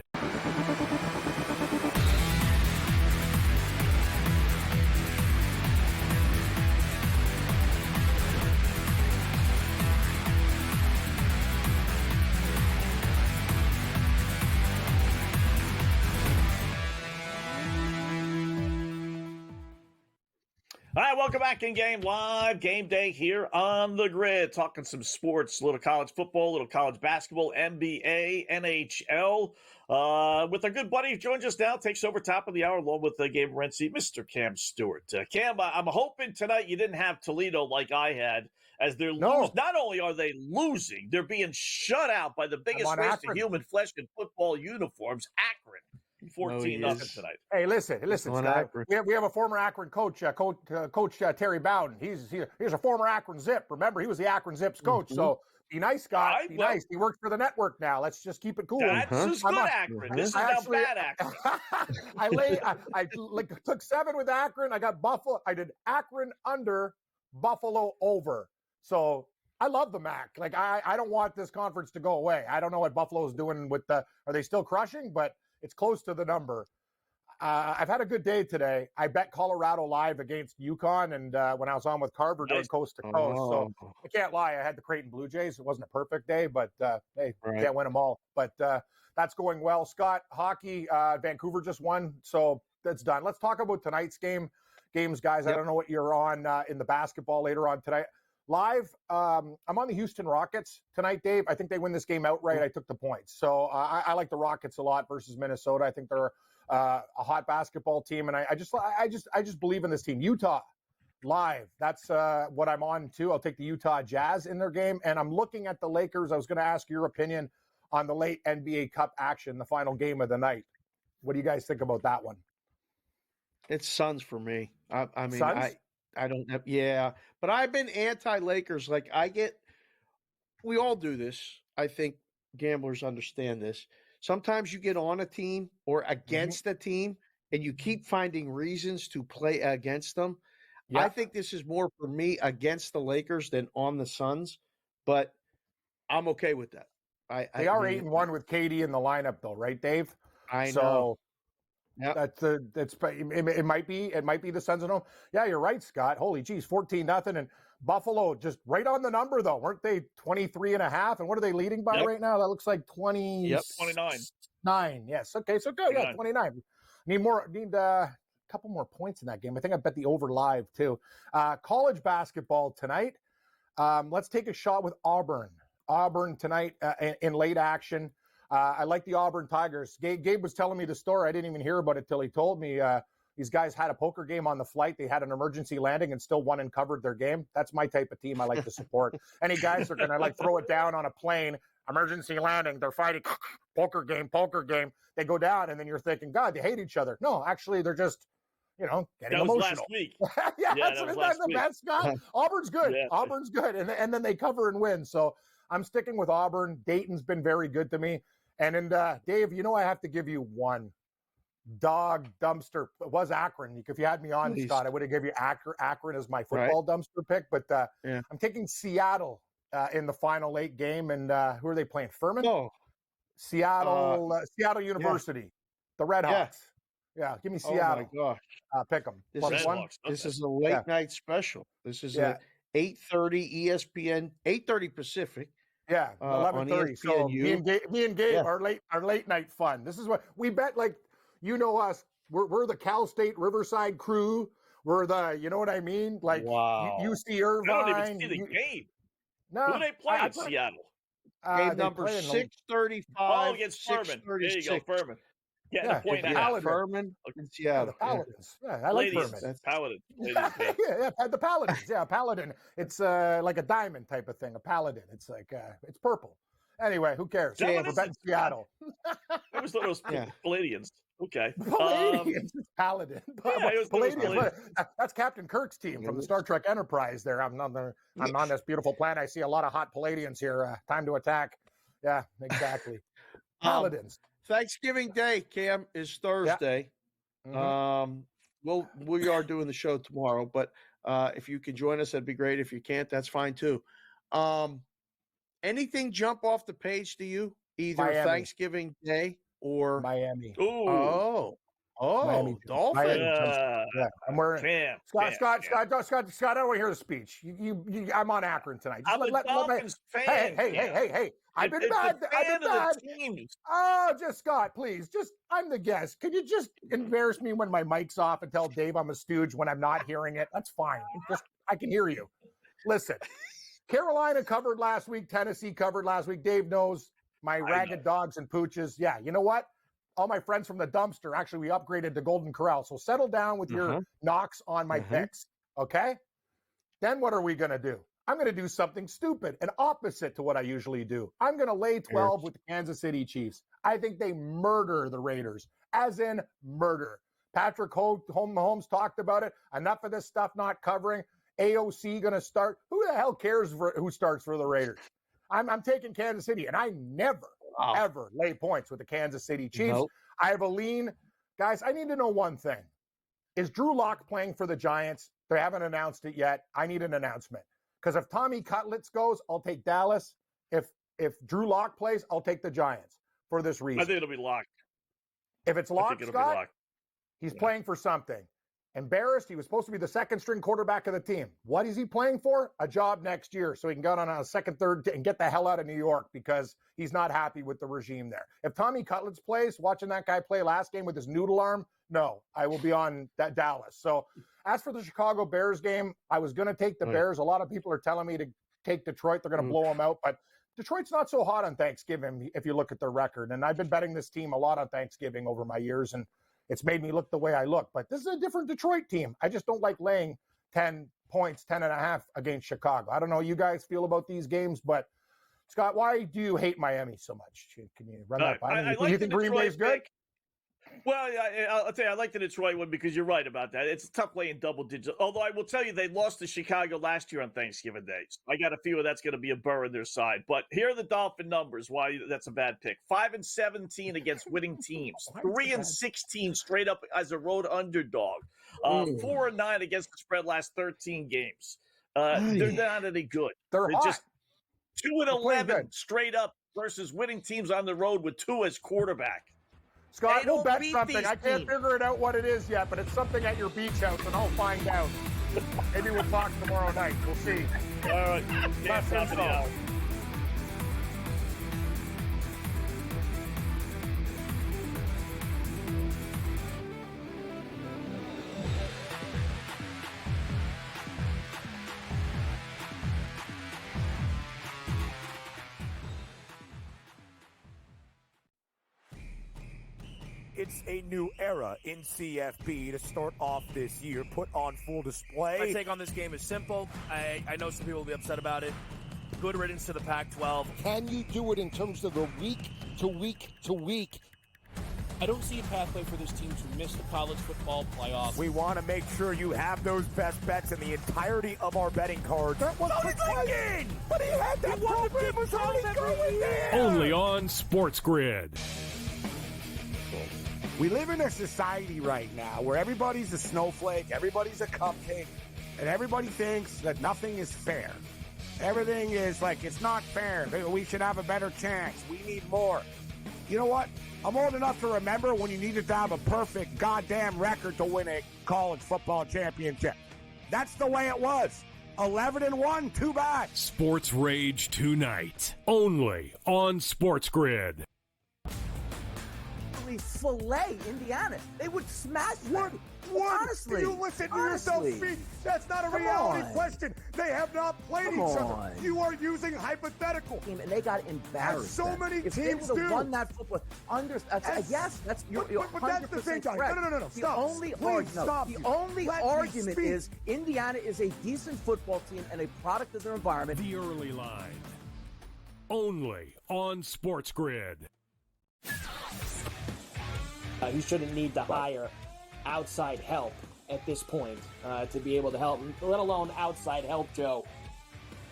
[SPEAKER 6] All right, welcome back in Game Live. Game Day here on the grid. Talking some sports, a little college football, a little college basketball, NBA, NHL. With our good buddy who joins us now, takes over top of the hour along with Gabe Renzi, Mr. Cam Stewart. Cam, I'm hoping tonight you didn't have Toledo like I had, as they're losing. Not only are they losing, they're being shut out by the biggest race to human flesh in football uniforms, Akron. 14-0 tonight.
[SPEAKER 18] Hey, listen, Scott. We have a former Akron coach, Coach Terry Bowden. He's a former Akron Zip. Remember, he was the Akron Zips coach. So be nice, Scott. Be nice. He works for the network now. Let's just keep it cool.
[SPEAKER 6] That's just good Akron. This is now bad Akron.
[SPEAKER 18] I took 7 with Akron. I got Buffalo. I did Akron under, Buffalo over. So I love the MAC. Like I don't want this conference to go away. I don't know what Buffalo's doing with are they still crushing? But it's close to the number. I've had a good day today. I bet Colorado live against UConn, and when I was on with Carver doing Coast to Coast. So I can't lie. I had the Creighton Blue Jays. It wasn't a perfect day, but hey, can't win them all. But that's going well. Scott, hockey, Vancouver just won, so that's done. Let's talk about tonight's games, guys. I don't know what you're on in the basketball later on tonight. Live, I'm on the Houston Rockets tonight, Dave. I think they win this game outright. I took the points. So I like the Rockets a lot versus Minnesota. I think they're a hot basketball team, and I just believe in this team. Utah, live. That's what I'm on too. I'll take the Utah Jazz in their game, and I'm looking at the Lakers. I was going to ask your opinion on the late NBA Cup action, the final game of the night. What do you guys think about that one?
[SPEAKER 10] It's Suns for me. I mean,
[SPEAKER 18] Suns?
[SPEAKER 10] I don't have, but I've been anti-Lakers. Like we all do this. I think gamblers understand this. Sometimes you get on a team or against a team and you keep finding reasons to play against them. Yep. I think this is more for me against the Lakers than on the Suns, but I'm okay with that.
[SPEAKER 18] They are 8-1 with KD in the lineup though, right, Dave?
[SPEAKER 10] I know.
[SPEAKER 18] Yep. It might be the Suns at home. Yeah, you're right, Scott. Holy geez, 14-0, and Buffalo just right on the number though. Weren't they 23.5? And what are they leading by right now? That looks like 29. 9. Yes. Okay. So good. 29. Yeah, 29. Need a couple more points in that game. I think I bet the over live too. College basketball tonight. Let's take a shot with Auburn. Auburn tonight in late action. I like the Auburn Tigers. Gabe was telling me the story. I didn't even hear about it till he told me. These guys had a poker game on the flight. They had an emergency landing and still won and covered their game. That's my type of team I like to support. Any guys are going to throw it down on a plane, emergency landing. They're fighting poker game. They go down, and then you're thinking, God, they hate each other. No, actually, they're just, getting emotional.
[SPEAKER 6] Last week.
[SPEAKER 18] That's the best, Scott. Auburn's good. Yeah. Auburn's good. And then they cover and win. So I'm sticking with Auburn. Dayton's been very good to me. And Dave, I have to give you one. Dog dumpster. It was Akron. If you had me on, Scott, I would have given you Akron as my football dumpster pick. But I'm taking Seattle in the final 8 game. And who are they playing? Furman?
[SPEAKER 10] Oh.
[SPEAKER 18] Seattle University. The Red Hawks. Yeah, give me Seattle.
[SPEAKER 10] Oh, my gosh.
[SPEAKER 18] Pick them.
[SPEAKER 10] This is a late night special. This is a 8:30 ESPN, 8:30 Pacific.
[SPEAKER 18] Yeah, 11:30. So me and Gabe are late night fun. This is what we bet. Like, us, we're the Cal State Riverside crew. We're the, you know what I mean? Like, UC Irvine.
[SPEAKER 6] I don't even see the game.
[SPEAKER 18] No,
[SPEAKER 6] who do they play in Seattle?
[SPEAKER 10] Game number 635.
[SPEAKER 6] Against Furman. There you go, Furman. Yeah, the point
[SPEAKER 10] out. Furman in Seattle.
[SPEAKER 18] The Paladins. Yeah, I like Furman.
[SPEAKER 6] That's Paladin.
[SPEAKER 18] The Paladins. Yeah, Paladin. It's like a diamond type of thing. A Paladin. It's like it's purple. Anyway, who cares? We're betting Seattle.
[SPEAKER 6] I always thought it was Palladians. Okay.
[SPEAKER 18] Palladians. Paladin. Palladians. That's Captain Kirk's team from the Star Trek Enterprise there. I'm on this beautiful planet. I see a lot of hot Palladians here. Time to attack. Yeah, exactly. Paladins.
[SPEAKER 10] Thanksgiving Day, Cam, is Thursday. Yeah. We are doing the show tomorrow, but if you can join us, that'd be great. If you can't, that's fine too. Anything jump off the page to you? Either
[SPEAKER 18] Miami.
[SPEAKER 10] Thanksgiving Day or
[SPEAKER 18] Miami.
[SPEAKER 6] Ooh.
[SPEAKER 10] Oh,
[SPEAKER 18] Oh,
[SPEAKER 10] Miami
[SPEAKER 18] Dolphins.
[SPEAKER 10] Yeah, I'm wearing
[SPEAKER 6] Champ,
[SPEAKER 10] Scott.
[SPEAKER 6] champ,
[SPEAKER 10] Scott, I don't want to hear the speech. I'm on Akron tonight. Just
[SPEAKER 6] I'm a Dolphins fan.
[SPEAKER 10] Hey. I've been bad. I've been bad. Oh, just Scott, please. I'm the guest. Could you just embarrass me when my mic's off and tell Dave I'm a stooge when I'm not hearing it? That's fine. I can hear you. Listen, Carolina covered last week. Tennessee covered last week. Dave knows my ragged dogs and pooches. Yeah, you know what? All my friends from the dumpster, actually, we upgraded to Golden Corral. So settle down with your knocks on my picks, okay? Then what are we going to do? I'm going to do something stupid and opposite to what I usually do. I'm going to lay 12 with the Kansas City Chiefs. I think they murder the Raiders, as in murder. Patrick Mahomes talked about it. Enough of this stuff not covering. AOC going to start. Who the hell cares who starts for the Raiders? I'm taking Kansas City, and I never, ever lay points with the Kansas City Chiefs.
[SPEAKER 2] Nope.
[SPEAKER 10] I have a lean. Guys, I need to know one thing. Is Drew Lock playing for the Giants? They haven't announced it yet. I need an announcement. Because if Tommy Cutlets goes, I'll take Dallas. If Drew Lock plays, I'll take the Giants for this reason.
[SPEAKER 6] I think it'll be Lock.
[SPEAKER 10] If it's Lock,
[SPEAKER 6] it'll
[SPEAKER 10] Scott,
[SPEAKER 6] be Lock.
[SPEAKER 10] he's playing for something. Embarrassed, he was supposed to be the second-string quarterback of the team. What is he playing for? A job next year, so he can go on a second, third, and get the hell out of New York because he's not happy with the regime there. If Tommy Cutlets plays, watching that guy play last game with his noodle arm, no, I will be on that Dallas. So as for the Chicago Bears game, I was going to take the Bears. A lot of people are telling me to take Detroit. They're going to blow them out, but Detroit's not so hot on Thanksgiving if you look at their record. And I've been betting this team a lot on Thanksgiving over my years, and it's made me look the way I look. But this is a different Detroit team. I just don't like laying 10 points, 10.5 against Chicago. I don't know how you guys feel about these games, but Scott, why do you hate Miami so much? Can you run that by me? You think Green Bay's good?
[SPEAKER 6] Well, I'll tell you, I like the Detroit one because you're right about that. It's tough laying double digits. Although I will tell you, they lost to Chicago last year on Thanksgiving Day. So I got a feeling that's going to be a burr in their side. But here are the Dolphin numbers. Why that's a bad pick: 5-17 against winning teams, 3-16 straight up as a road underdog, 4-9 against the spread last 13 games. They're not any good.
[SPEAKER 10] They're hot.
[SPEAKER 6] Just 2-11 straight up versus winning teams on the road with Tua as quarterback.
[SPEAKER 10] Scott, we'll bet something. I can't figure it out what it is yet, but it's something at your beach house, and I'll find out. Maybe we'll talk tomorrow night. We'll see.
[SPEAKER 6] All right.
[SPEAKER 10] Less info.
[SPEAKER 1] It's a new era in CFB to start off this year, put on full display.
[SPEAKER 16] My take on this game is simple. I know some people will be upset about it. Good riddance to the Pac-12.
[SPEAKER 17] Can you do it in terms of the week to week to week?
[SPEAKER 14] I don't see a pathway for this team to miss the college football playoffs.
[SPEAKER 1] We want to make sure you have those best bets in the entirety of our betting cards. That was thinking! But he had that program was already going there!
[SPEAKER 3] Only on SportsGrid.
[SPEAKER 18] We live in a society right now where everybody's a snowflake, everybody's a cupcake, and everybody thinks that nothing is fair. Everything is like, it's not fair. We should have a better chance. We need more. You know what? I'm old enough to remember when you needed to have a perfect goddamn record to win a college football championship. That's the way it was. 11-1, too bad.
[SPEAKER 3] Sports Rage tonight, only on SportsGrid.
[SPEAKER 19] Fillet Indiana. They would smash them. Honestly.
[SPEAKER 1] Do you listen to yourself speak? That's not a reality question. They have not played each other. You are using hypothetical.
[SPEAKER 19] And they got embarrassed.
[SPEAKER 1] So many
[SPEAKER 19] if
[SPEAKER 1] teams
[SPEAKER 19] they would have won that football, yes, that's you're
[SPEAKER 1] but that's the thing, guys.
[SPEAKER 19] correct.
[SPEAKER 1] No. Stop.
[SPEAKER 19] The only argument is Indiana is a decent football team and a product of their environment.
[SPEAKER 3] The early line, only on SportsGrid.
[SPEAKER 20] He shouldn't need to hire outside help at this point to be able to help him, let alone outside help, Joe,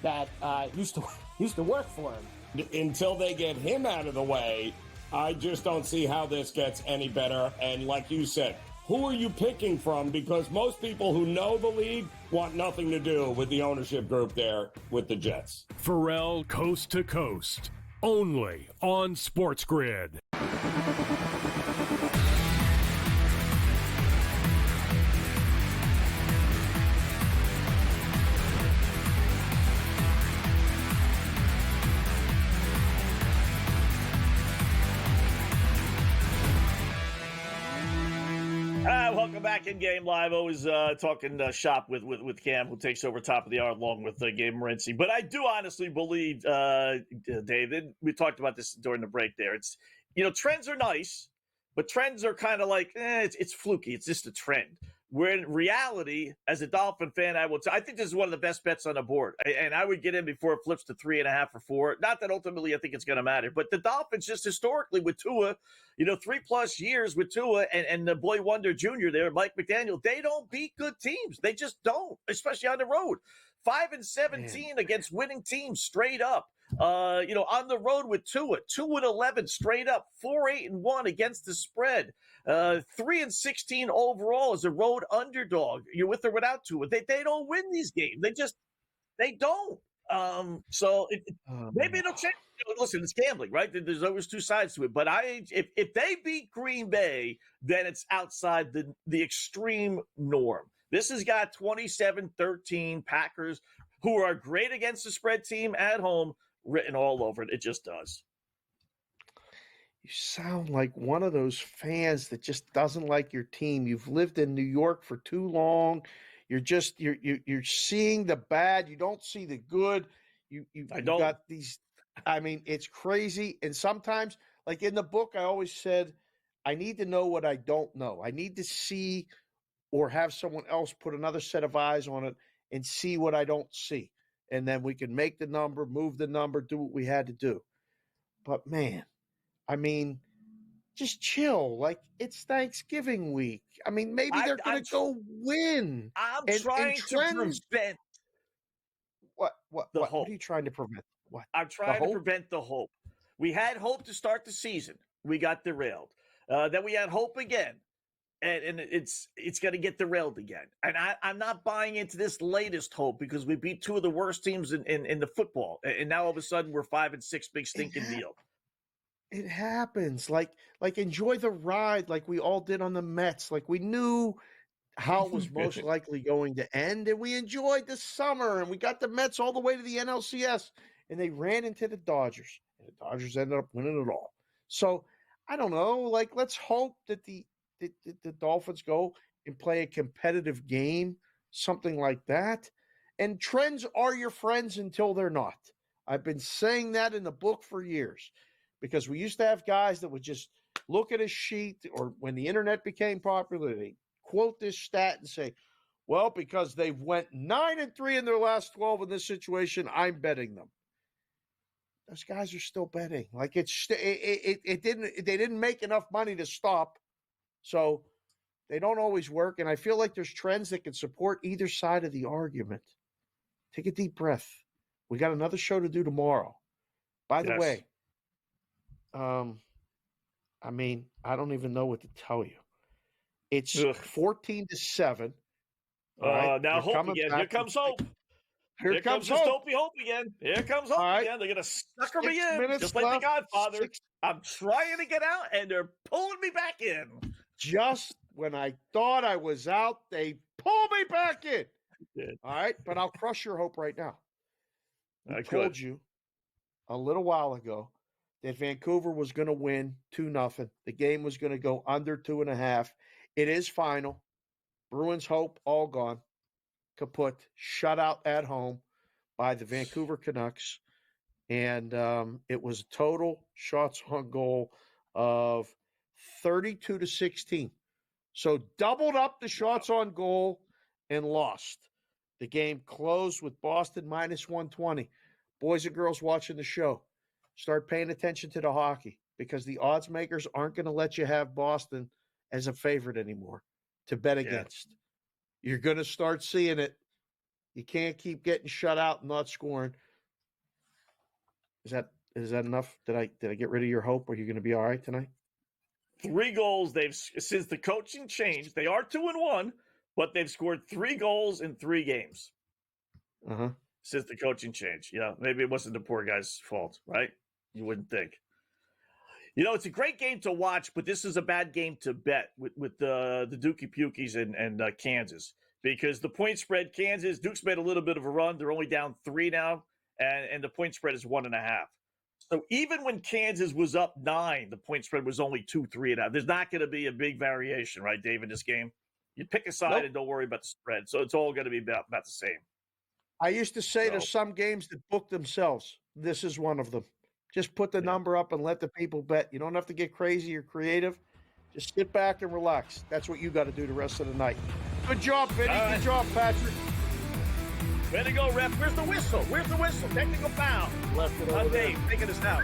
[SPEAKER 20] that used to work for him.
[SPEAKER 21] Until they get him out of the way, I just don't see how this gets any better. And like you said, who are you picking from? Because most people who know the league want nothing to do with the ownership group there with the Jets.
[SPEAKER 3] Pharrell Coast to Coast, only on SportsGrid.
[SPEAKER 6] Welcome back in Game Live. Always talking shop with Cam, who takes over top of the hour along with Gabe Morency. But I do honestly believe, David, we talked about this during the break there. It's, trends are nice, but trends are kind of like, it's fluky. It's just a trend. Where in reality, as a Dolphin fan, I think this is one of the best bets on the board. And I would get in before it flips to 3.5 or 4. Not that ultimately I think it's going to matter, but the Dolphins just historically with Tua, 3+ years with Tua and the boy wonder junior there, Mike McDaniel, they don't beat good teams. They just don't, especially on the road. 5-17 against winning teams straight up. On the road with Tua, 2-11 straight up, 4-8-1 against the spread, 3-16 overall as a road underdog. You're with or without Tua. They don't win these games. They don't. Maybe it'll change. Listen, it's gambling, right? There's always two sides to it. But if they beat Green Bay, then it's outside the extreme norm. This has got 27-13 Packers, who are great against the spread team at home, written all over it. It just does.
[SPEAKER 10] You sound like one of those fans that just doesn't like your team. You've lived in New York for too long. You're seeing the bad. You don't see the good. You got these. I mean, it's crazy. And sometimes, like in the book, I always said, I need to know what I don't know. I need to see or have someone else put another set of eyes on it and see what I don't see. And then we can make the number, move the number, do what we had to do. But man, I mean, just chill. Like, it's Thanksgiving week. I mean, maybe they're going to go win.
[SPEAKER 6] I'm trying to prevent
[SPEAKER 10] what are you trying to prevent? What?
[SPEAKER 6] I'm trying to prevent the hope. We had hope to start the season. We got derailed. Then we had hope again. And it's going to get derailed again. And I'm not buying into this latest hope because we beat two of the worst teams in the football. And now all of a sudden we're 5-6, big stinking deal.
[SPEAKER 10] It happens. Like enjoy the ride like we all did on the Mets. Like we knew how it was most likely going to end. And we enjoyed the summer. And we got the Mets all the way to the NLCS. And they ran into the Dodgers. And the Dodgers ended up winning it all. So, I don't know. Like, let's hope that the Dolphins go and play a competitive game, something like that. And trends are your friends until they're not. I've been saying that in the book for years because we used to have guys that would just look at a sheet or when the internet became popular, they quote this stat and say, well, because they've went 9-3 in their last 12 in this situation, I'm betting them. Those guys are still betting. Like they didn't make enough money to stop. So they don't always work. And I feel like there's trends that can support either side of the argument. Take a deep breath. We got another show to do tomorrow. By the way, I mean, I don't even know what to tell you. It's 14-7.
[SPEAKER 6] Now hope again. Here comes hope. Here comes the Dopey hope again. Here comes hope again. They're going to sucker me in, just like the Godfather. I'm trying to get out, and they're pulling me back in.
[SPEAKER 10] Just when I thought I was out, they pull me back in. All right, but I'll crush your hope right now. I told you a little while ago that Vancouver was going to win 2-0. The game was going to go under 2.5. It is final. Bruins hope all gone. Kaput. Shutout at home by the Vancouver Canucks. And it was total shots on goal of 32-16. So doubled up the shots on goal and lost. The game closed with Boston minus 120. Boys and girls watching the show, start paying attention to the hockey because the odds makers aren't going to let you have Boston as a favorite anymore to bet against. You're going to start seeing it. You can't keep getting shut out and not scoring. Is that enough? Did I get rid of your hope? Are you going to be all right tonight?
[SPEAKER 6] 3 goals since the coaching changed. They are 2-1, but they've scored 3 goals in 3 games. Since the coaching change. Yeah, maybe it wasn't the poor guy's fault, right? You wouldn't think. It's a great game to watch, but this is a bad game to bet with the Dookie Pukies and Kansas because the point spread, Kansas, Duke's made a little bit of a run. They're only down 3 now, and the point spread is 1.5. So even when Kansas was up 9, the point spread was only 2, 3.5. There's not going to be a big variation, right, Dave, in this game? You pick a side and don't worry about the spread. So it's all going to be about the same.
[SPEAKER 10] I used to say there's some games that book themselves. This is one of them. Just put the number up and let the people bet. You don't have to get crazy or creative. Just sit back and relax. That's what you got to do the rest of the night. Good job, Vinny.
[SPEAKER 6] Right.
[SPEAKER 10] Good job, Patrick.
[SPEAKER 6] Way to go, ref. Where's the whistle? Technical foul.
[SPEAKER 10] Left it over there.
[SPEAKER 6] Dave, taking us out.